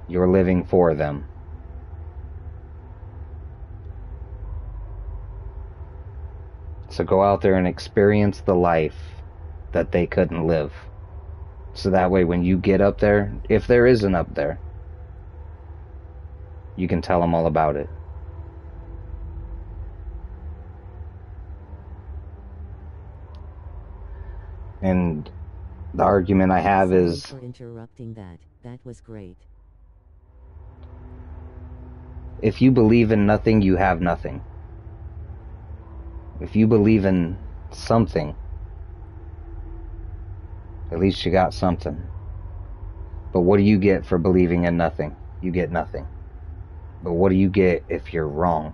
You're living for them. So go out there and experience the life that they couldn't live. So that way when you get up there, if there is an up there, you can tell them all about it. And the argument I have is... Sorry for interrupting that. That was great. If you believe in nothing, you have nothing. If you believe in something, at least you got something. But what do you get for believing in nothing? You get nothing. But what do you get if you're wrong?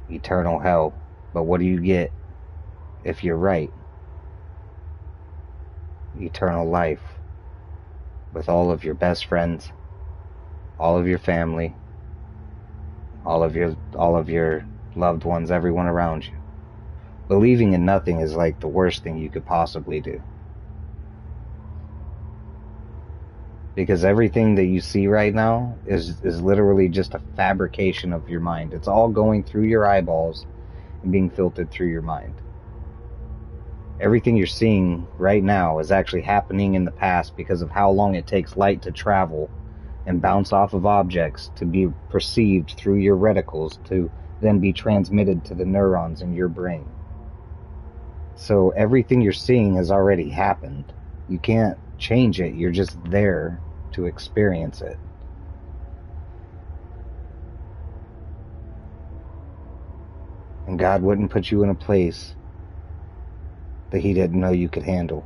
Eternal hell. But what do you get if you're right? Eternal life. With all of your best friends, all of your family, all of your loved ones, everyone around you. Believing in nothing is like the worst thing you could possibly do. Because everything that you see right now is literally just a fabrication of your mind. It's all going through your eyeballs and being filtered through your mind. Everything you're seeing right now is actually happening in the past because of how long it takes light to travel and bounce off of objects to be perceived through your reticles to then be transmitted to the neurons in your brain. So everything you're seeing has already happened. You can't change it, you're just there to experience it. And God wouldn't put you in a place that He didn't know you could handle.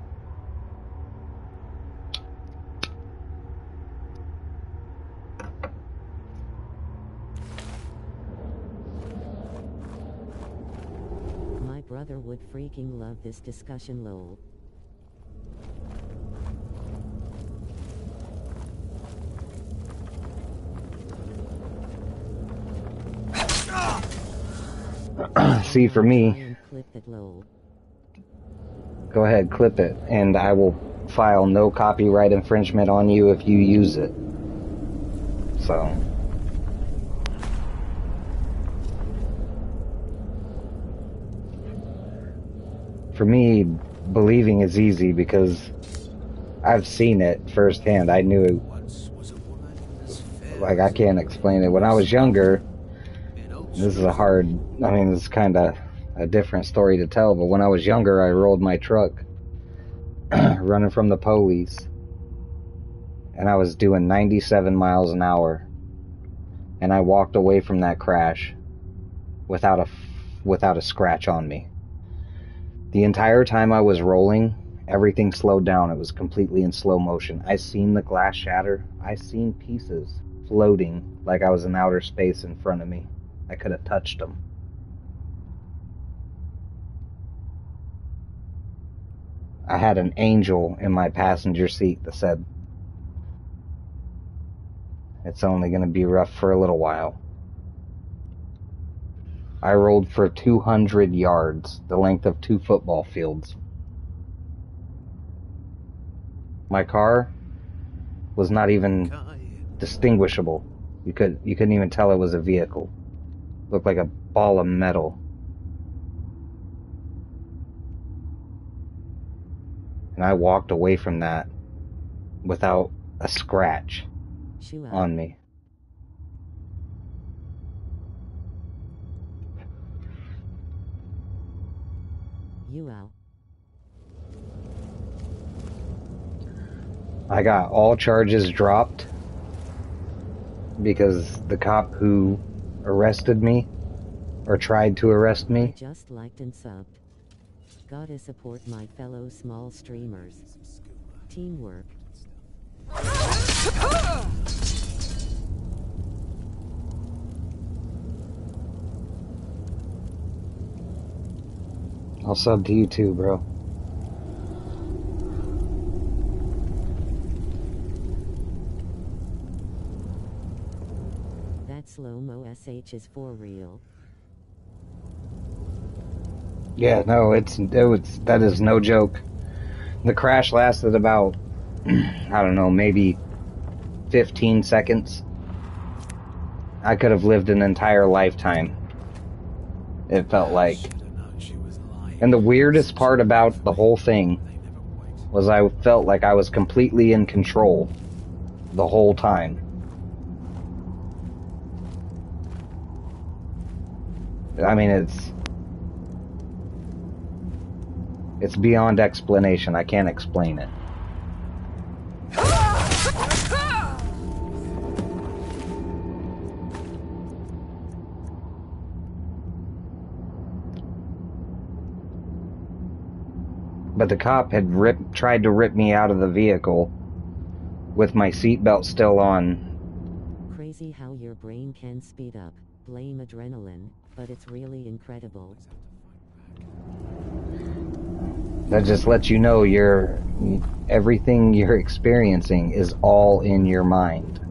My brother would freaking love this discussion, lol. See, for me, Clip that, lol. go ahead, clip it, and I will file no copyright infringement on you if you use it. So, for me, believing is easy because I've seen it firsthand. I knew it. Like, I can't explain it. When I was younger, this is this is kind of a different story to tell, but when I was younger, I rolled my truck running from the police, and I was doing 97 miles an hour, and I walked away from that crash without a scratch on me. The entire time I was rolling, everything slowed down. It was completely in slow motion. I seen the glass shatter. I seen pieces floating like I was in outer space in front of me. I could have touched them. I had an angel in my passenger seat that said, "It's only going to be rough for a little while." I rolled for 200 yards, the length of 2 football fields. My car was not even distinguishable. You couldn't even tell it was a vehicle. It looked like a ball of metal. And I walked away from that without a scratch on me. I got all charges dropped because the cop who arrested me, or tried to arrest me, Just liked and subbed. Gotta support my fellow small streamers. Teamwork. I'll sub to you too, bro. That slow-mo SH is for real. Yeah, no, that is no joke. The crash lasted about, I don't know, maybe 15 seconds. I could have lived an entire lifetime, it felt like. And the weirdest part about the whole thing was I felt like I was completely in control the whole time. I mean, it's beyond explanation. I can't explain it. But the cop had tried to rip me out of the vehicle with my seatbelt still on. Crazy how your brain can speed up. Blame adrenaline, but it's really incredible. That just lets you know everything you're experiencing is all in your mind.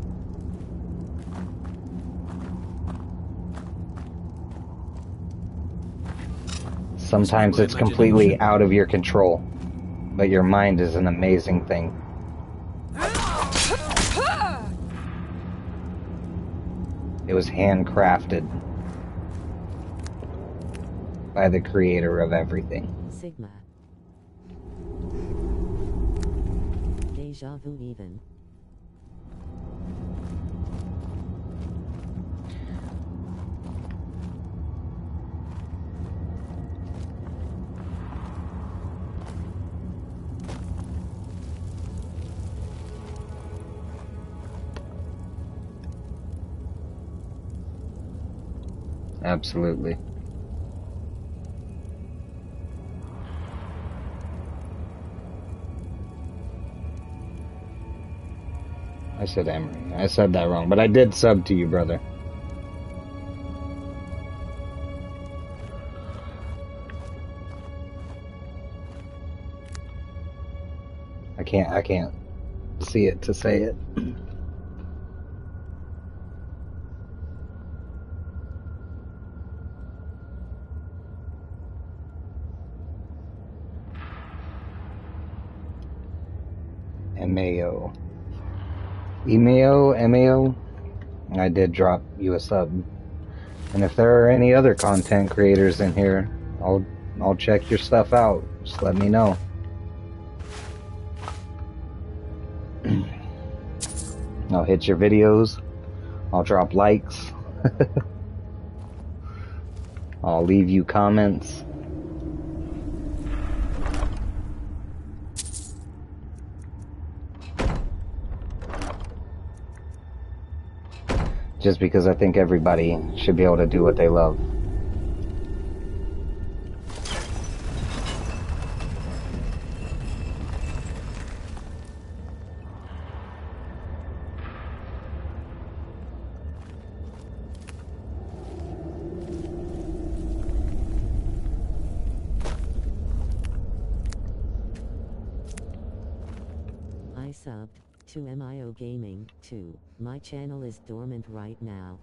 Sometimes it's completely out of your control, but your mind is an amazing thing. It was handcrafted by the creator of everything. Sigma. Deja vu even. Absolutely. I said Emery. I said that wrong, but I did sub to you, brother. I can't see it to say it. MAO. MAO? I did drop you a sub. And if there are any other content creators in here, I'll check your stuff out. Just let me know. I'll hit your videos. I'll drop likes. I'll leave you comments. Just because I think everybody should be able to do what they love. I subbed to MIO Gaming too. My channel is dormant right now.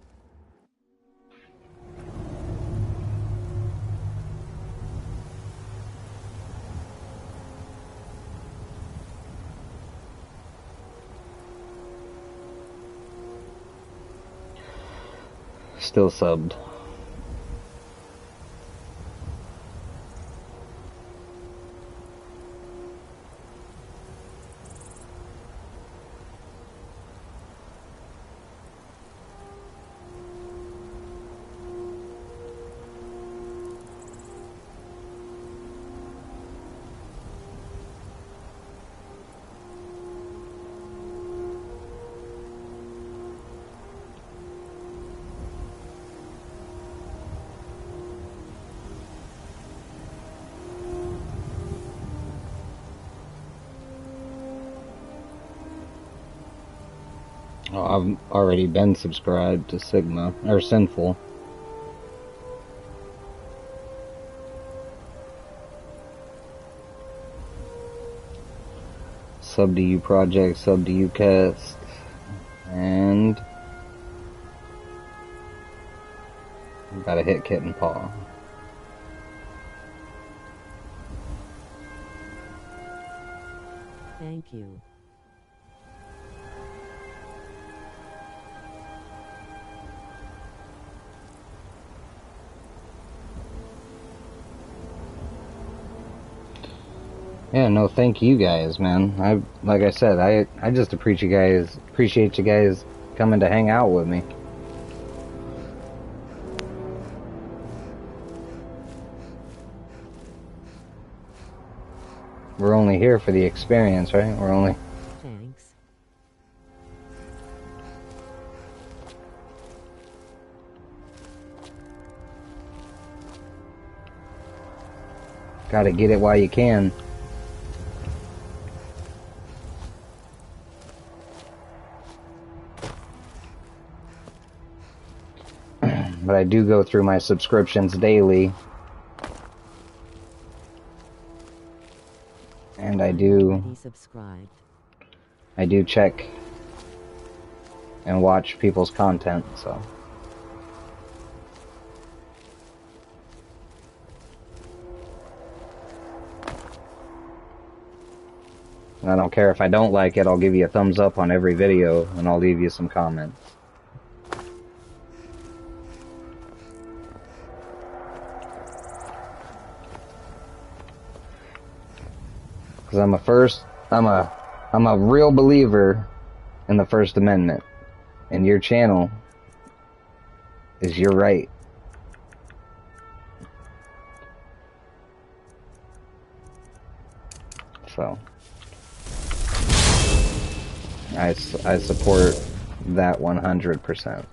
Still subbed. Oh, I've already been subscribed to Sigma, or Sinful. Sub to you Project, sub to you Cast, and gotta hit Kitten Paw. Thank you. Yeah, no, thank you guys, man. Like I said, I just appreciate you guys coming to hang out with me. We're only here for the experience, right? We're only... Thanks. Gotta get it while you can. But I do go through my subscriptions daily. And I do check and watch people's content, so. And I don't care if I don't like it, I'll give you a thumbs up on every video and I'll leave you some comments. Because I'm a real believer in the First Amendment. And your channel is your right. So I support that 100%.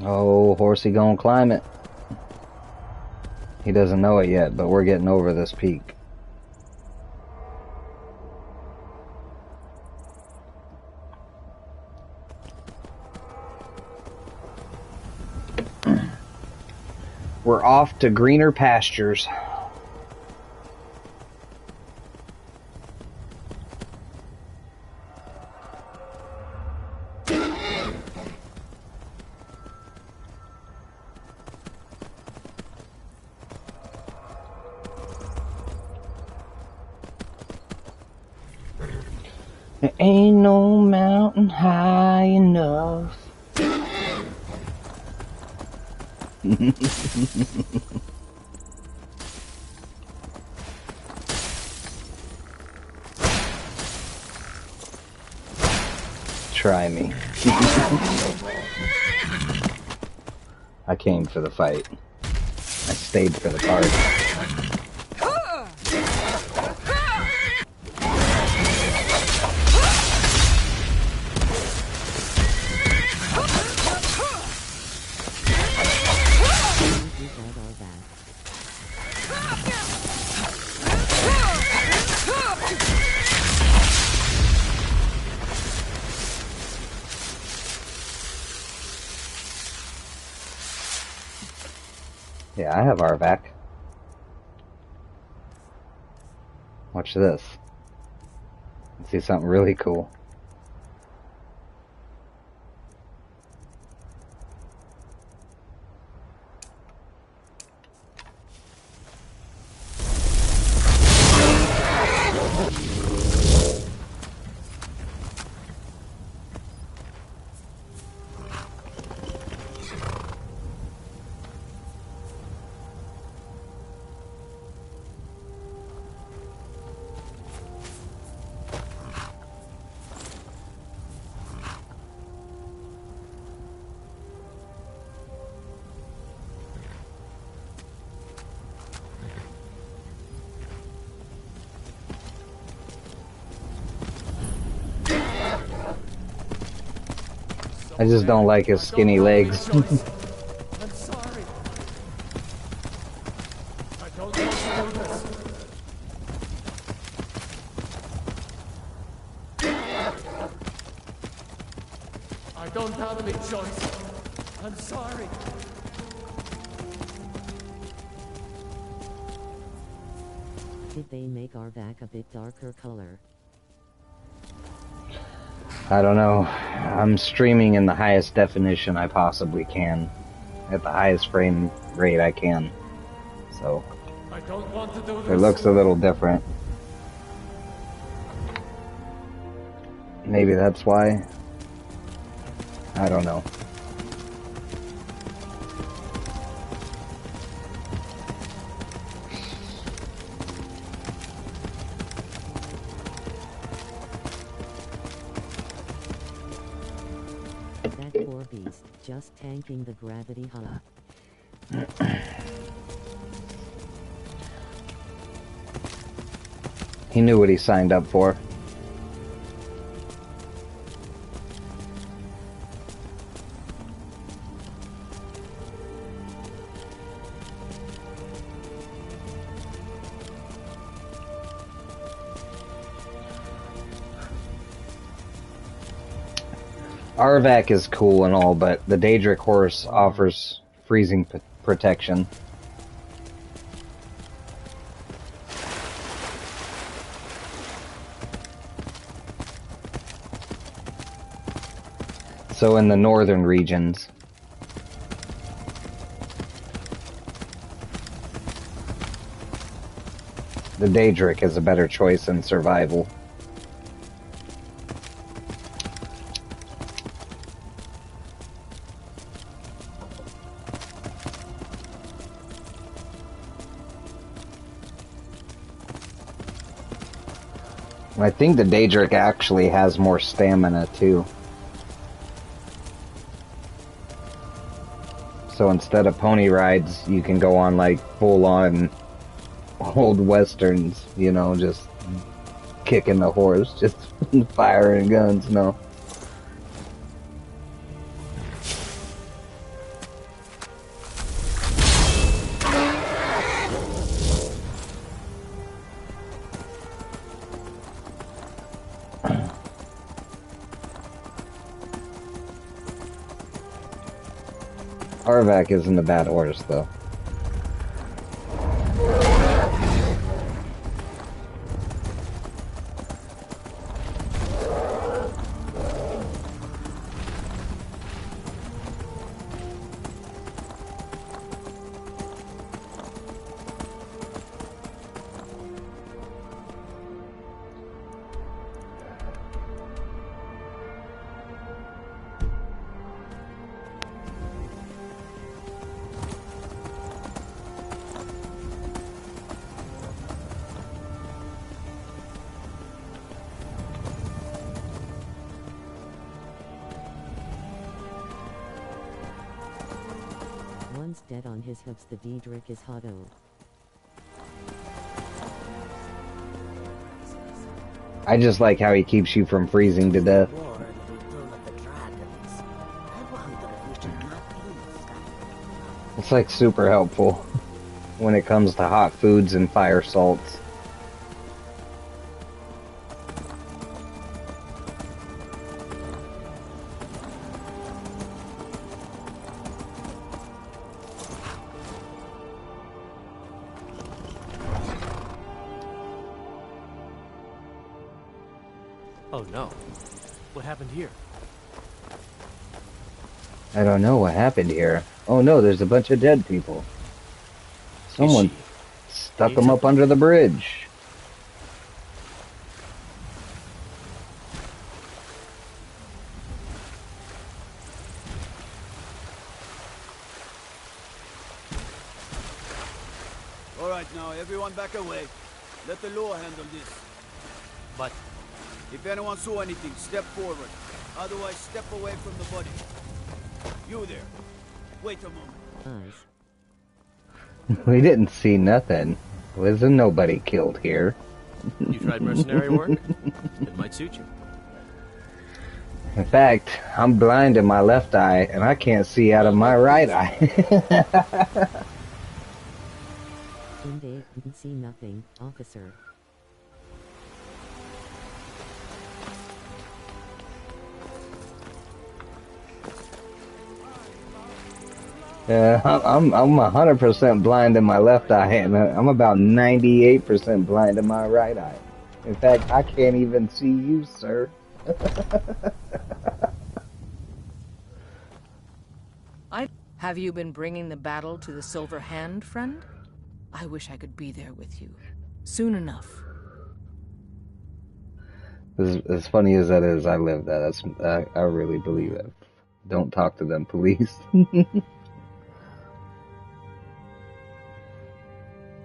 Oh, horsey gonna climb it. He doesn't know it yet, but we're getting over this peak. We're off to greener pastures. There ain't no mountain high enough. Try me. I came for the fight. I stayed for the card. Yeah, I have Arvac. Watch this. Let's see something really cool. I just don't like his skinny legs. I'm sorry. I don't want to do this. I don't have any choice. I'm sorry. Did they make Arvac a bit darker color? I don't know. I'm streaming in the highest definition I possibly can. At the highest frame rate I can. So, I don't want to do this. it looks a little different. Maybe that's why. I don't know. That poor beast, just tanking the gravity hull. He knew what he signed up for. Arvac is cool and all, but the Daedric horse offers freezing protection. So in the northern regions, the Daedric is a better choice in survival. I think the Daedric actually has more stamina too. So instead of pony rides, you can go on like full-on old westerns, you know, just kicking the horse, just firing guns, no. Arvac isn't a bad horse, though. One's dead on his hooks, the Diedrich is hot-o. I just like how he keeps you from freezing to death. It's like super helpful when it comes to hot foods and fire salts. Oh no. What happened here? I don't know what happened here. Oh no, there's a bunch of dead people. Someone stuck them up under the bridge. Alright now, everyone back away. Let the law handle this. But if anyone saw anything, step forward. Otherwise, step away from the body. You there. Wait a moment. We didn't see nothing. Wasn't nobody killed here. You tried mercenary work? It might suit you. In fact, I'm blind in my left eye, and I can't see out of my right eye. Indeed, didn't see nothing, officer. I'm 100% blind in my left eye, and I'm about 98% blind in my right eye. In fact, I can't even see you, sir. Have you been bringing the battle to the Silver Hand, friend? I wish I could be there with you. Soon enough. As funny as that is, I live that. I really believe it. Don't talk to them, please.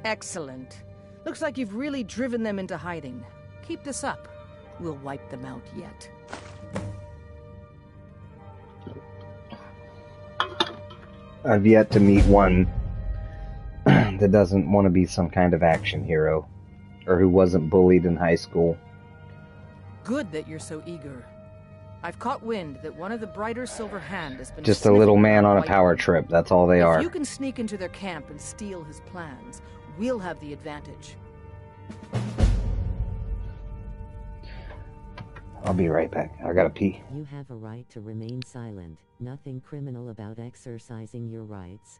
Excellent. Looks like you've really driven them into hiding. Keep this up. We'll wipe them out yet. I've yet to meet one that doesn't want to be some kind of action hero, or who wasn't bullied in high school. Good that you're so eager. I've caught wind that one of the Brighter Silver Hand has been Just a little man on a White power Men. trip, that's all they are. If you can sneak into their camp and steal his plans, we'll have the advantage. I'll be right back. I gotta pee. You have a right to remain silent. Nothing criminal about exercising your rights.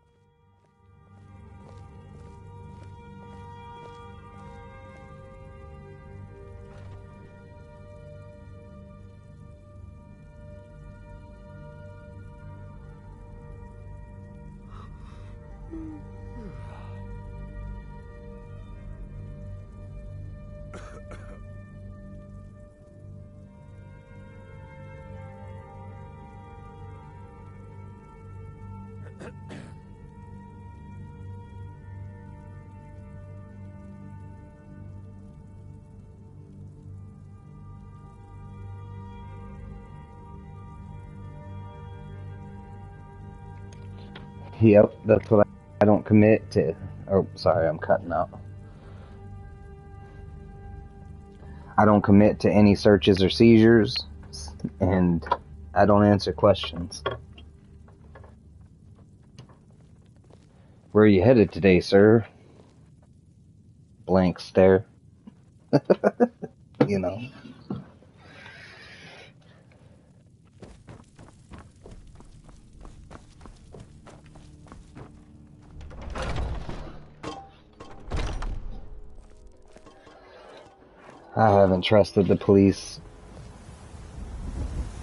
Yep, that's what I don't commit to. Oh, sorry, I'm cutting out. I don't commit to any searches or seizures, and I don't answer questions. Where are you headed today, sir? Blank stare. You know. I haven't trusted the police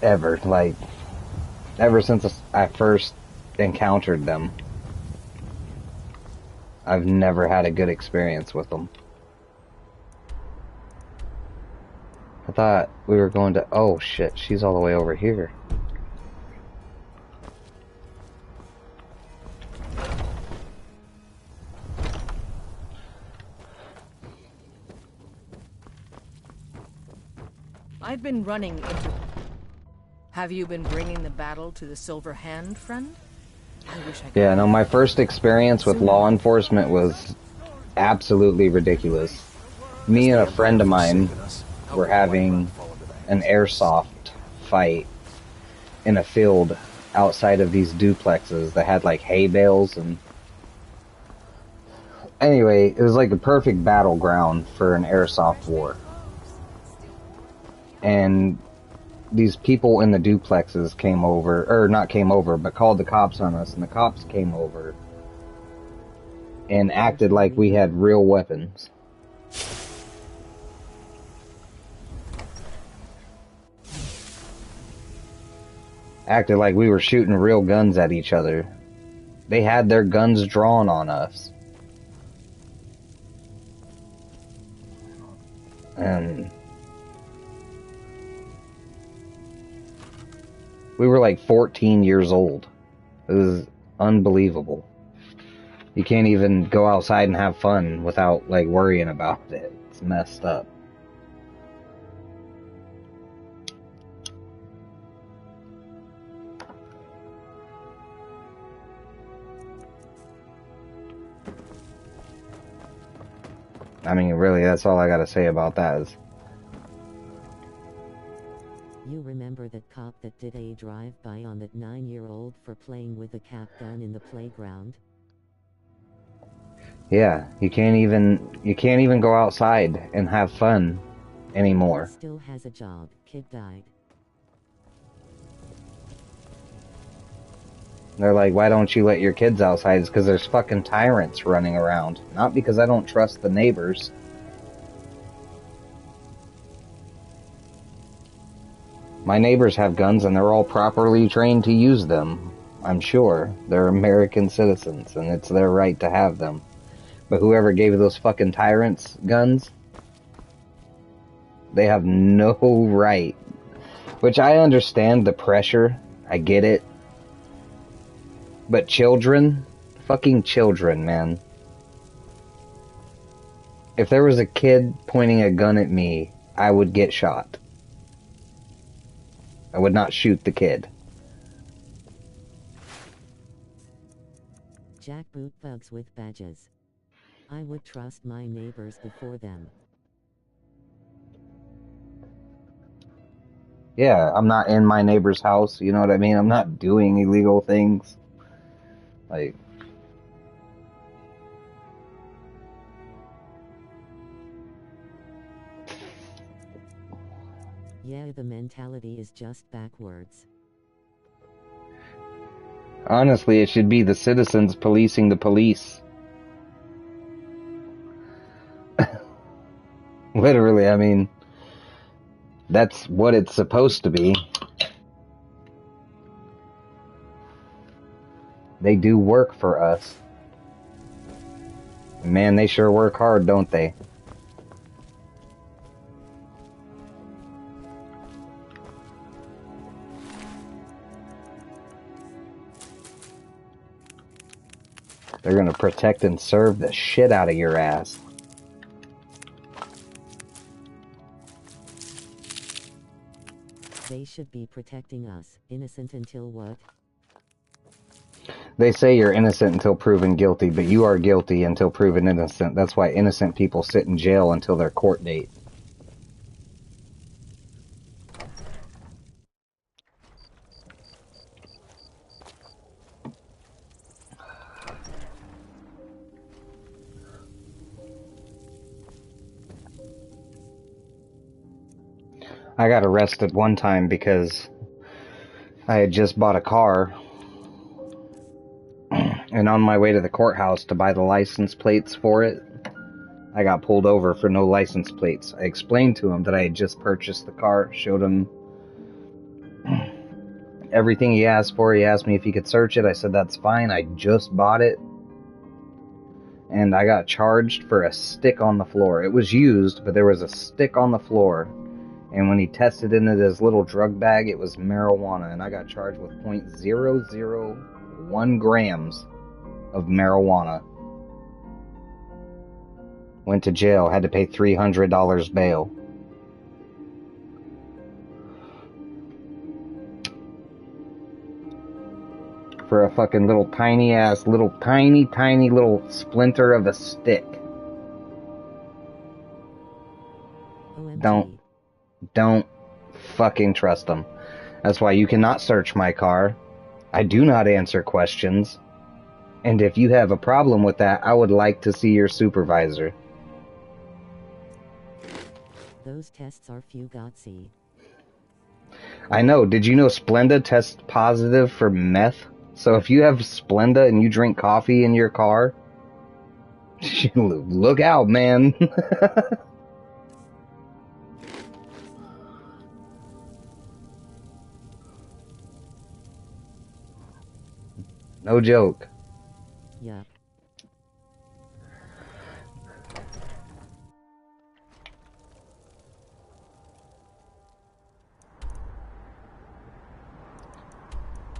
ever. Like, ever since I first encountered them, I've never had a good experience with them. I thought we were going to... Oh shit, she's all the way over here. I've been running into... Have you been bringing the battle to the Silver Hand, friend? I wish I could... Yeah, no, my first experience with law enforcement was absolutely ridiculous. Me and a friend of mine were having an airsoft fight in a field outside of these duplexes that had like hay bales and... Anyway, it was like a perfect battleground for an airsoft war. And these people in the duplexes came over, or not came over, but called the cops on us, and the cops came over and acted like we had real weapons. Acted like we were shooting real guns at each other. They had their guns drawn on us. And we were like 14 years old. It was unbelievable. You can't even go outside and have fun without like worrying about it. It's messed up. I mean, really, that's all I gotta say about that is... You remember that cop that did a drive-by on that 9-year-old for playing with a cap gun in the playground? Yeah, you can't even go outside and have fun anymore. Still has a job. Kid died. They're like, why don't you let your kids outside? It's because there's fucking tyrants running around. Not because I don't trust the neighbors. My neighbors have guns and they're all properly trained to use them. I'm sure. They're American citizens and it's their right to have them. But whoever gave those fucking tyrants guns, they have no right. Which I understand the pressure. I get it. But children? Fucking children, man. If there was a kid pointing a gun at me, I would get shot. I would not shoot the kid. Jackboot bugs with badges. I would trust my neighbors before them. Yeah, I'm not in my neighbor's house, you know what I mean? I'm not doing illegal things. Like... Yeah, the mentality is just backwards. Honestly, it should be the citizens policing the police. Literally, I mean, that's what it's supposed to be. They do work for us. Man, they sure work hard, don't they? They're gonna protect and serve the shit out of your ass. They should be protecting us. Innocent until what? They say you're innocent until proven guilty, but you are guilty until proven innocent. That's why innocent people sit in jail until their court date. I got arrested one time because I had just bought a car, and on my way to the courthouse to buy the license plates for it, I got pulled over for no license plates. I explained to him that I had just purchased the car, showed him everything he asked for. He asked me if he could search it. I said that's fine. I just bought it. And I got charged for a stick on the floor. It was used, but there was a stick on the floor. And when he tested it in his little drug bag, it was marijuana. And I got charged with .001 grams of marijuana. Went to jail, had to pay $300 bail. For a fucking little tiny little splinter of a stick. OMG. Don't fucking trust them. That's why you cannot search my car. I do not answer questions. And if you have a problem with that, I would like to see your supervisor. Those tests are fugazi. I know. Did you know Splenda tests positive for meth? So if you have Splenda and you drink coffee in your car, look out, man. No joke. Yup.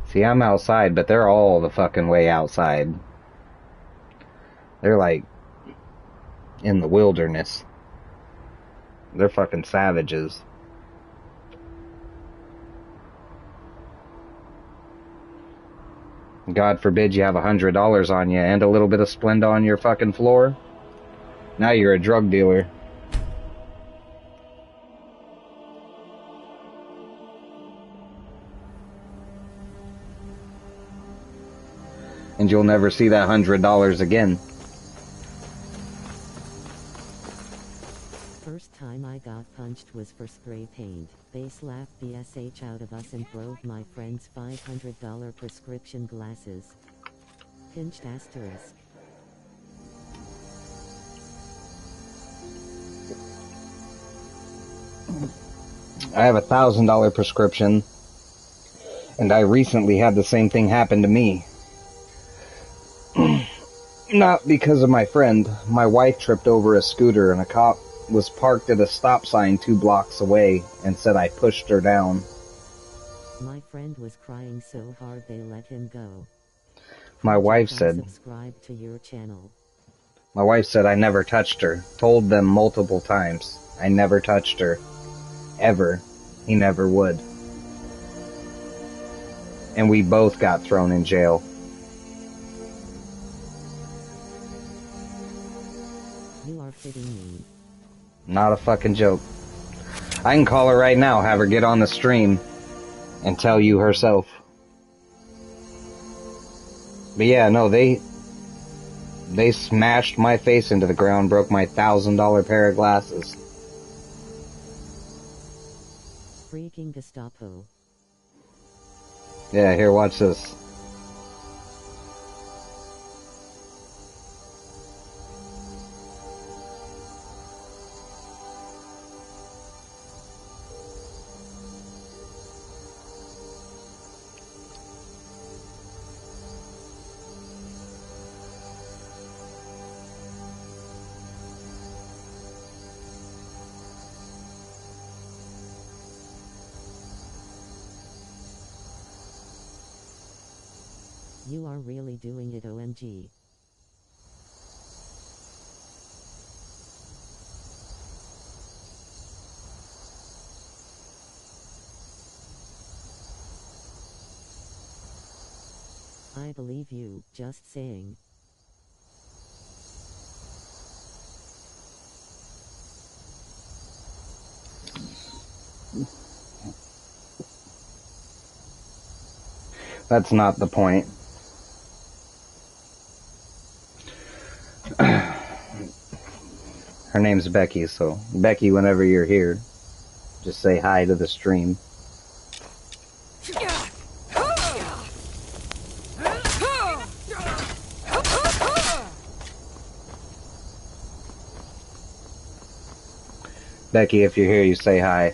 See, I'm outside, but they're all the fucking way outside. They're like in the wilderness. They're fucking savages. God forbid you have $100 on you and a little bit of Splenda on your fucking floor. Now you're a drug dealer. And you'll never see that $100 again. First time I got punched was for spray paint. They slapped the SH out of us and broke my friend's $500 prescription glasses. Pinched asterisk. I have a $1,000 prescription, and I recently had the same thing happen to me. Not because of my friend. My wife tripped over a scooter, and a cop was parked at a stop sign 2 blocks away and said I pushed her down. My friend was crying so hard they let him go. My wife said, subscribe to your channel. My wife said I never touched her. Told them multiple times. I never touched her. Ever. He never would. And we both got thrown in jail. You are kidding me. Not a fucking joke. I can call her right now, have her get on the stream, and tell you herself. But yeah, no, they smashed my face into the ground, broke my $1,000 pair of glasses. Freaking Gestapo. Yeah, here, watch this. You are really doing it, OMG. I believe you, just saying. That's not the point. Her name's Becky, so Becky, whenever you're here, just say hi to the stream. Becky, if you're here, you say hi.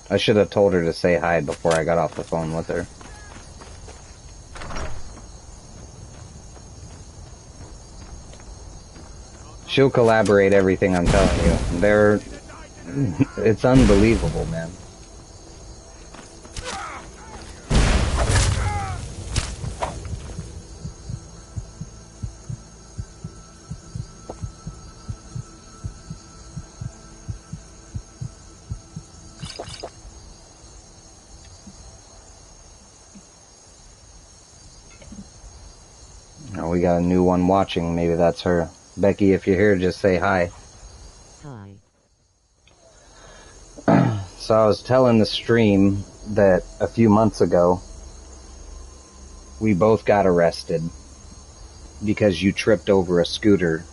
I should have told her to say hi before I got off the phone with her. She'll collaborate everything I'm telling you. It's unbelievable, man. Oh, we got a new one watching. Maybe that's her. Becky, if you're here, just say hi. Hi. So I was telling the stream that a few months ago, we both got arrested because you tripped over a scooter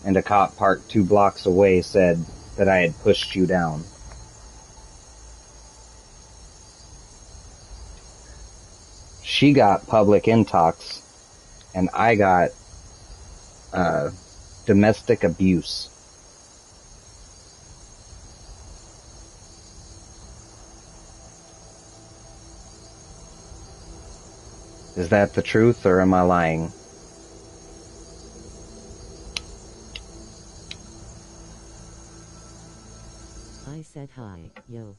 and a cop parked 2 blocks away said that I had pushed you down. She got public intox and I got domestic abuse. Is that the truth or am I lying? I said hi, yo.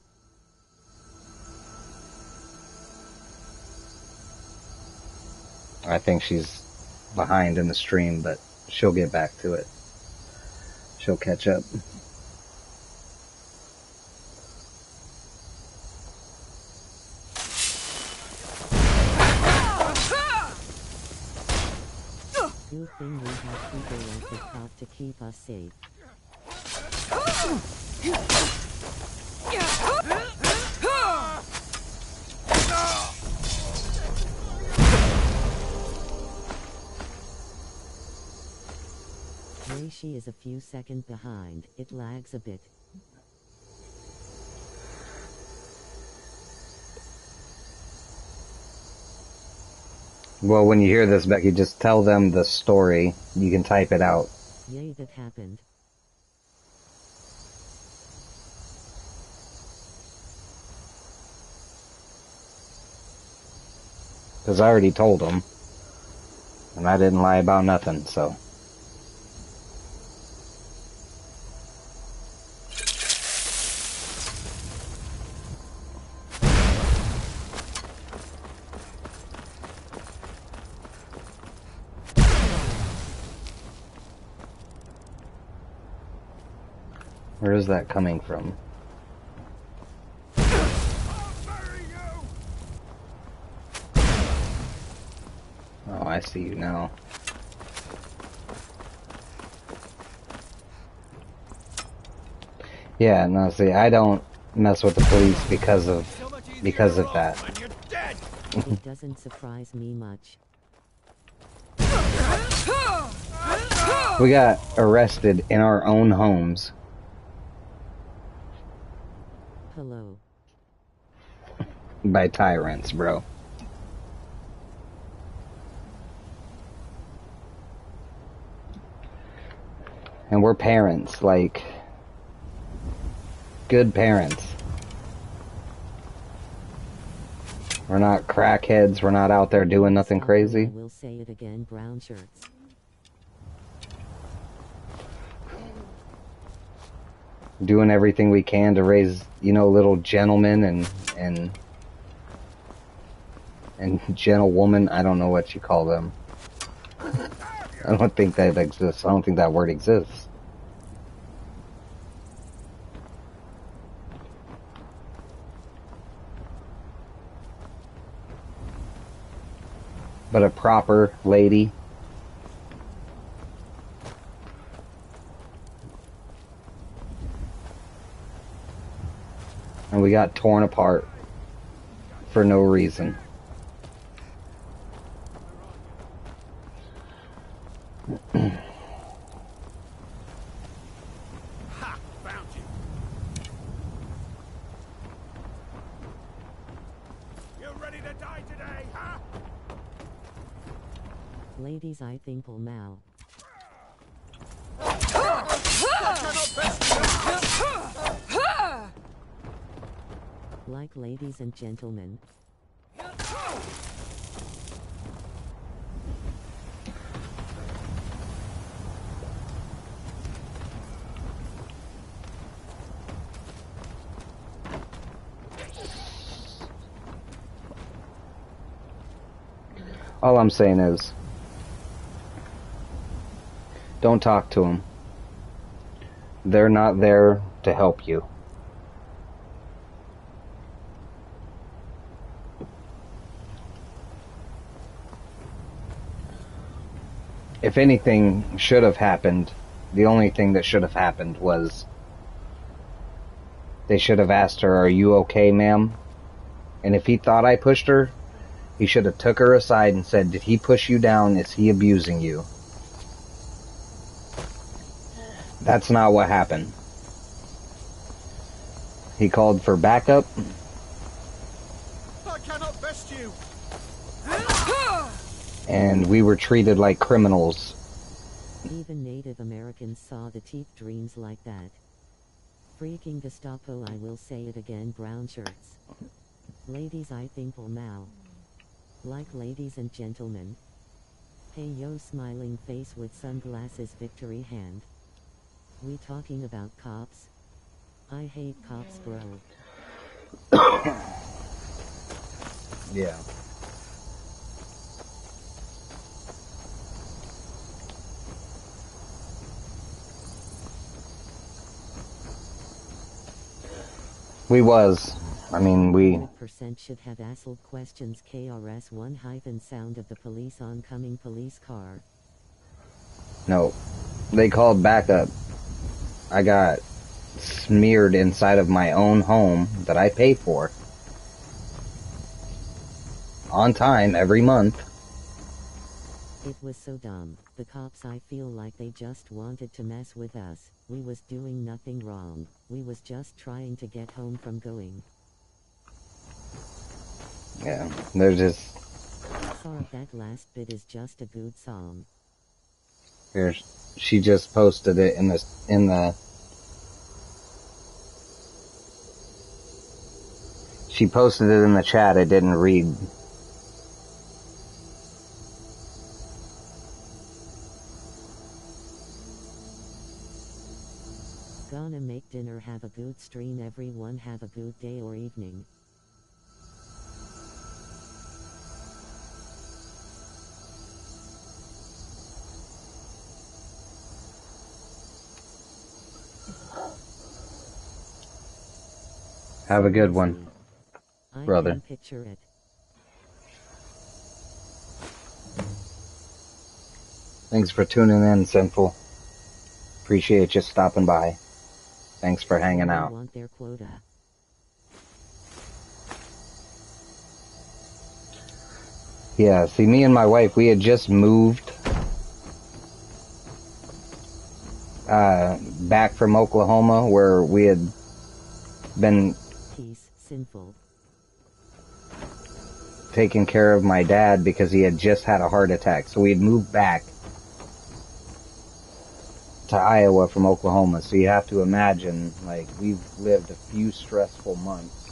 I think she's behind in the stream, but she'll get back to it. She'll catch up. You think we have people like the cop to keep us safe? She is a few seconds behind. It lags a bit. Well, when you hear this, Becky, just tell them the story. You can type it out. Yay, that happened. Because I already told them. And I didn't lie about nothing, so... Where is that coming from? Oh, I see you now. Yeah, no, see, I don't mess with the police because of that. It doesn't surprise me much. We got arrested in our own homes. Hello. By tyrants, bro. And we're parents, like, good parents. We're not crackheads, we're not out there doing nothing crazy. I will say it again, brown shirts. Doing everything we can to raise, you know, little gentlemen and gentlewoman. I don't know what you call them. I don't think that exists. I don't think that word exists. But a proper lady. And we got torn apart for no reason. Ha! Found you. You ready to die today, huh? Ladies, I think will Mal. Like ladies and gentlemen. All I'm saying is, don't talk to them. They're not there to help you. If anything should have happened, the only thing that should have happened was they should have asked her, "Are you okay, ma'am?" And if he thought I pushed her, he should have took her aside and said, "Did he push you down? Is he abusing you?" That's not what happened. He called for backup. I cannot best you. And we were treated like criminals. Even Native Americans saw the teeth dreams like that. Freaking Gestapo, I will say it again, brown shirts. Ladies, I think will Mal. Like ladies and gentlemen. Hey yo, smiling face with sunglasses, victory hand. We talking about cops? I hate cops, bro. Yeah. We was. I mean, we... 100% should have asked questions. KRS 1 sound of the police oncoming police car. No. They called backup. I got smeared inside of my own home that I pay for. On time, every month. It was so dumb. The cops, I feel like they just wanted to mess with us. We was doing nothing wrong. We was just trying to get home from going. Yeah, they're just... Sorry, that last bit is just a good song. Here, she just posted it in the... She posted it in the chat, it didn't read. Gonna make dinner, have a good stream, everyone have a good day or evening. Have a good one, brother. I can picture it. Thanks for tuning in, Sinful. Appreciate you stopping by. Thanks for hanging out. Want their quota. Yeah, see, me and my wife, we had just moved back from Oklahoma, where we had been Sinful. taking care of my dad because he had just had a heart attack. So we had moved back to Iowa from Oklahoma. So you have to imagine, like, we've lived a few stressful months.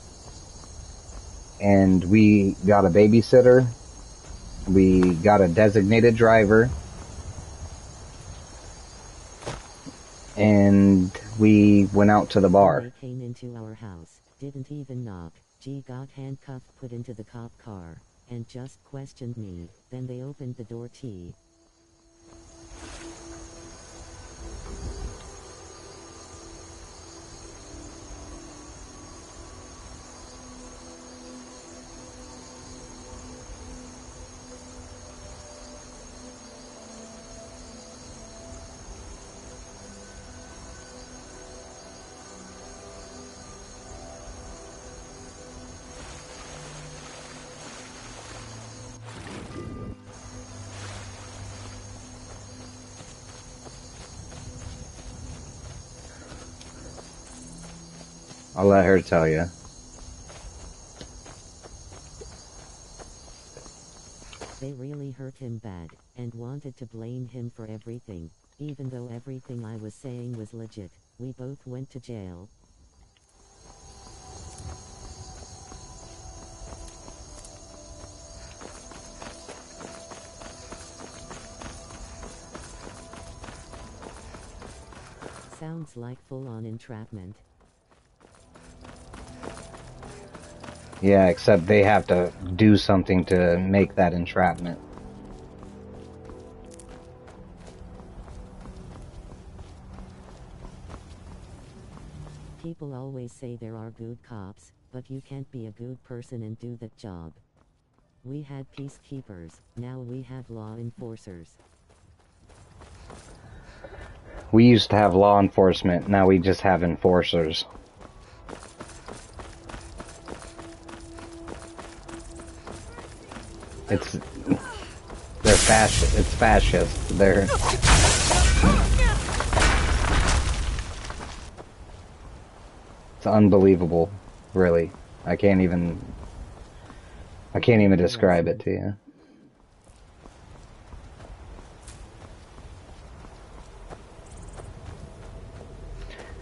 And we got a babysitter. We got a designated driver. And we went out to the bar. They came into our house, didn't even knock. G got handcuffed, put into the cop car, and just questioned me. Then they opened the door. T. I'll let her tell you. They really hurt him bad, and wanted to blame him for everything, even though everything I was saying was legit. We both went to jail. Sounds like full-on entrapment. Yeah, except they have to do something to make that entrapment. People always say there are good cops, but you can't be a good person and do that job. We had peacekeepers, now we have law enforcers. We used to have law enforcement, now we just have enforcers. They're fascist. It's fascist. They're. It's unbelievable, really. I can't even describe it to you.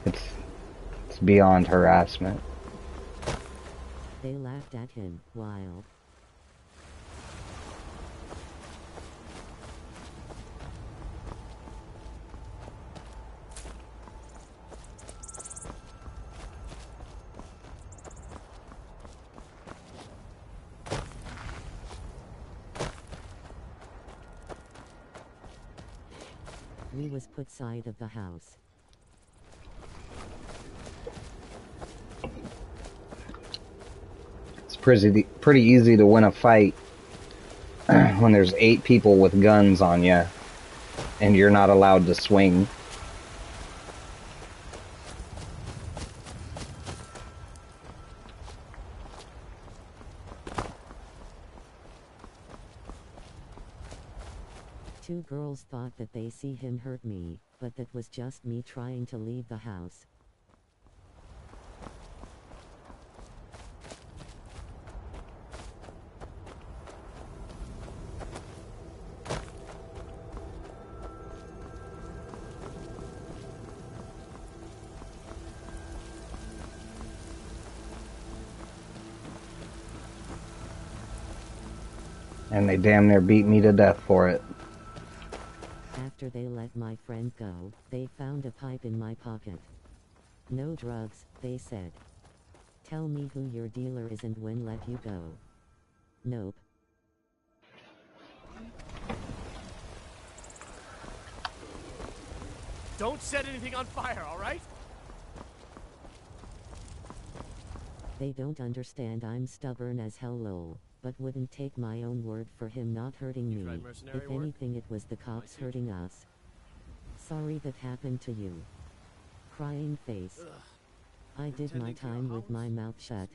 It's beyond harassment. They laughed at him, wild. We was put side of the house. It's pretty easy to win a fight when there's 8 people with guns on you and you're not allowed to swing. Two girls thought that they see him hurt me, but that was just me trying to leave the house. And they damn near beat me to death for it. After they let my friend go, they found a pipe in my pocket. No drugs, they said. Tell me who your dealer is and when let you go. Nope. Don't set anything on fire, all right? They don't understand I'm stubborn as hell lol, but wouldn't take my own word for him not hurting me. If anything it was the cops hurting us. Sorry that happened to you. Crying face. I did my time with my mouth shut.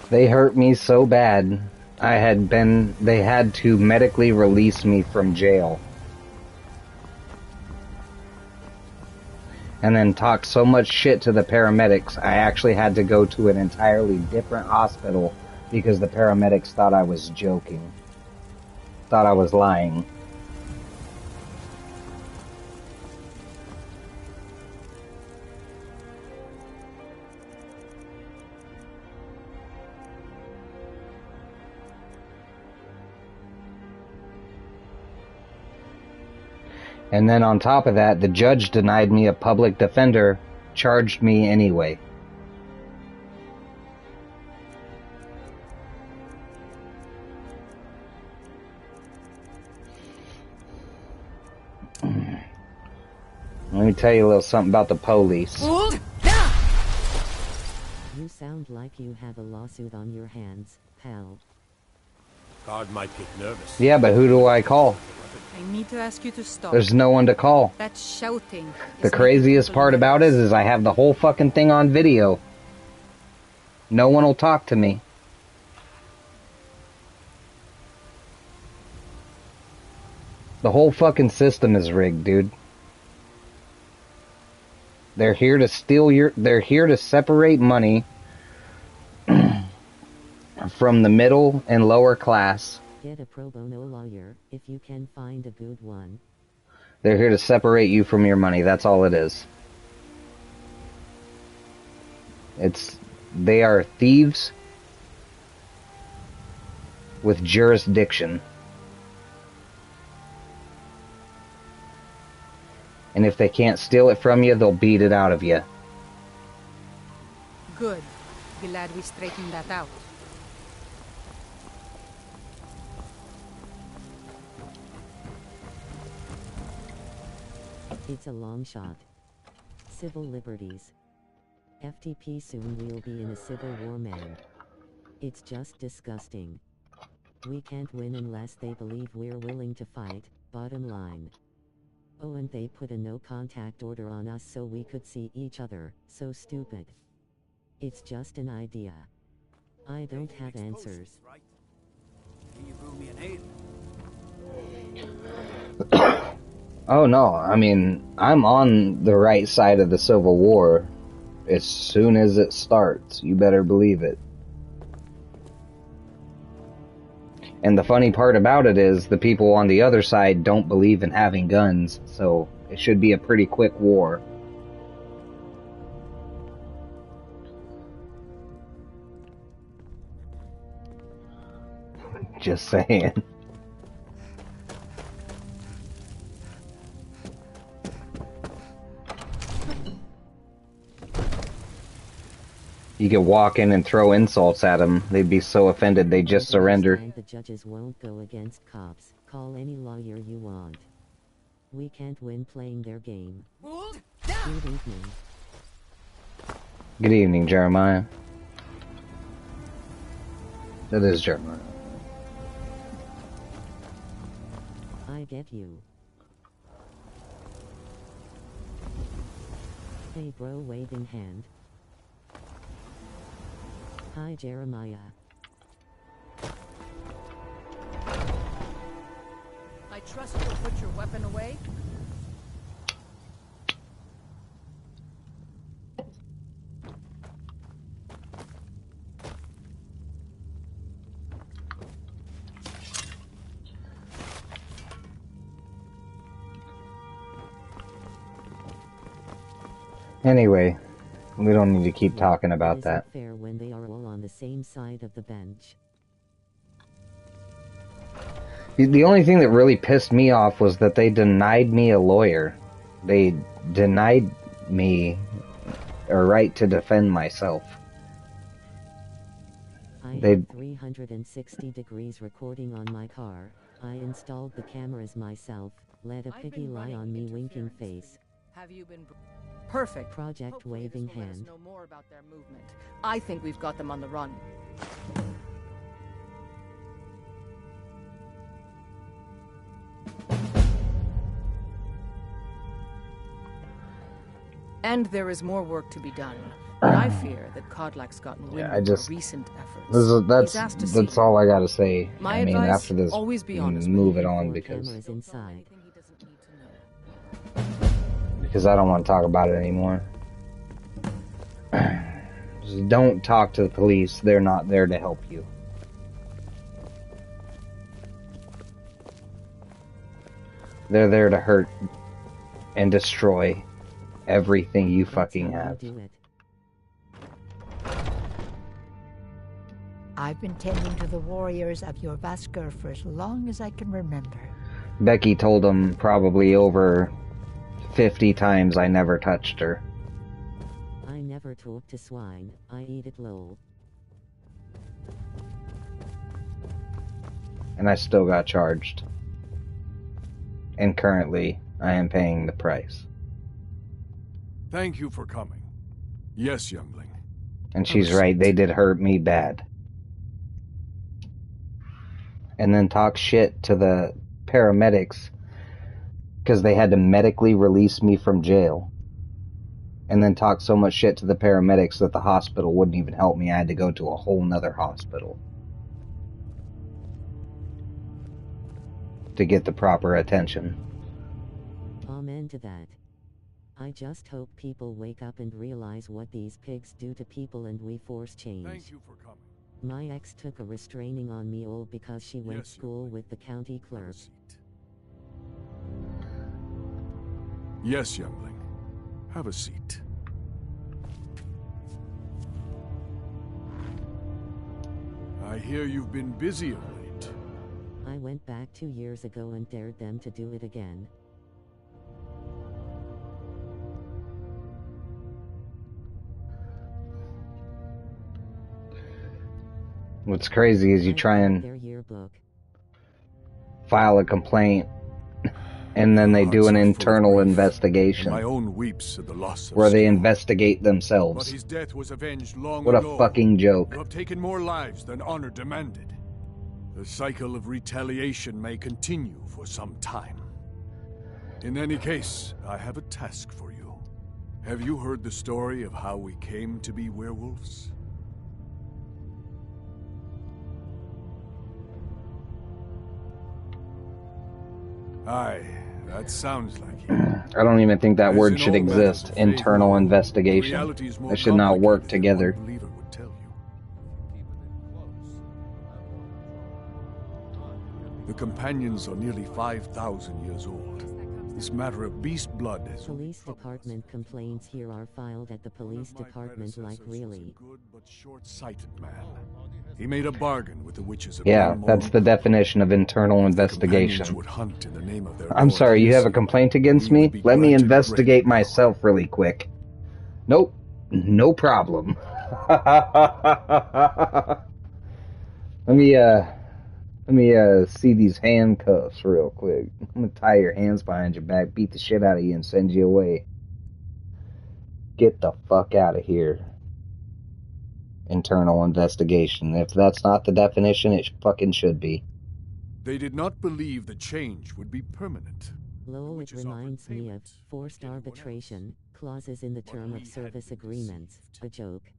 They hurt me so bad, they had to medically release me from jail. And then talk so much shit to the paramedics, I actually had to go to an entirely different hospital because the paramedics thought I was joking. Thought I was lying. And then on top of that, the judge denied me a public defender, charged me anyway. Let me tell you a little something about the police. You sound like you have a lawsuit on your hands, pal. Guard might get nervous. Yeah, but who do I call? I need to ask you to stop. There's no one to call. That shouting. The craziest part about it is I have the whole fucking thing on video. No one will talk to me. The whole fucking system is rigged, dude. They're here to steal they're here to separate money from the middle and lower class. Get a pro bono lawyer, if you can find a good one. They're here to separate you from your money. That's all it is. They are thieves with jurisdiction. And if they can't steal it from you, they'll beat it out of you. Good. Glad we straightened that out. It's a long shot. Civil liberties. FTP soon we'll be in a civil war, man. It's just disgusting. We can't win unless they believe we're willing to fight, bottom line. Oh, and they put a no-contact order on us so we could see each other. So stupid. It's just an idea. I don't have answers. Oh no, I mean, I'm on the right side of the Civil War. As soon as it starts, you better believe it. And the funny part about it is, the people on the other side don't believe in having guns, so it should be a pretty quick war. Just saying. You could walk in and throw insults at them. They'd be so offended they just surrender. The judges won't go against cops. Call any lawyer you want. We can't win playing their game. Good evening. Good evening, Jeremiah. That is Jeremiah. I get you. Hey bro, waving hand. Hi Jeremiah. I trust you'll put your weapon away. Anyway, we don't need to keep talking about that. It isn't fair when they are all on the same side of the bench. The only thing that really pissed me off was that they denied me a lawyer. They denied me a right to defend myself. I had 360 degrees recording on my car. I installed the cameras myself. Let a piggy lie on me winking face. Have you been perfect? Project Hopefully waving this will let us hand. know more about their movement. I think we've got them on the run. And there is more work to be done. But I fear that Kodlak's gotten wind of our recent efforts. That's all I gotta say. My I mean, advice, after this, always be honest move it on because inside. I don't want to talk about it anymore. Just don't talk to the police. They're not there to help you. They're there to hurt and destroy everything you fucking have. I've been tending to the warriors of your Vasker for as long as I can remember. Becky told him probably over 50 times I never touched her. I never talk to swine, I eat it lol. And I still got charged. And currently, I am paying the price. Thank you for coming. Yes, youngling. And she's right, they did hurt me bad. And then talk shit to the paramedics because they had to medically release me from jail. And then talk so much shit to the paramedics that the hospital wouldn't even help me. I had to go to a whole nother hospital to get the proper attention. Amen to that. I just hope people wake up and realize what these pigs do to people and we force change. Thank you for coming. My ex took a restraining on me all because she went to school with the county clerk. Yes, youngling. Have a seat. I hear you've been busy of late. I went back 2 years ago and dared them to do it again. What's crazy is you try and file a complaint, and then they do an internal investigation My own weeps at the loss of where they skill. investigate But themselves. his death was avenged long What a ago. fucking joke. You have taken more lives than honor demanded. The cycle of retaliation may continue for some time. In any case, I have a task for you. Have you heard the story of how we came to be werewolves? Aye, that sounds like it. I don't even think that As word in should all matters exist. of Internal faith, investigation. reality is more They should not work complicated than one together. believer would tell you. The companions are nearly 5,000 years old. This matter of beast blood has Police department complaints here are filed at the police department, like really. good but short-sighted man. He made a bargain with the witches of Yeah, Glenmore. that's the definition of internal Companions investigation. would hunt in the name of their I'm lord sorry, you have a Lucy. complaint against We me? would be Let me glad to investigate myself really quick. Nope. No problem. Let me see these handcuffs real quick. I'm gonna tie your hands behind your back, beat the shit out of you, and send you away. Get the fuck out of here. Internal investigation. If that's not the definition, it fucking should be. They did not believe the change would be permanent. Lol, it reminds me of forced arbitration, clauses in the term of service agreements. A joke.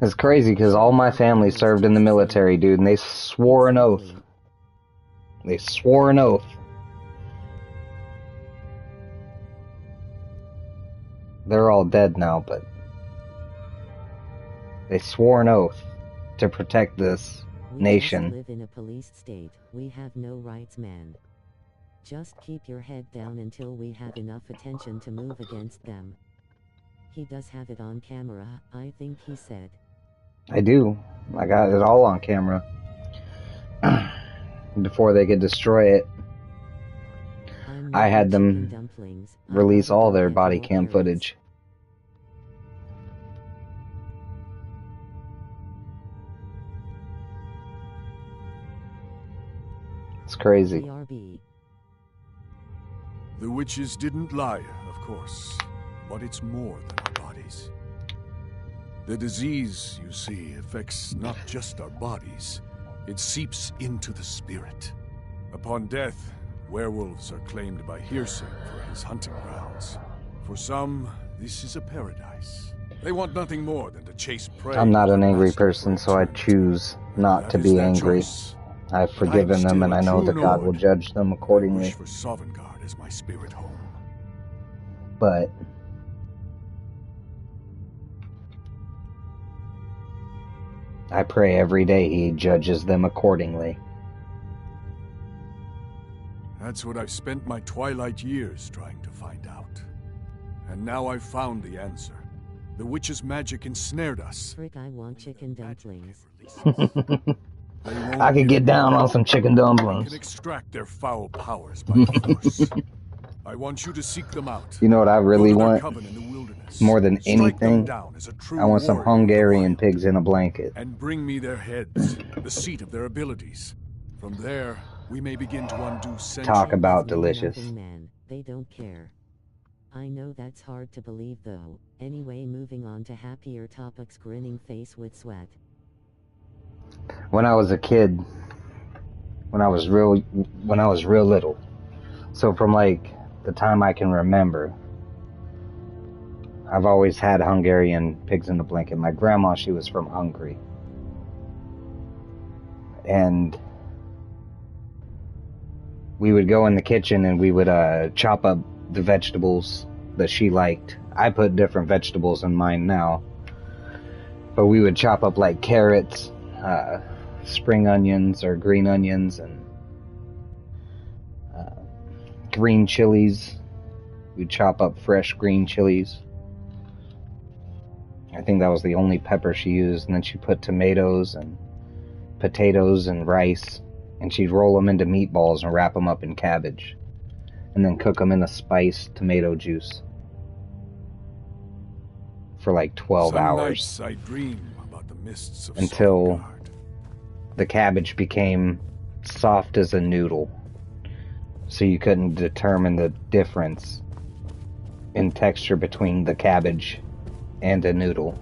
It's crazy because all my family served in the military, dude, and they swore an oath. They swore an oath. They're all dead now, but they swore an oath to protect this We nation. just live in a police state. We have no rights, man. Just keep your head down until we have enough attention to move against them. He does have it on camera, I think he said. I do. I got it all on camera. Before they could destroy it, I had them release all their body cam footage. It's crazy. The witches didn't lie, of course, but it's more than our bodies. The disease, you see, affects not just our bodies, it seeps into the spirit. Upon death, werewolves are claimed by hearsay for his hunting grounds. For some, this is a paradise. They want nothing more than to chase prey. I'm not an angry person, so I choose not to be angry. I've forgiven them, and I know that God will judge them accordingly. I wish for Sovngarde as my spirit home. But I pray every day He judges them accordingly. That's what I've spent my twilight years trying to find out. And now I've found the answer. The witch's magic ensnared us. Frick, I want chicken dumplings. I could get down on some chicken I dumplings. can extract their foul powers by force. I want you to seek them out. You know what I really Go to their want? coven in the wilderness. More than Strike them anything, down as a true I want some warrior of the Hungarian wild. pigs in a blanket. And bring me their heads, the seat of their abilities. From there, we may begin to undo centuries. Talk about Know delicious. nothing, man. They don't care. I know that's hard to believe though. Anyway, moving on to happier topics. Grinning face with sweat. When I was a kid, when I was real little, so from like the time I can remember, I've always had Hungarian pigs in a blanket. My grandma, she was from Hungary, and we would go in the kitchen and we would chop up the vegetables that she liked. I put different vegetables in mine now, But we would chop up like carrots, spring onions or green onions, and green chilies. We'd chop up fresh green chilies. I think that was the only pepper she used. And then she put tomatoes and potatoes and rice, and she'd roll them into meatballs and wrap them up in cabbage, and then cook them in a spiced tomato juice for like 12 Some hours. nights I dream about the mists of Until the cabbage became soft as a noodle, so you couldn't determine the difference in texture between the cabbage and a noodle.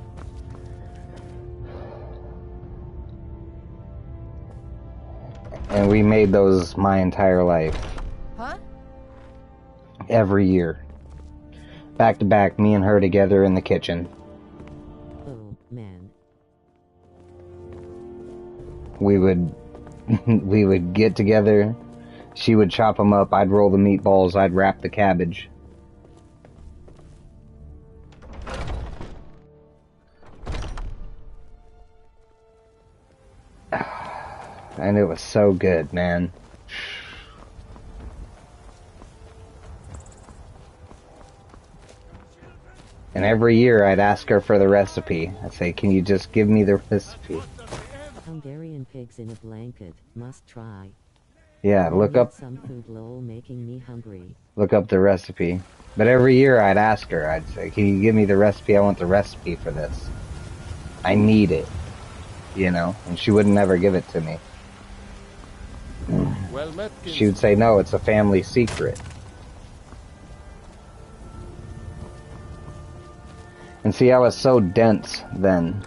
And we made those my entire life. Huh? Every year. Back to back, me and her together in the kitchen. Oh, man. We would get together. She would chop them up. I'd roll the meatballs. I'd wrap the cabbage. And it was so good, man. And every year I'd ask her for the recipe. I'd say, can you just give me the recipe? Hungarian pigs in a blanket. Must try. Yeah, look up Some food lol making me hungry. look up the recipe. But every year I'd ask her, I'd say, can you give me the recipe? I want the recipe for this. I need it. You know? And she would never give it to me. Well met, She would say, no, it's a family secret. And see, I was so dense then.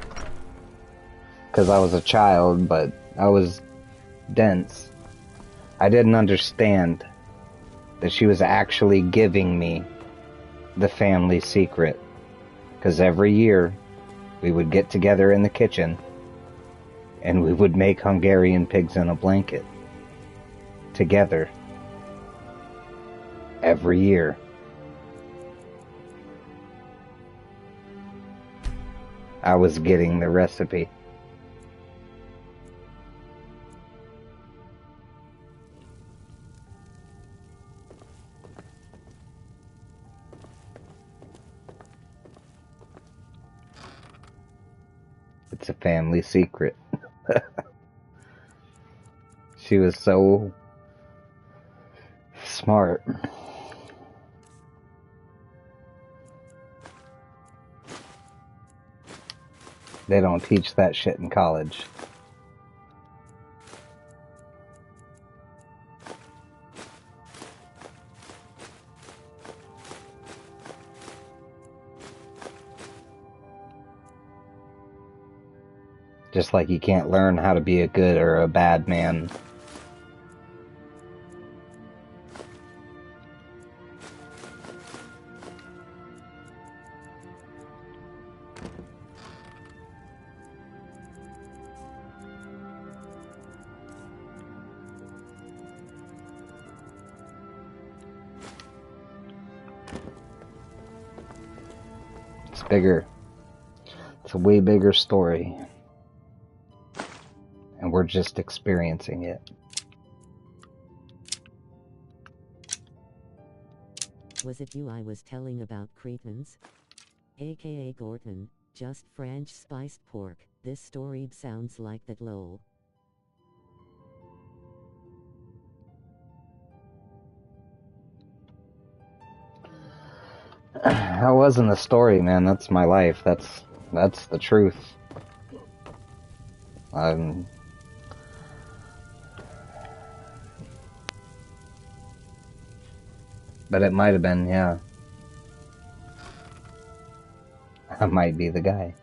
Because I was a child, but I was dense. I didn't understand that she was actually giving me the family secret. Because every year, we would get together in the kitchen, and we would make Hungarian pigs in a blanket. Together. Every year. I was getting the recipe. It's a family secret. She was so smart. They don't teach that shit in college. Just like you can't learn how to be a good or a bad man. It's bigger. It's a way bigger story. And we're just experiencing it. Was it you I was telling about Cretans? AKA Gorton, just French spiced pork. This story sounds like that lol. That wasn't a story, man. That's my life. That's the truth. But it might have been, yeah. I might be the guy.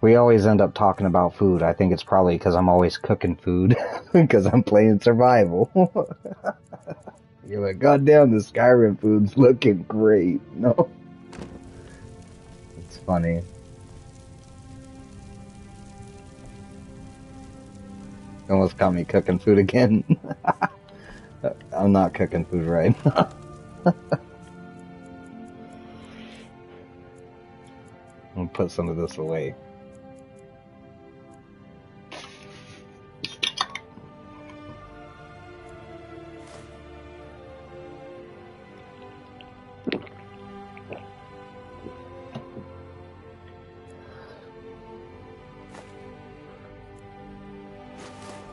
We always end up talking about food. I think it's probably because I'm always cooking food. Because I'm playing survival. You're like, God damn, the Skyrim food's looking great. No? It's funny. Almost got me cooking food again. I'm not cooking food right. I'll put some of this away.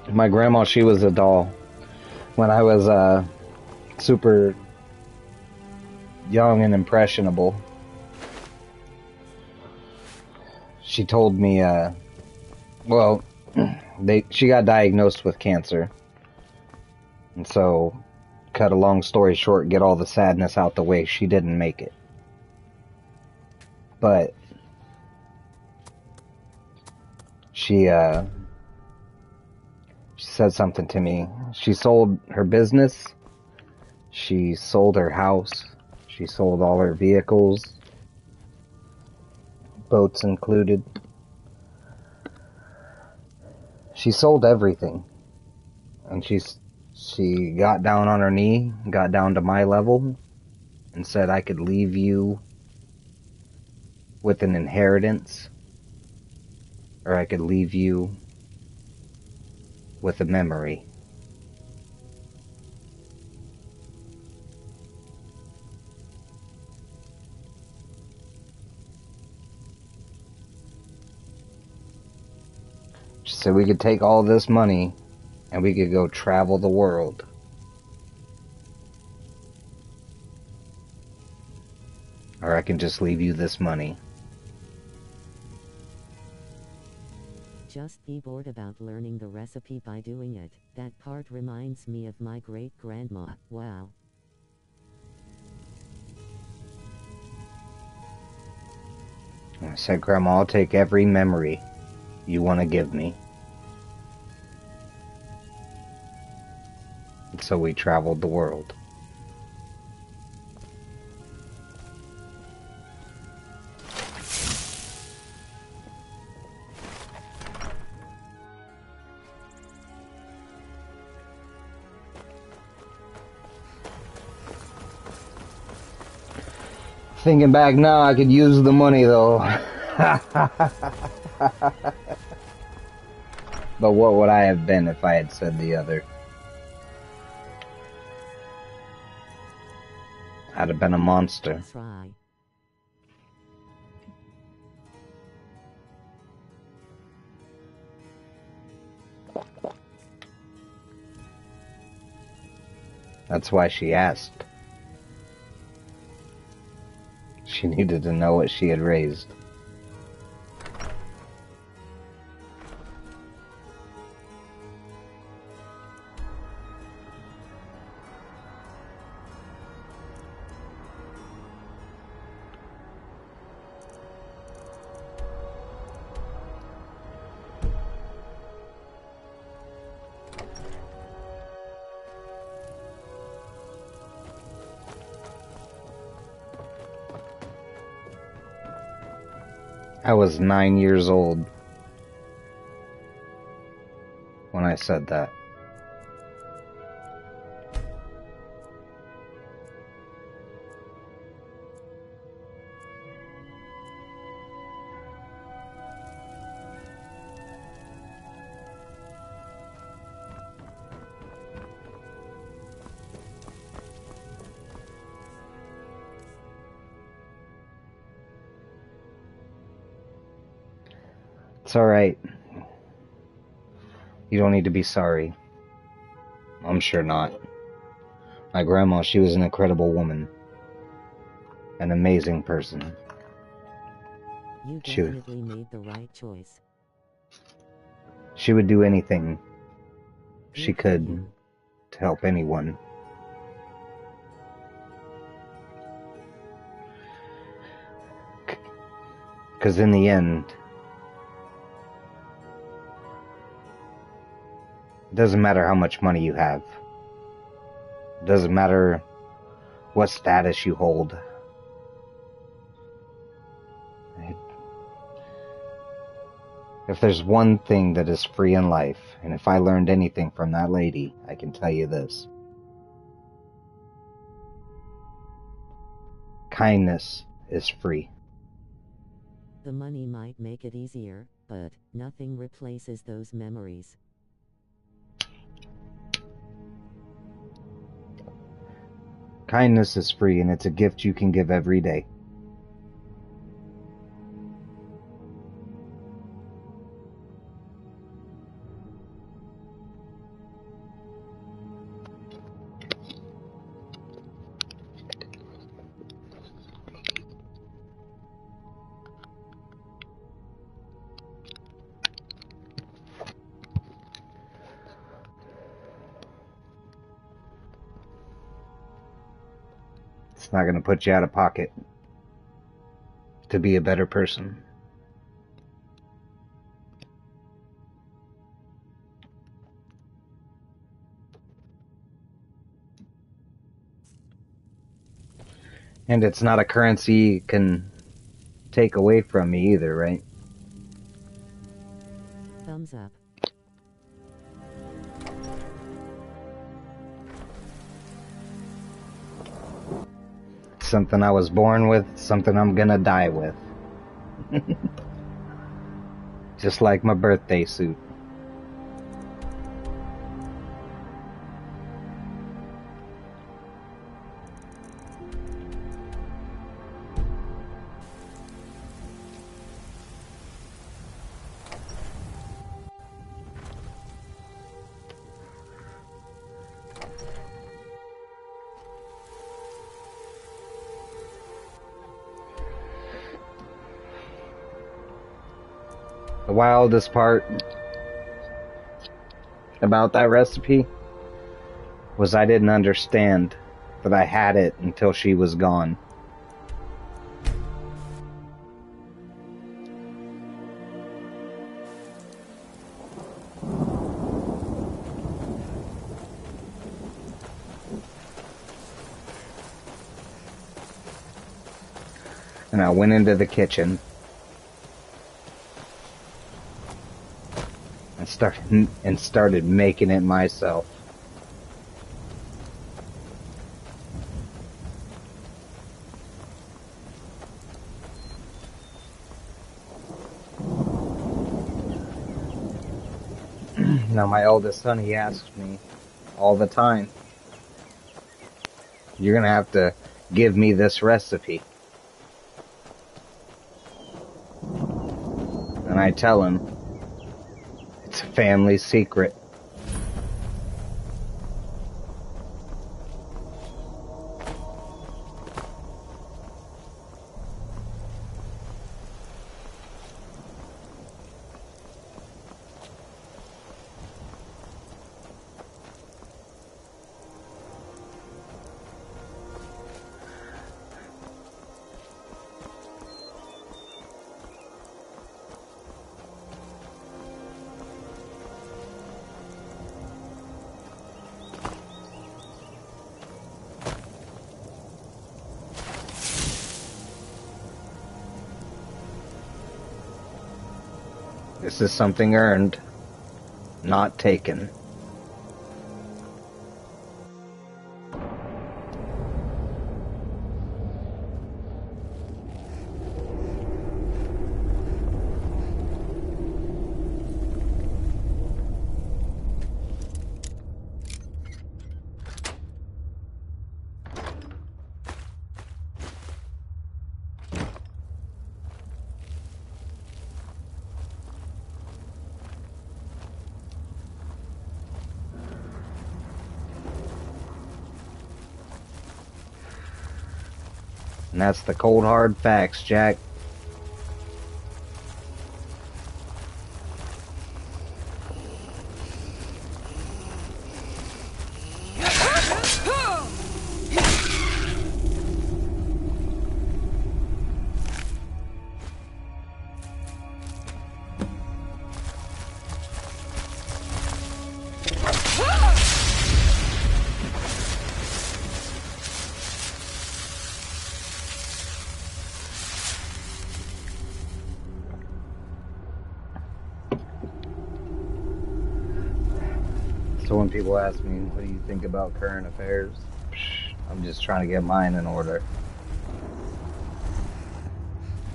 My grandma, she was a doll. When I was super young and impressionable, she told me, well, she got diagnosed with cancer. And so, cut a long story short, get all the sadness out the way, she didn't make it. But she said something to me. She sold her business, she sold her house, she sold all her vehicles, boats included. She sold everything. And she got down on her knee, got down to my level, and said I could leave you with an inheritance, or I could leave you with a memory. She said we could take all this money and we could go travel the world. Or I can just leave you this money. Just be bored about learning the recipe by doing it. That part reminds me of my great-grandma. Wow. I said, Grandma, I'll take every memory you want to give me. And so we traveled the world. Thinking back now, I could use the money though. But what would I have been if I had said the other? I'd have been a monster. Try. That's why she asked. She needed to know what she had raised. I was 9 years old when I said that. It's alright. You don't need to be sorry. I'm sure not. My grandma, she was an incredible woman. An amazing person. You definitely made the right choice. She would do anything she could to help anyone. Because in the end, it doesn't matter how much money you have. It doesn't matter what status you hold. If there's one thing that is free in life, and if I learned anything from that lady, I can tell you this. Kindness is free. The money might make it easier, but nothing replaces those memories. Kindness is free, and it's a gift you can give every day. It's not gonna put you out of pocket to be a better person. And it's not a currency you can take away from me either, right? Thumbs up. Something I was born with, something I'm gonna die with. Just like my birthday suit. The wildest part about that recipe was I didn't understand that I had it until she was gone. And I went into the kitchen and started making it myself. Now my oldest son, he asks me all the time, "You're gonna have to give me this recipe." And I tell him, it's a family secret. This is something earned, not taken. And that's the cold hard facts, Jack. So when people ask me, what do you think about current affairs? I'm just trying to get mine in order.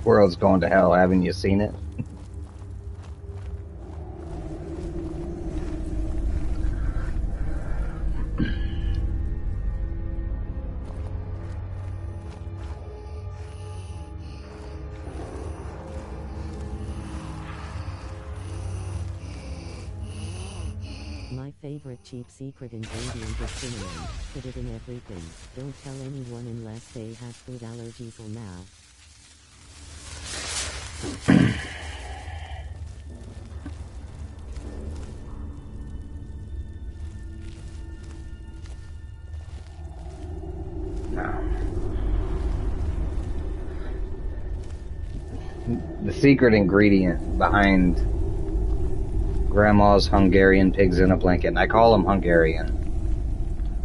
World's going to hell, haven't you seen it? My favorite cheap secret ingredient is cinnamon. Put it in everything. Don't tell anyone unless they have food allergies or now. No. the secret ingredient behind Grandma's Hungarian pigs in a blanket. And I call them Hungarian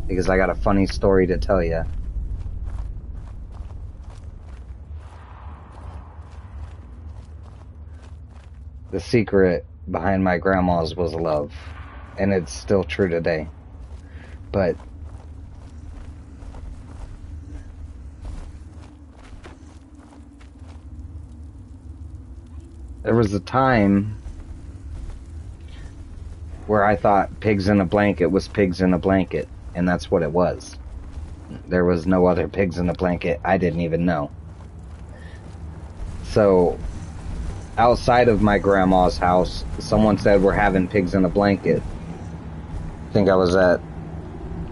because I got a funny story to tell you. The secret behind my grandma's was love, and it's still true today. But there was a time where I thought pigs in a blanket was pigs in a blanket, and that's what it was. There was no other pigs in a blanket. I didn't even know. So, outside of my grandma's house, someone said we're having pigs in a blanket. I think I was at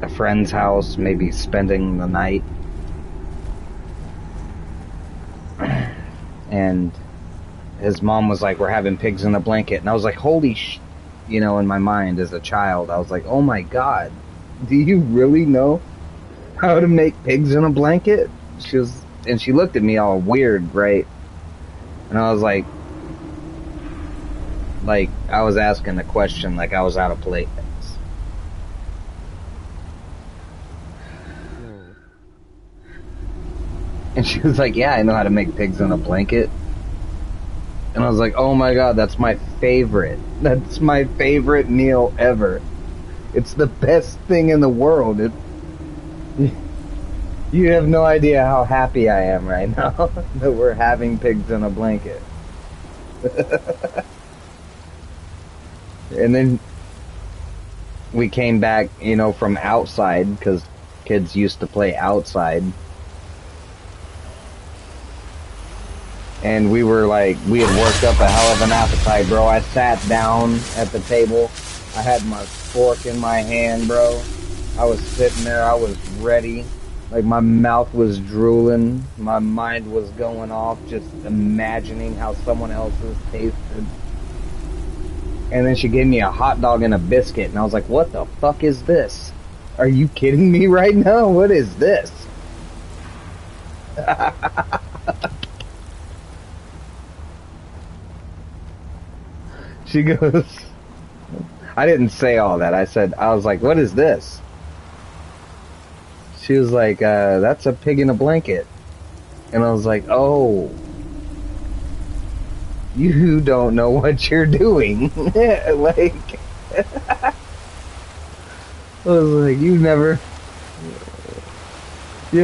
a friend's house, maybe spending the night. And his mom was like, we're having pigs in a blanket. And I was like, holy sh... You know, in my mind as a child, I was like, oh my god, do you really know how to make pigs in a blanket? And she looked at me all weird, right? And I was like, I was asking a question like I was out of place. And she was like, yeah, I know how to make pigs in a blanket. And I was like, oh my god, that's my favorite. That's my favorite meal ever. It's the best thing in the world. You have no idea how happy I am right now that we're having pigs in a blanket. And then we came back, you know, from outside, because kids used to play outside. And we were like, we had worked up a hell of an appetite, bro. I sat down at the table. I had my fork in my hand, bro. I was sitting there. I was ready. Like, my mouth was drooling. My mind was going off, just imagining how someone else's tasted. And then she gave me a hot dog and a biscuit. And I was like, what the fuck is this? Are you kidding me right now? What is this? She goes, I didn't say all that. I was like, what is this? She was like, that's a pig in a blanket. And I was like, oh, you don't know what you're doing. Like, I was like, you have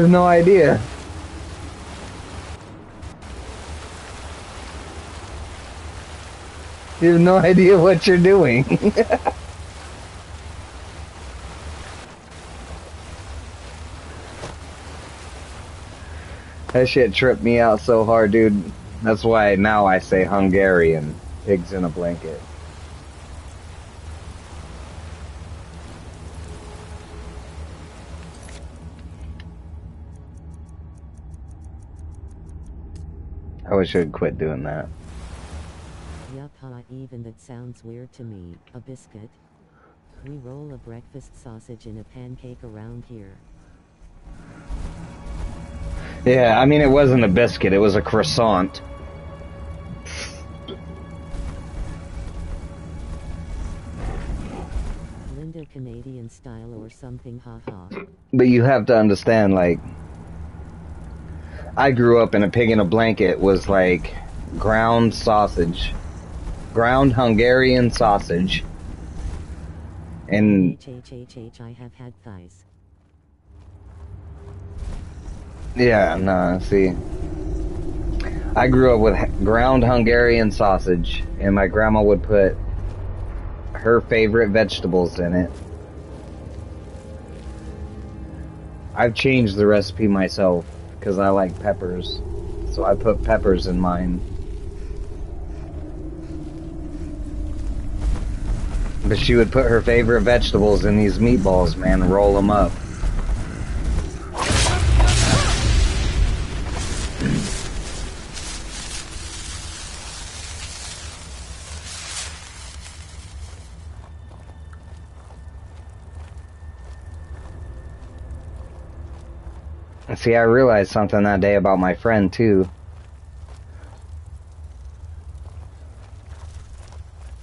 no idea. You have no idea what you're doing. That shit tripped me out so hard, dude. That's why now I say Hungarian. Pigs in a blanket. I wish I'd quit doing that. Yup, even that sounds weird to me. A biscuit? We roll a breakfast sausage in a pancake around here. Yeah, I mean, it wasn't a biscuit, it was a croissant. Linda Canadian style or something, haha. But you have to understand, like, I grew up in a pig in a blanket was like ground sausage. Ground Hungarian sausage. And I have had thighs. yeah, no, see. I grew up with ground Hungarian sausage, and my grandma would put her favorite vegetables in it. I've changed the recipe myself, because I like peppers. So I put peppers in mine. But she would put her favorite vegetables in these meatballs, man, and roll them up. See, I realized something that day about my friend, too.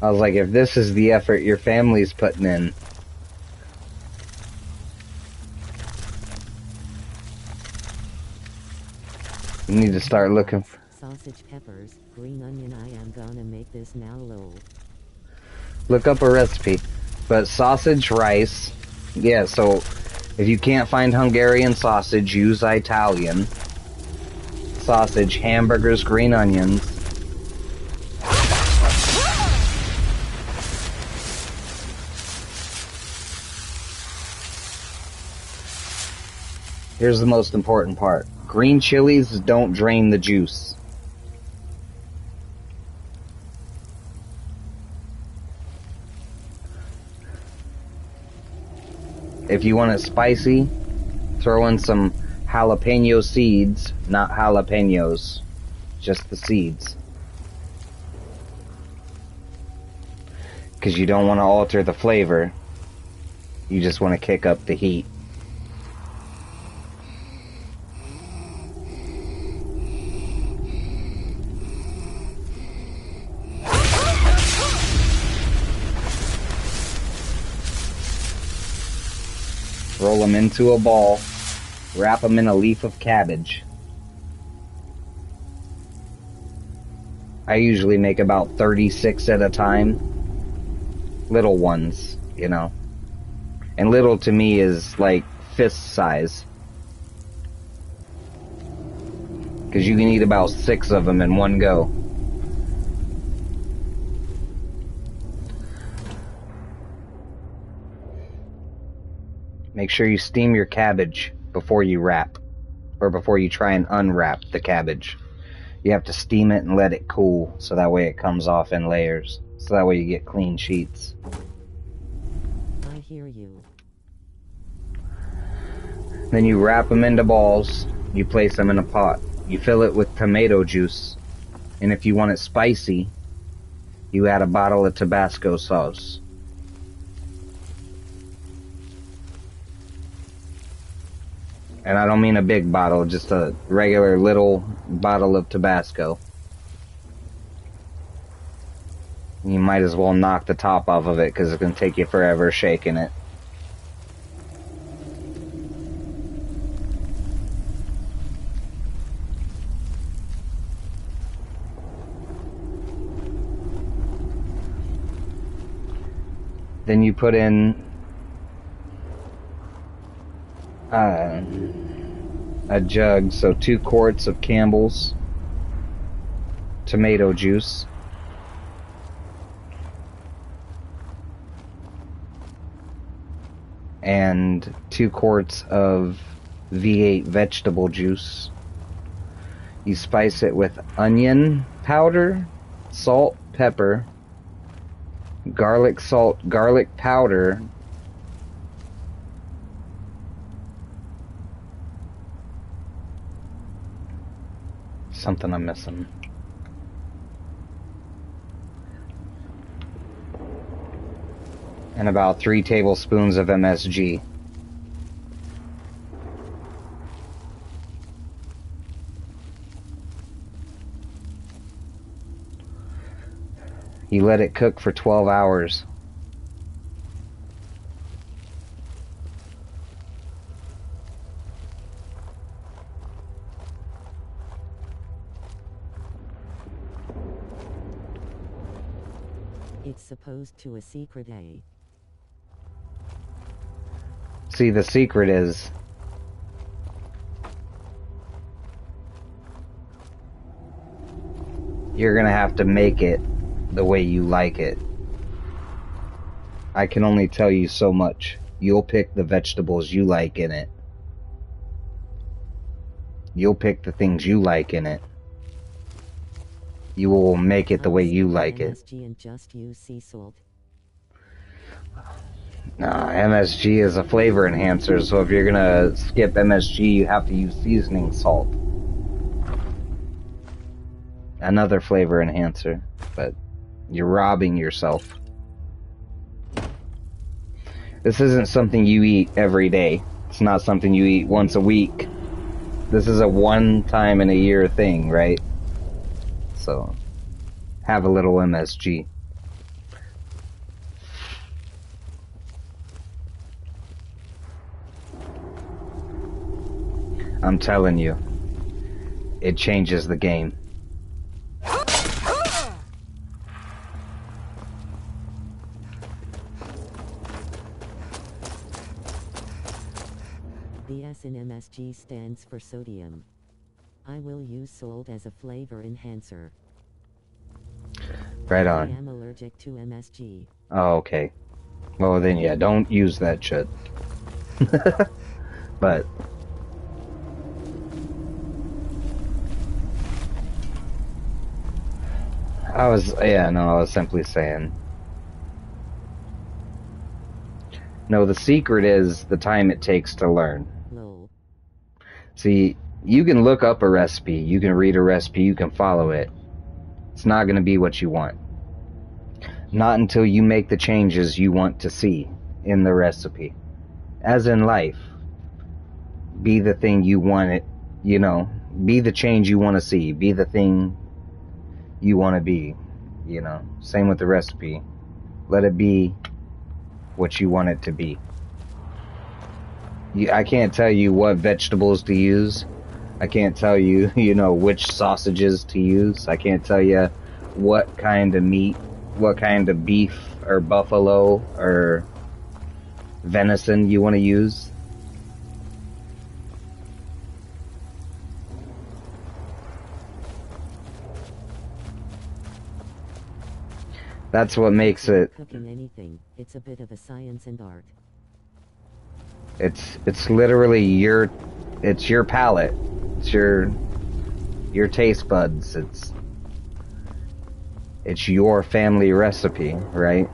I was like, if this is the effort your family's putting in. You need to start looking for... Sausage, peppers, green onion. I am gonna make this now, lol. Look up a recipe. But sausage, rice. Yeah, so if you can't find Hungarian sausage, use Italian. Sausage, hamburgers, green onions. Here's the most important part. Green chilies don't drain the juice. If you want it spicy, throw in some jalapeno seeds, not jalapenos, just the seeds. Because you don't want to alter the flavor. You just want to kick up the heat. Roll them into a ball, wrap them in a leaf of cabbage. I usually make about 36 at a time. Little ones, you know. And little to me is like fist size. Because you can eat about 6 of them in one go. Make sure you steam your cabbage before you wrap, or before you try and unwrap the cabbage. You have to steam it and let it cool, so that way it comes off in layers. So that way you get clean sheets. I hear you. Then you wrap them into balls, you place them in a pot. You fill it with tomato juice, and if you want it spicy, you add a bottle of Tabasco sauce. And I don't mean a big bottle, just a regular little bottle of Tabasco. You might as well knock the top off of it because it's going to take you forever shaking it. Then you put in a jug, so 2 quarts of Campbell's tomato juice, and 2 quarts of V8 vegetable juice. You spice it with onion powder, salt, pepper, garlic salt, garlic powder, something I'm missing. And about 3 tablespoons of MSG. You let it cook for 12 hours. It's supposed to a secret, eh? See, the secret is you're gonna have to make it the way you like it. I can only tell you so much. You'll pick the vegetables you like in it. You'll pick the things you like in it. You will make it the way you like it. MSG and just use sea salt. Nah, MSG is a flavor enhancer, so if you're gonna skip MSG, you have to use seasoning salt. Another flavor enhancer, but you're robbing yourself. This isn't something you eat every day. It's not something you eat once a week. This is a one-time-in-a-year thing, right? So, have a little MSG. I'm telling you, it changes the game. The S in MSG stands for sodium. I will use salt as a flavor enhancer. Right I on. am allergic to MSG. Oh, okay. Well, then, yeah, don't use that shit. But I was simply saying. No, the secret is the time it takes to learn. Lol. See, you can look up a recipe, you can read a recipe, you can follow it. It's not going to be what you want. Not until you make the changes you want to see in the recipe. As in life, be the thing you want it, be the change you want to see, be the thing you want to be, Same with the recipe. Let it be what you want it to be. I can't tell you what vegetables to use. I can't tell you, which sausages to use. I can't tell you what kind of meat, what kind of beef or buffalo or venison you want to use. That's what makes it. Cooking anything, it's a bit of a science and art. It's literally your palate. It's your taste buds. It's your family recipe, right?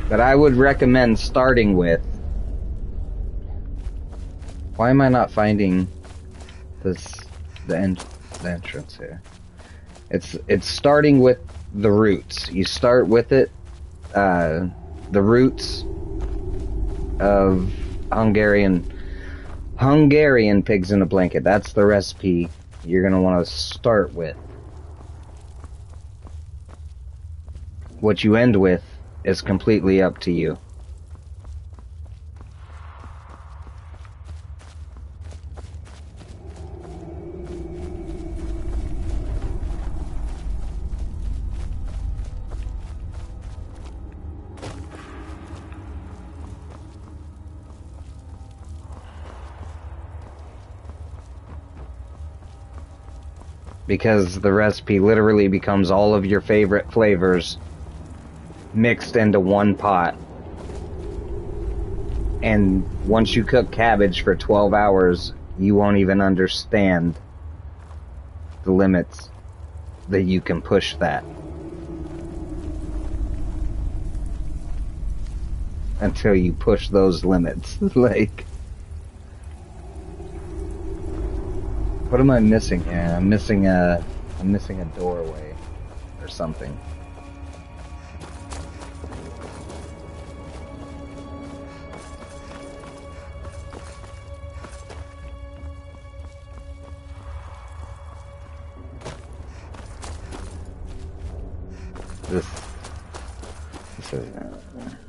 But I would recommend starting with. Why am I not finding the entrance here? It's starting with the roots. You start with it, the roots of Hungarian pigs in a blanket. That's the recipe you're gonna want to start with. What you end with is completely up to you. Because the recipe literally becomes all of your favorite flavors mixed into one pot. And once you cook cabbage for 12 hours, you won't even understand the limits that you can push that. Until you push those limits. Like... What am I missing here? I'm missing a doorway or something. This is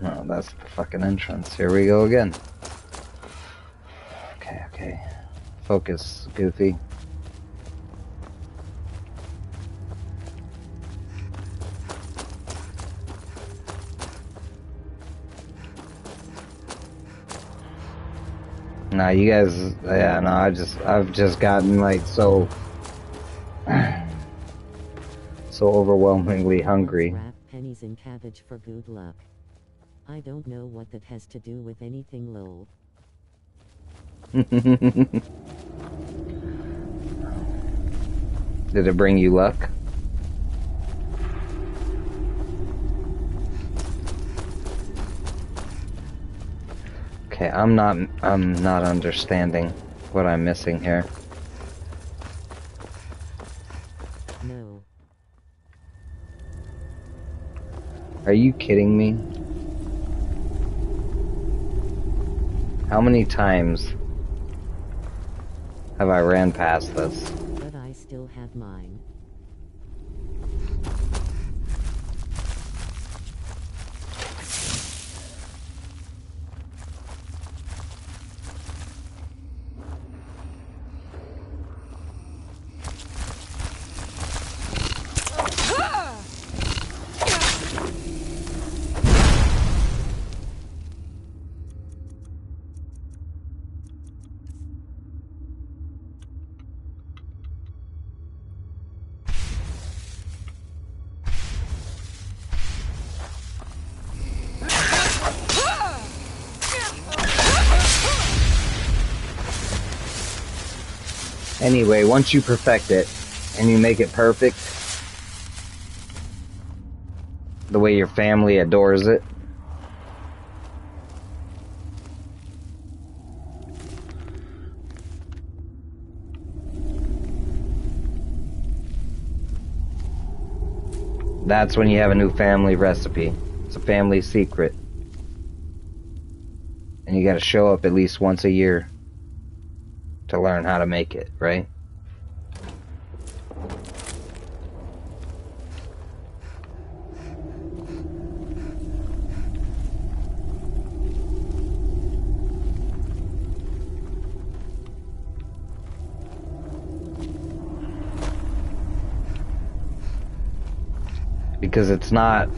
no, that's the fucking entrance. Here we go again. Okay. Focus, Goofy. Nah, you guys, yeah, no, I've just gotten like so overwhelmingly hungry. Wrap pennies in cabbage for good luck. I don't know what that has to do with anything, lol. Did it bring you luck? Okay, I'm not understanding what I'm missing here. No. Are you kidding me? How many times have I ran past this? But I still have mine. Anyway, once you perfect it, and you make it perfect, the way your family adores it, that's when you have a new family recipe. It's a family secret. And you gotta show up at least once a year to learn how to make it, right? Because it's not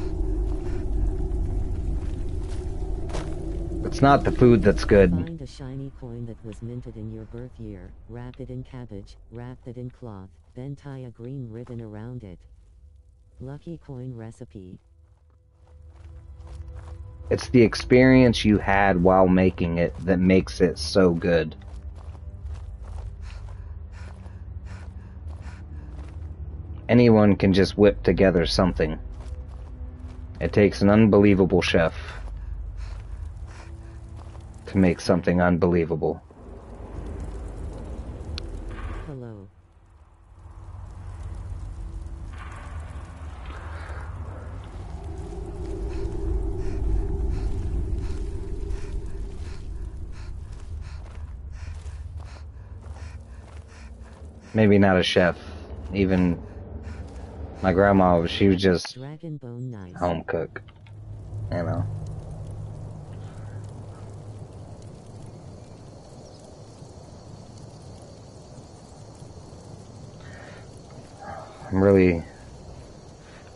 the food that's good. Find a shiny coin that was minted in your birth year, wrap it in cabbage, wrap it in cloth, then tie a green ribbon around it. Lucky coin recipe. It's the experience you had while making it that makes it so good. Anyone can just whip together something. It takes an unbelievable chef to make something unbelievable. Hello. Maybe not a chef. Even my grandma, she was just Dragon bone nice. home cook. You know. I'm really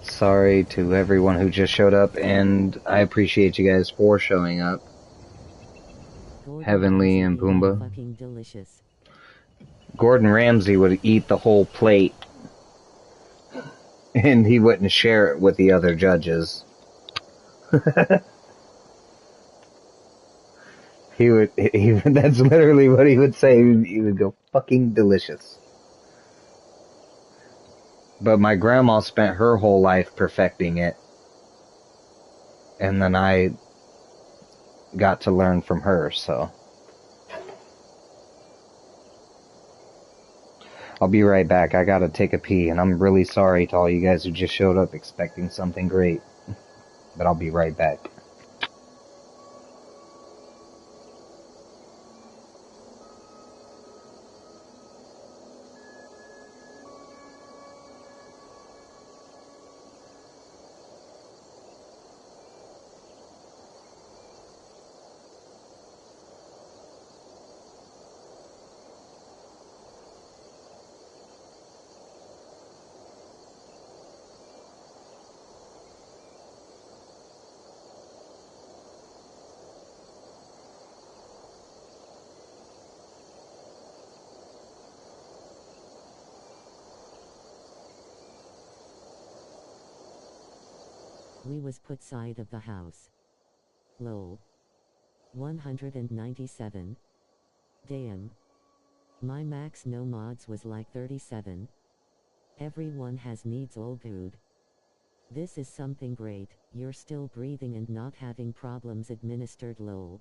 sorry to everyone who just showed up, and I appreciate you guys for showing up. Heavenly and Pumbaa. Fucking delicious. Gordon Ramsay would eat the whole plate, and he wouldn't share it with the other judges. That's literally what he would say. He would go, fucking delicious. But my grandma spent her whole life perfecting it, and then I got to learn from her, so. I'll be right back. I gotta take a pee, and I'm really sorry to all you guys who just showed up expecting something great. But I'll be right back. We was put side of the house. Lol. 197. Damn. My max no mods was like 37. Everyone has needs all good. This is something great, you're still breathing and not having problems administered lol.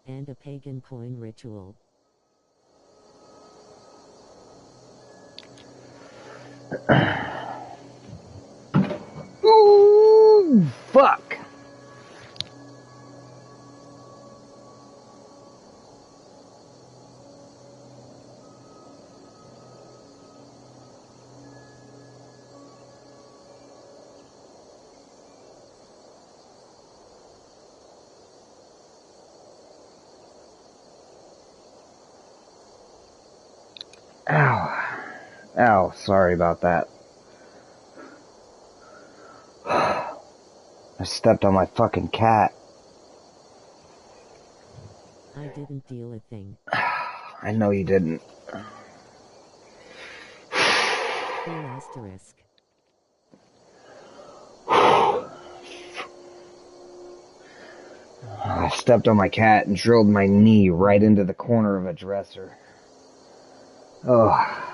And a pagan coin ritual. Ooh, fuck. Ow. Ow, sorry about that. I stepped on my fucking cat. I didn't deal a thing. I know you didn't. Full asterisk. I stepped on my cat and drilled my knee right into the corner of a dresser. Oh.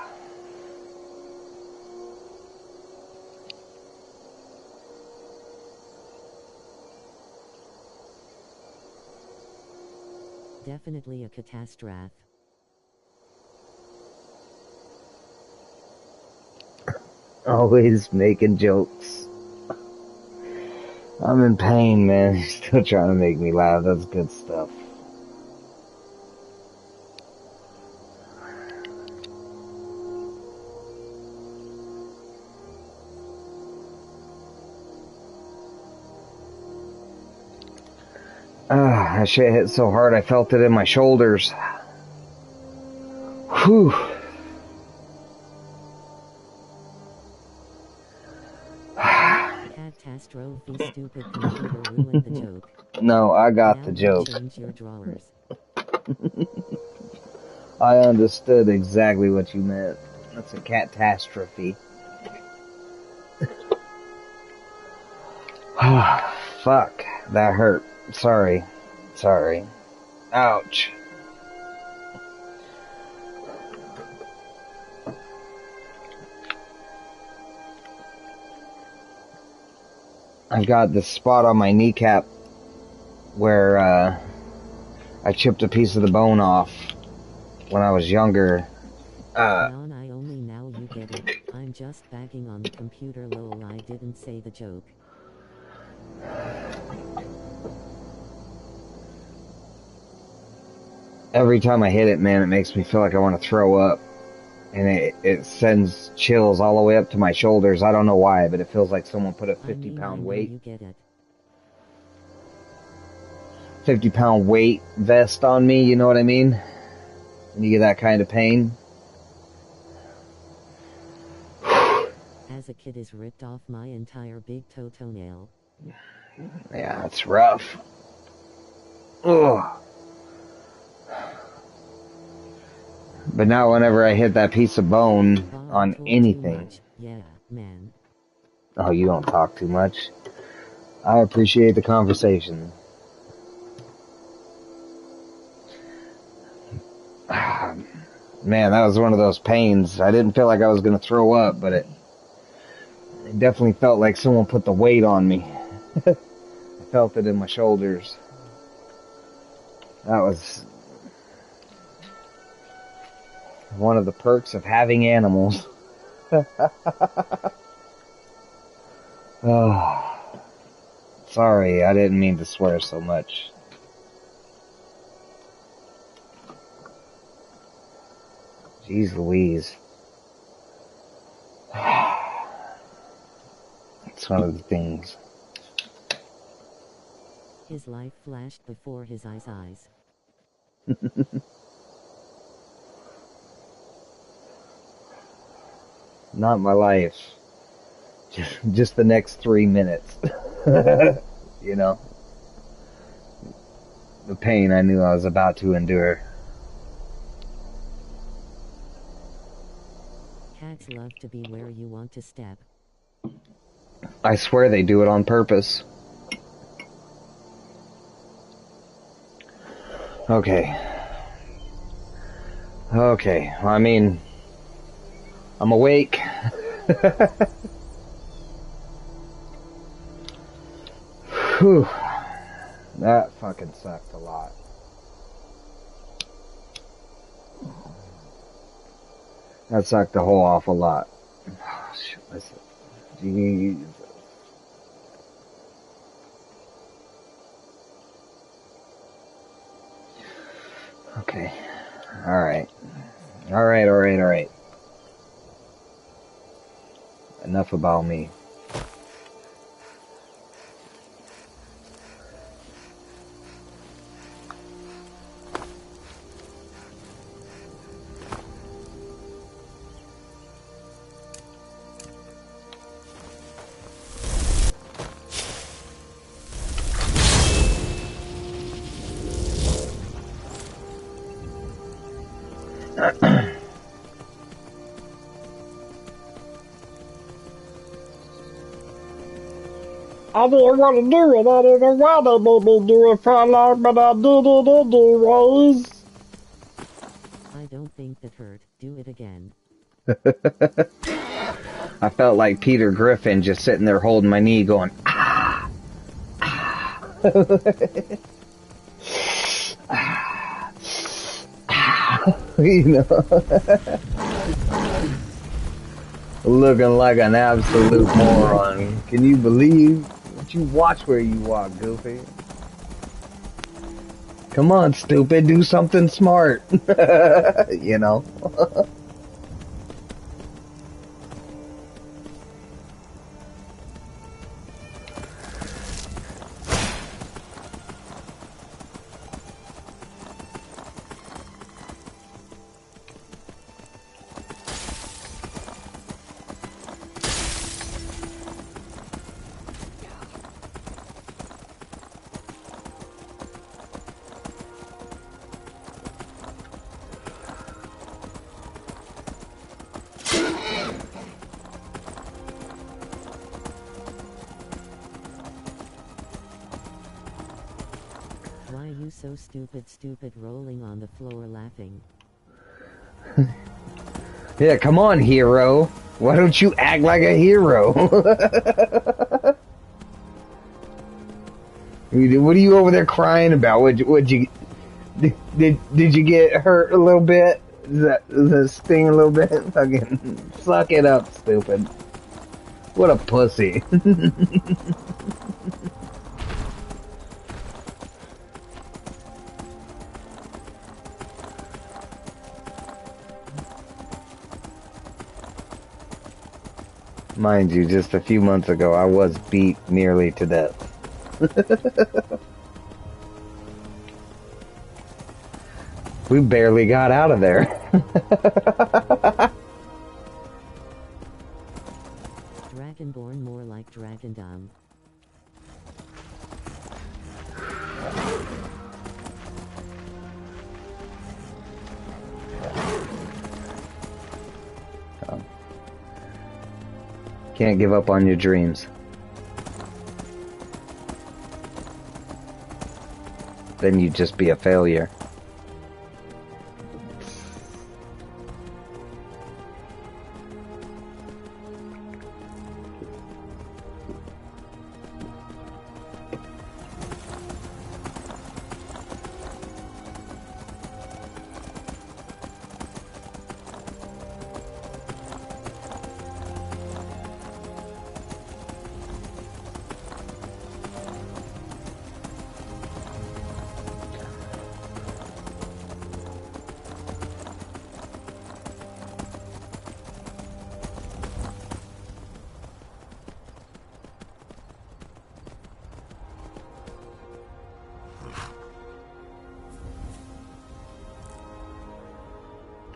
Definitely a catastrophe. Always making jokes. I'm in pain, man. He's still trying to make me laugh. That's good stuff. That shit hit so hard I felt it in my shoulders. Whew. Catastrophe, stupid computer ruined the joke. No, I got now the joke. Change your drawers. I understood exactly what you meant. That's a catastrophe. Fuck, that hurt. Sorry. Ouch. I've got this spot on my kneecap where I chipped a piece of the bone off when I was younger. Leon, I only now you get it. I'm just bagging on the computer, lol. I didn't say the joke. Every time I hit it, man, it makes me feel like I want to throw up. And it sends chills all the way up to my shoulders. I don't know why, but it feels like someone put a 50-pound weight. You get it. 50-pound weight vest on me, you know what I mean? When you get that kind of pain. As a kid is ripped off my entire big toenail. Yeah, it's rough. Ugh. But now whenever I hit that piece of bone on anything... Yeah, man. Oh, you don't talk too much. I appreciate the conversation. Man, that was one of those pains. I didn't feel like I was going to throw up, but it definitely felt like someone put the weight on me. I felt it in my shoulders. That was one of the perks of having animals. Oh, sorry, I didn't mean to swear so much. Jeez Louise. It's one of the things. His life flashed before his eyes. Not my life. Just the next 3 minutes. You know? The pain I knew I was about to endure. Cats love to be where you want to step. I swear they do it on purpose. Okay. I mean, I'm awake. Whew. That fucking sucked a lot. That sucked a whole awful lot. Oh, shit, listen. Jeez. Okay. Alright. Enough about me. I didn't want to do it. I don't know why they made me do it for long, but I did it anyways. I don't think that hurt. Do it again. I felt like Peter Griffin just sitting there holding my knee going, ah, ah. You know, looking like an absolute moron. Can you believe that you watch where you walk, Goofy? Come on, stupid, do something smart. You know. Why you so stupid rolling on the floor laughing? Yeah, come on, hero. Why don't you act like a hero? What are you over there crying about? Did you get hurt a little bit? Does that sting a little bit? Fucking suck it up, stupid. What a pussy. Mind you, just a few months ago, I was beat nearly to death. We barely got out of there. Dragonborn more like Dragondom. Oh. Can't give up on your dreams. Then you'd just be a failure.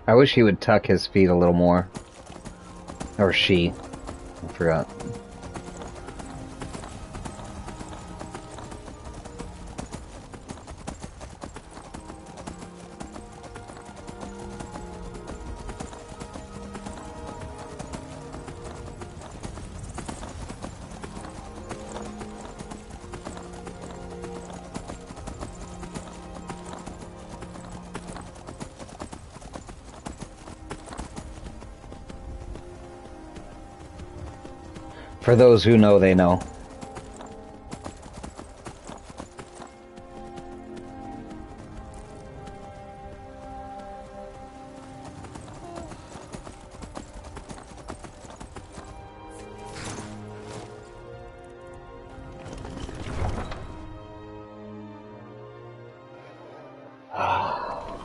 I wish he would tuck his feet a little more. Or she. I forgot. For those who know, they know.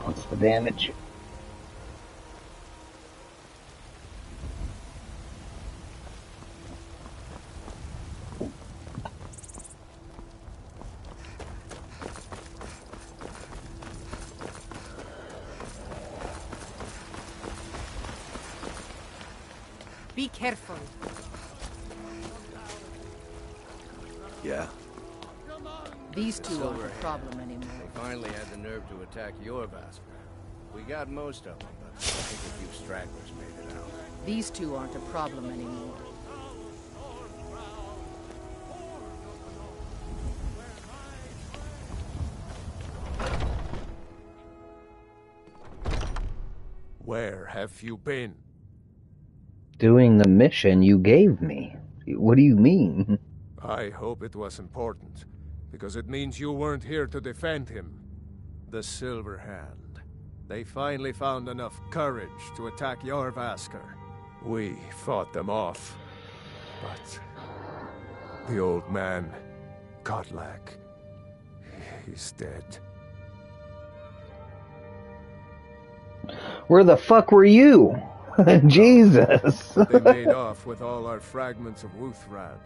What's the damage? Be careful. Yeah. These two aren't a problem anymore. They finally had the nerve to attack your Vasker. We got most of them, but I think a few stragglers made it out. These two aren't a problem anymore. Where have you been? Doing the mission you gave me. What do you mean? I hope it was important, because it means you weren't here to defend him. The Silver Hand. They finally found enough courage to attack Jorvaskr. We fought them off, but the old man, Godlak, he's dead. Where the fuck were you? Jesus. They made off with all our fragments of Wuthrad.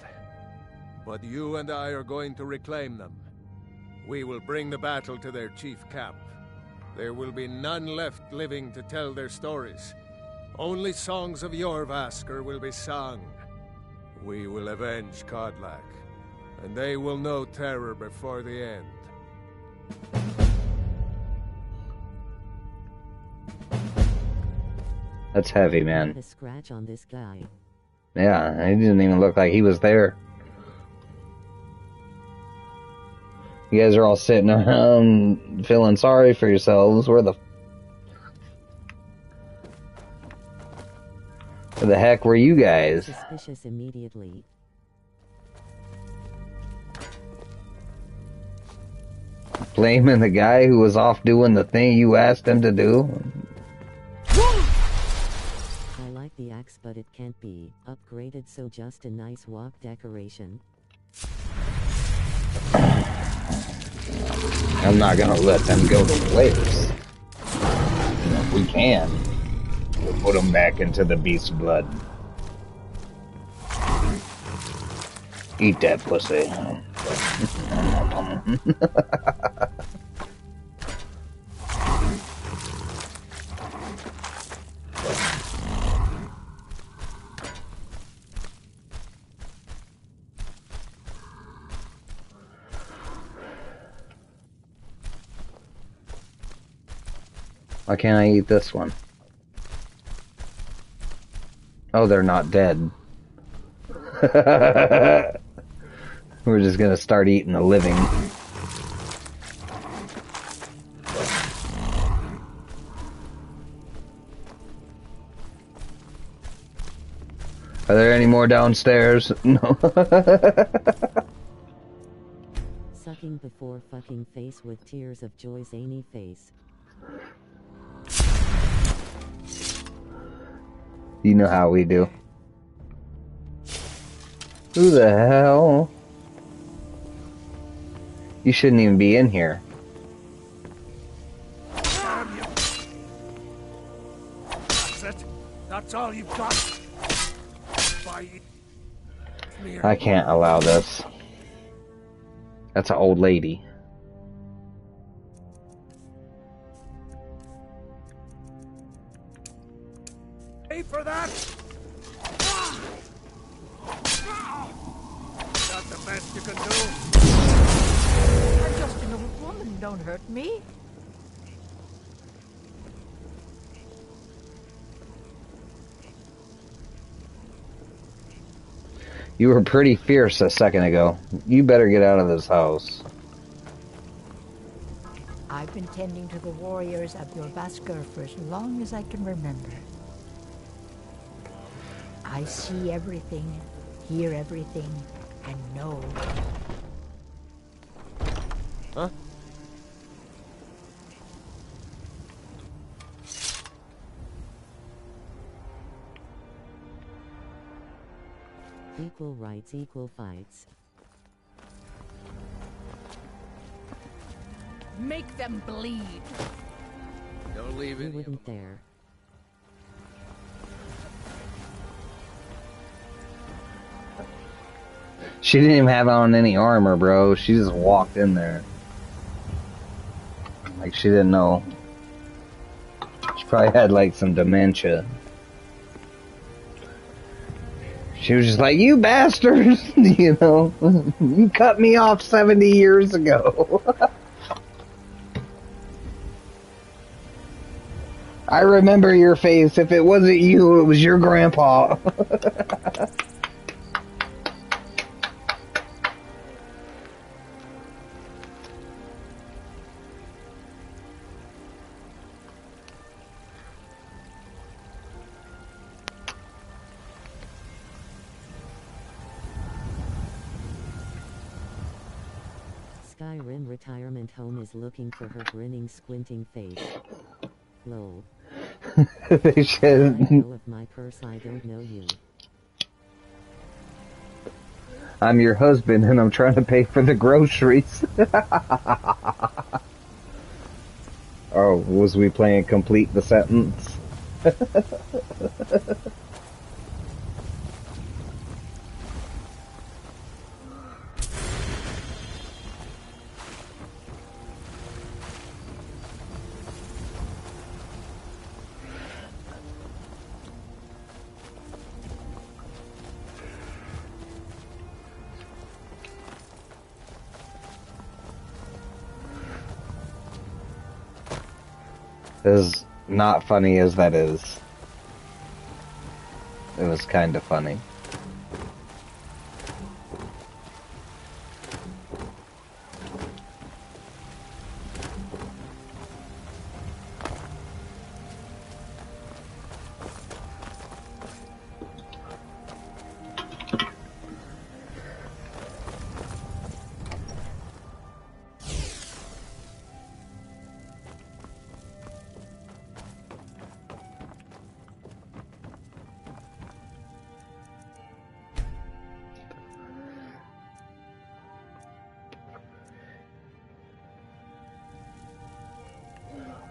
But you and I are going to reclaim them. We will bring the battle to their chief camp. There will be none left living to tell their stories. Only songs of Jorvaskr will be sung. We will avenge Godlak, and they will know terror before the end. That's heavy, man. A scratch on this guy. Yeah, he didn't even look like he was there. You guys are all sitting around feeling sorry for yourselves. Where the heck were you guys? Suspicious immediately. Blaming the guy who was off doing the thing you asked him to do? I like the axe, but it can't be upgraded, so just a nice walk decoration. I'm not gonna let them go to waste. If we can, we'll put them back into the beast blood. Eat that pussy. Why can't I eat this one? Oh, they're not dead. We're just gonna start eating the living. Are there any more downstairs? No. Sucking before fucking face with tears of joy, zany face. You know how we do. Who the hell? You shouldn't even be in here. Damn you! That's it. That's all you've got. I can't allow this. That's an old lady. Pay for that! That's the best you can do. I'm just an old woman, don't hurt me. You were pretty fierce a second ago. You better get out of this house. I've been tending to the warriors of Jorvaskr for as long as I can remember. I see everything, hear everything, and know. Huh? Equal rights, equal fights. Make them bleed. Don't leave You it. wouldn't dare. She didn't even have on any armor, bro. She just walked in there. Like she didn't know. She probably had like some dementia. She was just like, you bastards! You know? You cut me off 70 years ago. I remember your face. If it wasn't you, it was your grandpa. Skyrim retirement home is looking for her grinning, squinting face. Lol. They should. Let go of my purse, I don't know you. I'm your husband and I'm trying to pay for the groceries. Oh, was we playing complete the sentence? As not funny as that is, it was kind of funny.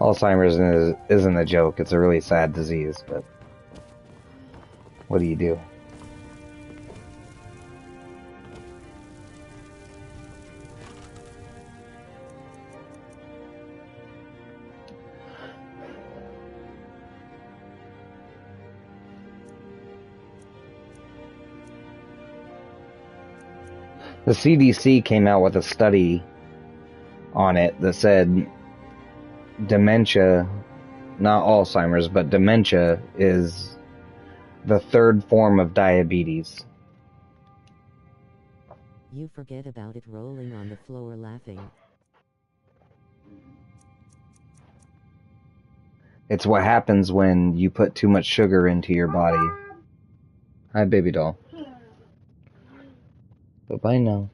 Alzheimer's isn't a joke. It's a really sad disease, but what do you do? The CDC came out with a study on it that said dementia, not Alzheimer's, but dementia is the third form of diabetes. You forget about it rolling on the floor laughing. It's what happens when you put too much sugar into your body. Hi, baby doll. Bye-bye now.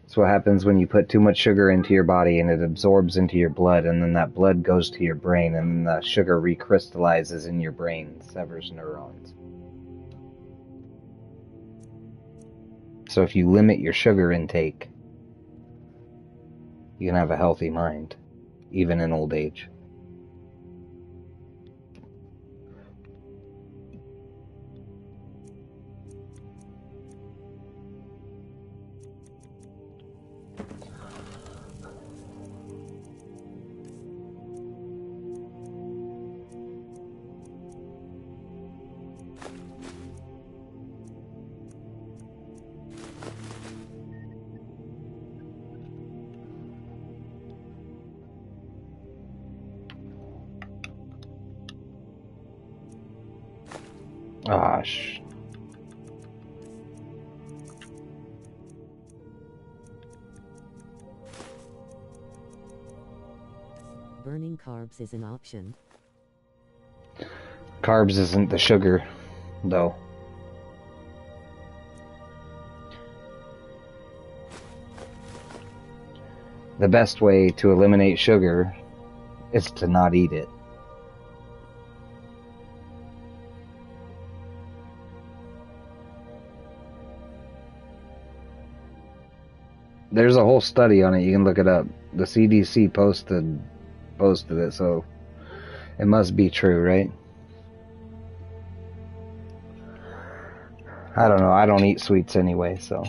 It's what happens when you put too much sugar into your body and it absorbs into your blood, and then that blood goes to your brain, and the sugar recrystallizes in your brain, severs neurons. So if you limit your sugar intake, you can have a healthy mind, even in old age. Gosh. Burning carbs is an option. Carbs isn't the sugar, though. The best way to eliminate sugar is to not eat it. There's a whole study on it. You can look it up. The CDC posted it, so it must be true, right? I don't know. I don't eat sweets anyway, so.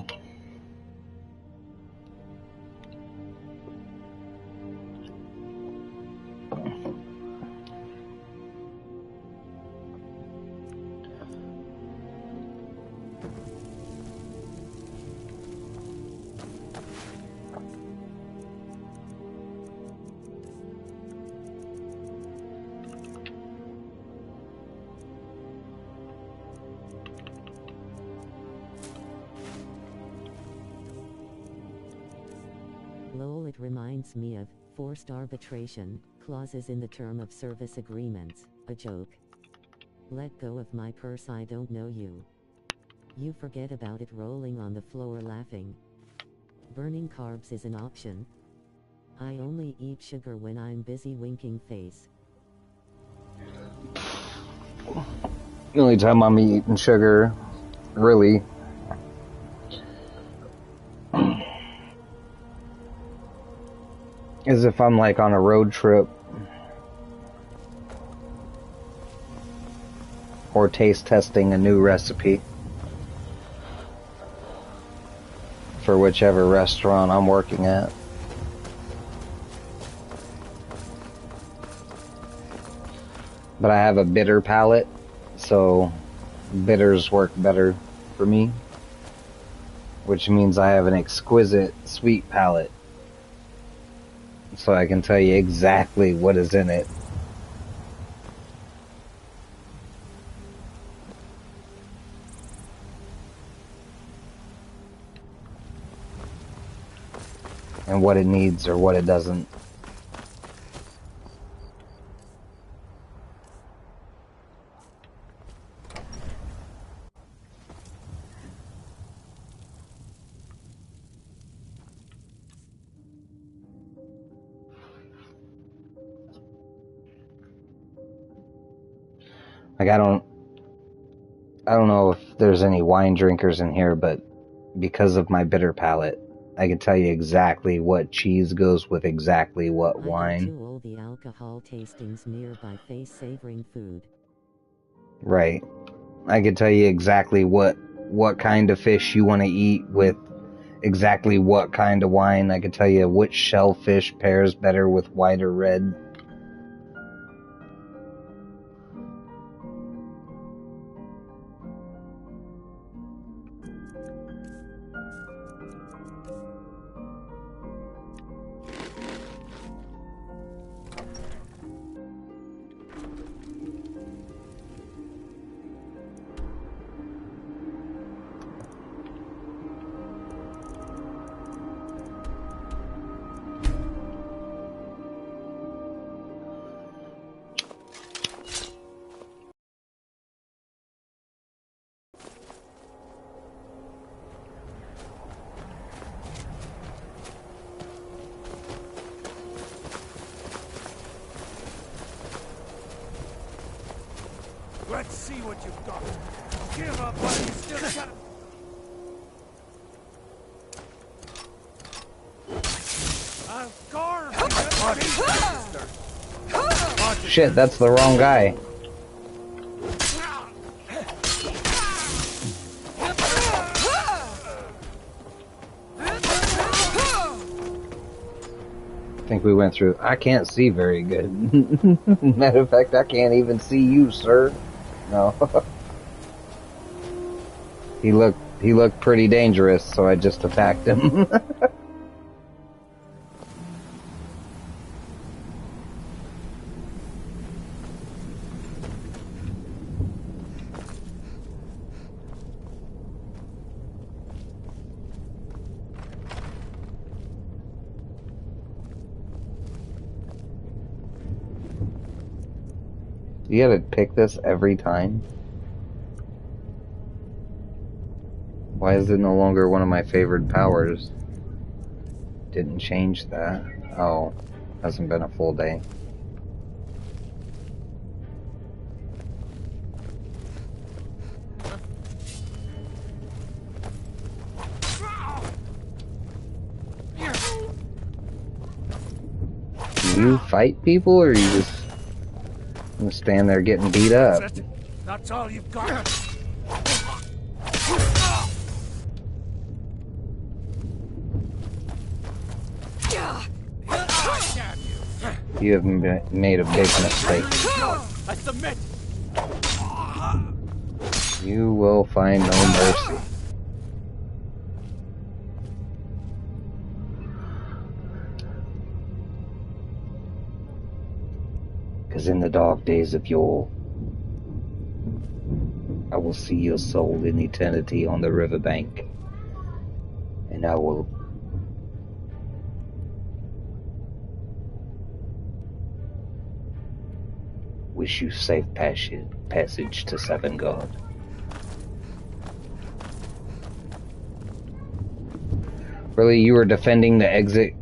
Lol, it reminds me of forced arbitration, clauses in the term of service agreements, a joke. Let go of my purse, I don't know you. You forget about it rolling on the floor laughing. Burning carbs is an option. I only eat sugar when I'm busy winking face. The only time I'm eating sugar, really, is if I'm like on a road trip or taste testing a new recipe for whichever restaurant I'm working at. But I have a bitter palate, so bitters work better for me, which means I have an exquisite sweet palate, so I can tell you exactly what is in it. And what it needs or what it doesn't. Like I don't know if there's any wine drinkers in here, but because of my bitter palate, I can tell you exactly what cheese goes with exactly what wine. I go to all the alcohol tastings nearby face savoring food. Right. I can tell you exactly what kind of fish you want to eat with exactly what kind of wine. I can tell you which shellfish pairs better with white or red. Let's see what you've got. Give up while you still got it. Shit, that's the wrong guy. I think we went through. I can't see very good. Matter of fact, I can't even see you, sir. No. He looked pretty dangerous, so I just attacked him. You gotta pick this every time? Why is it no longer one of my favorite powers? Didn't change that. Oh, hasn't been a full day. Do you fight people, or you just stand there getting beat up? That's all you've got. You have made a big mistake. I submit. You will find no mercy. Because in the dark days of yore, I will see your soul in eternity on the riverbank, and I will wish you safe passage to Sevengard. Really, you were defending the exit?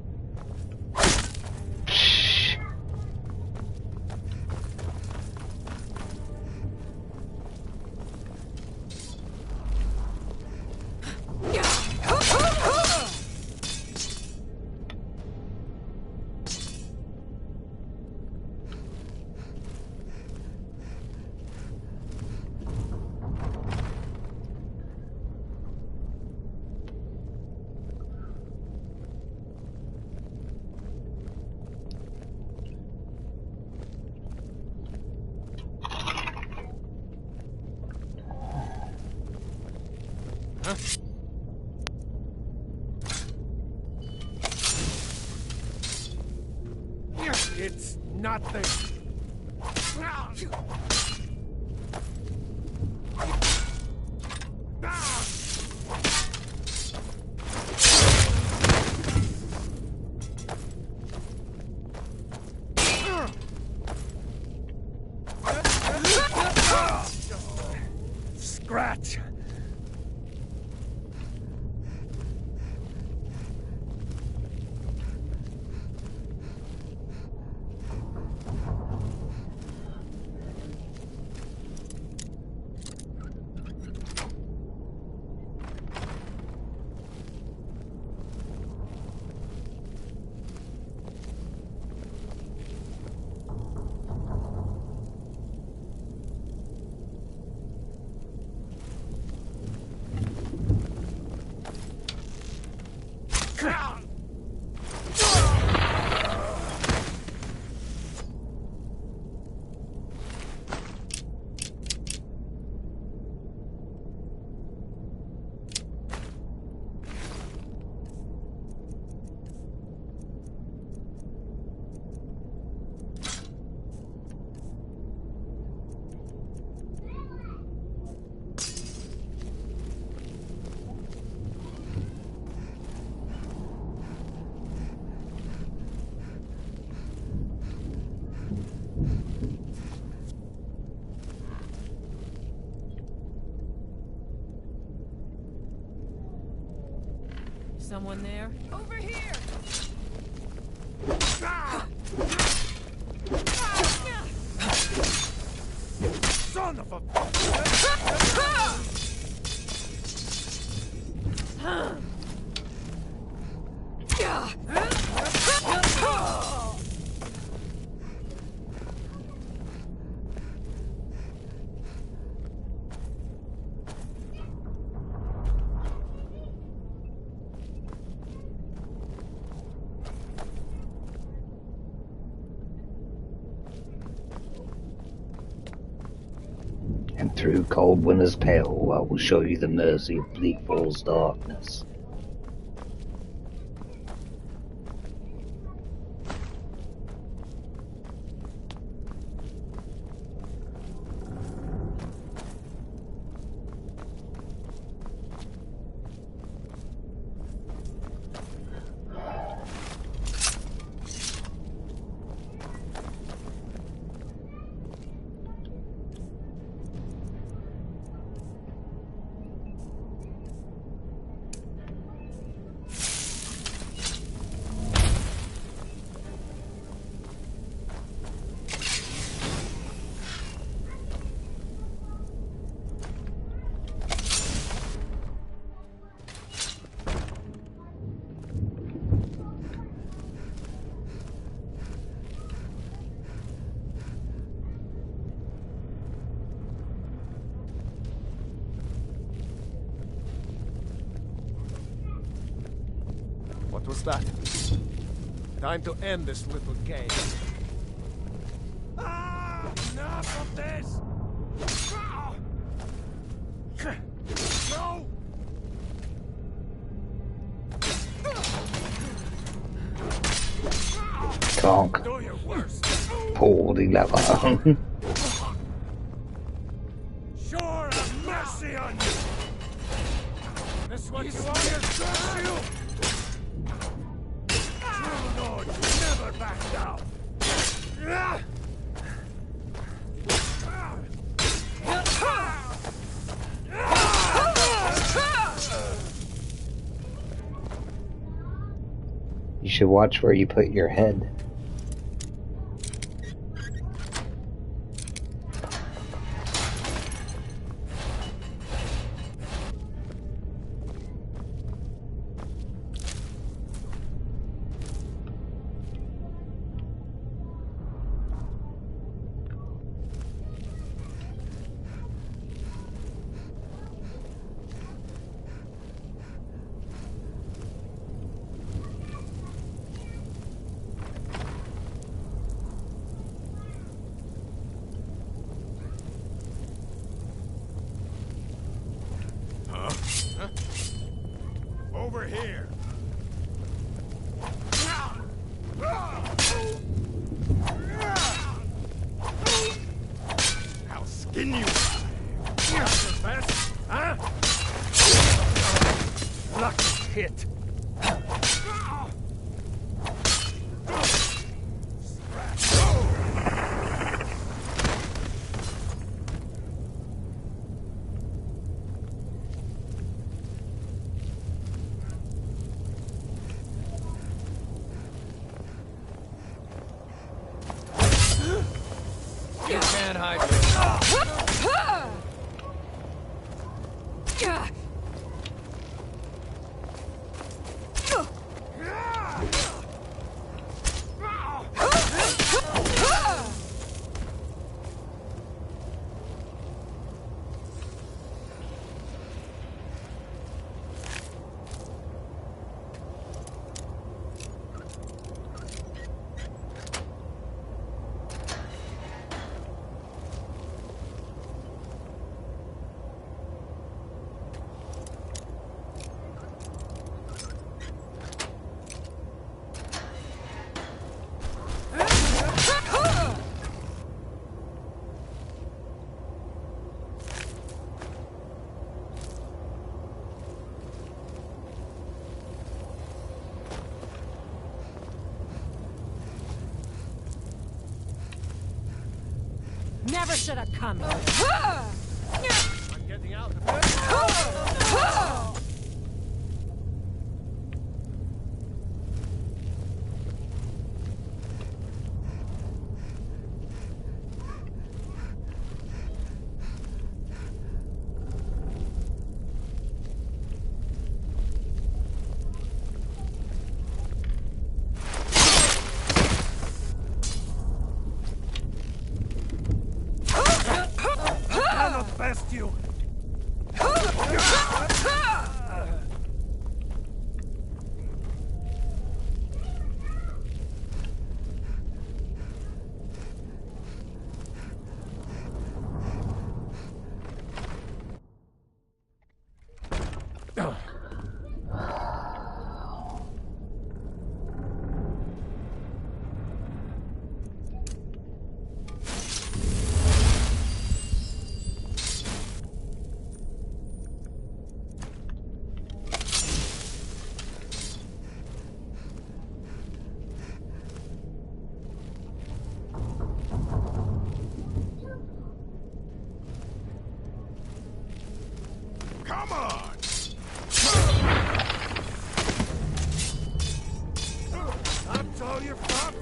It's nothing. Scratch. Someone there? Over here! Son of a... And through cold winter's pale, I will show you the mercy of bleak fall's darkness. What was that? Time to end this little game. Enough of this! No! Conk. Do your worst. Pull the lever. Sure have mercy on you! This what you want to curse you? True Lord never back down! should watch where you put your head. Over here. I'll skin you. You're the best, huh? Lucky hit. You can't hide. Never should have come. I'm getting out of here. Best you. Come on! That's all you've got?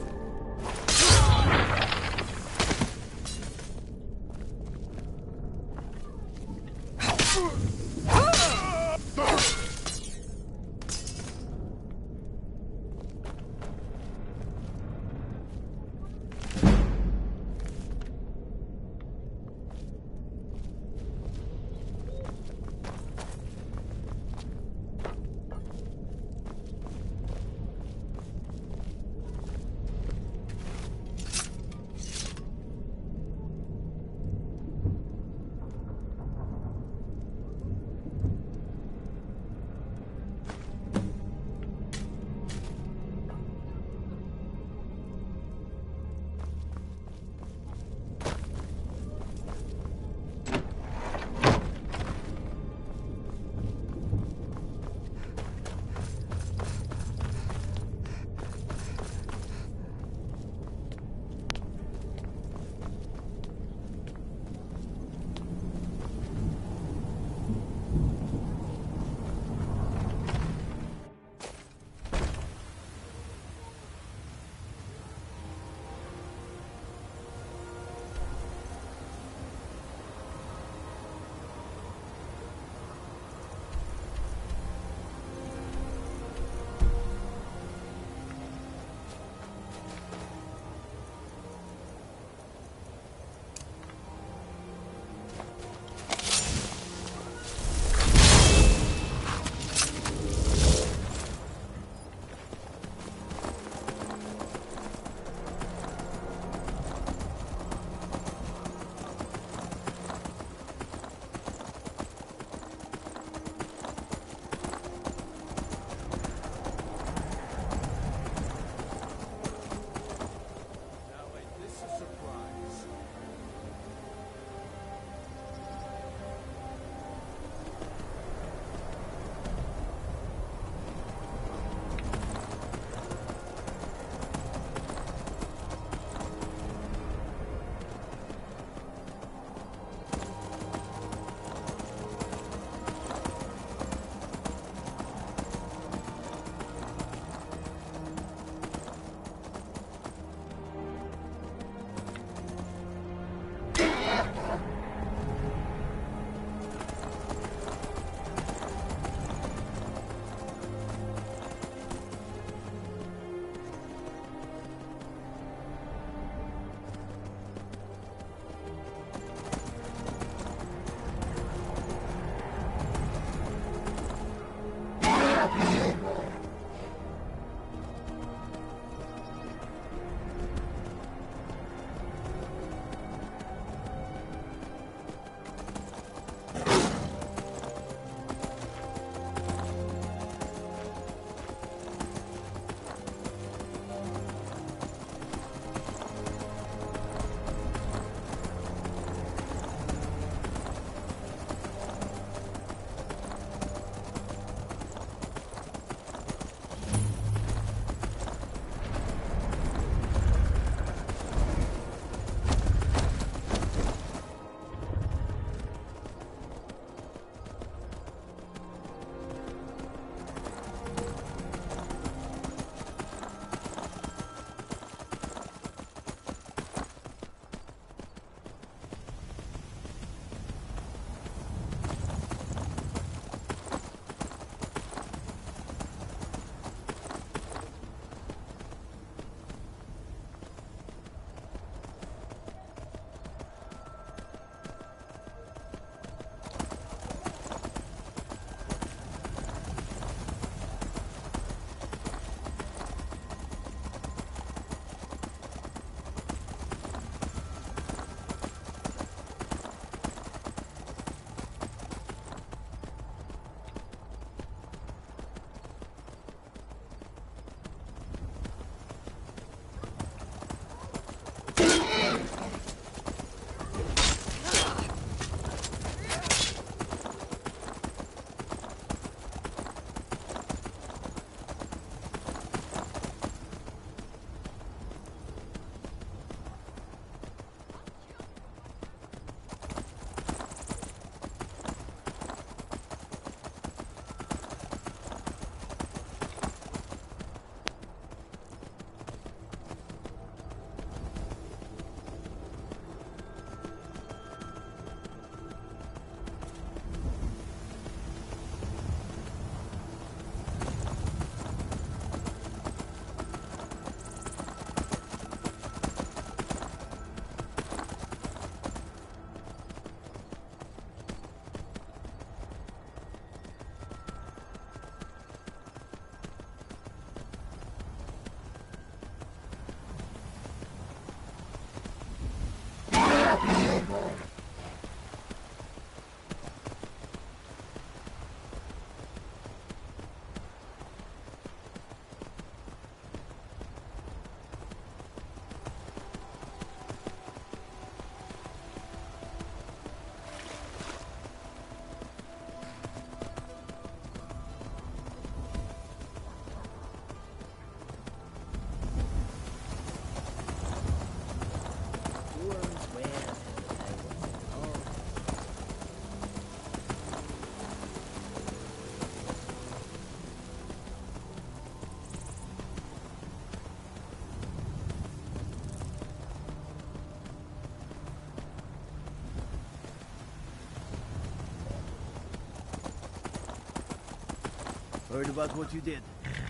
Heard about what you did,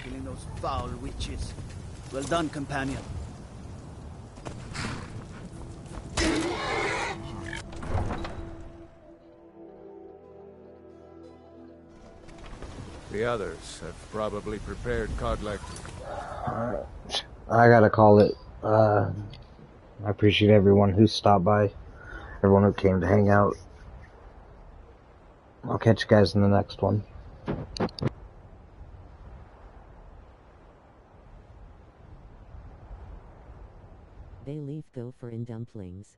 killing those foul witches. Well done, companion. The others have probably prepared Kodlek. Alright. I gotta call it. I appreciate everyone who stopped by, everyone who came to hang out. I'll catch you guys in the next one. They leave gopher and dumplings.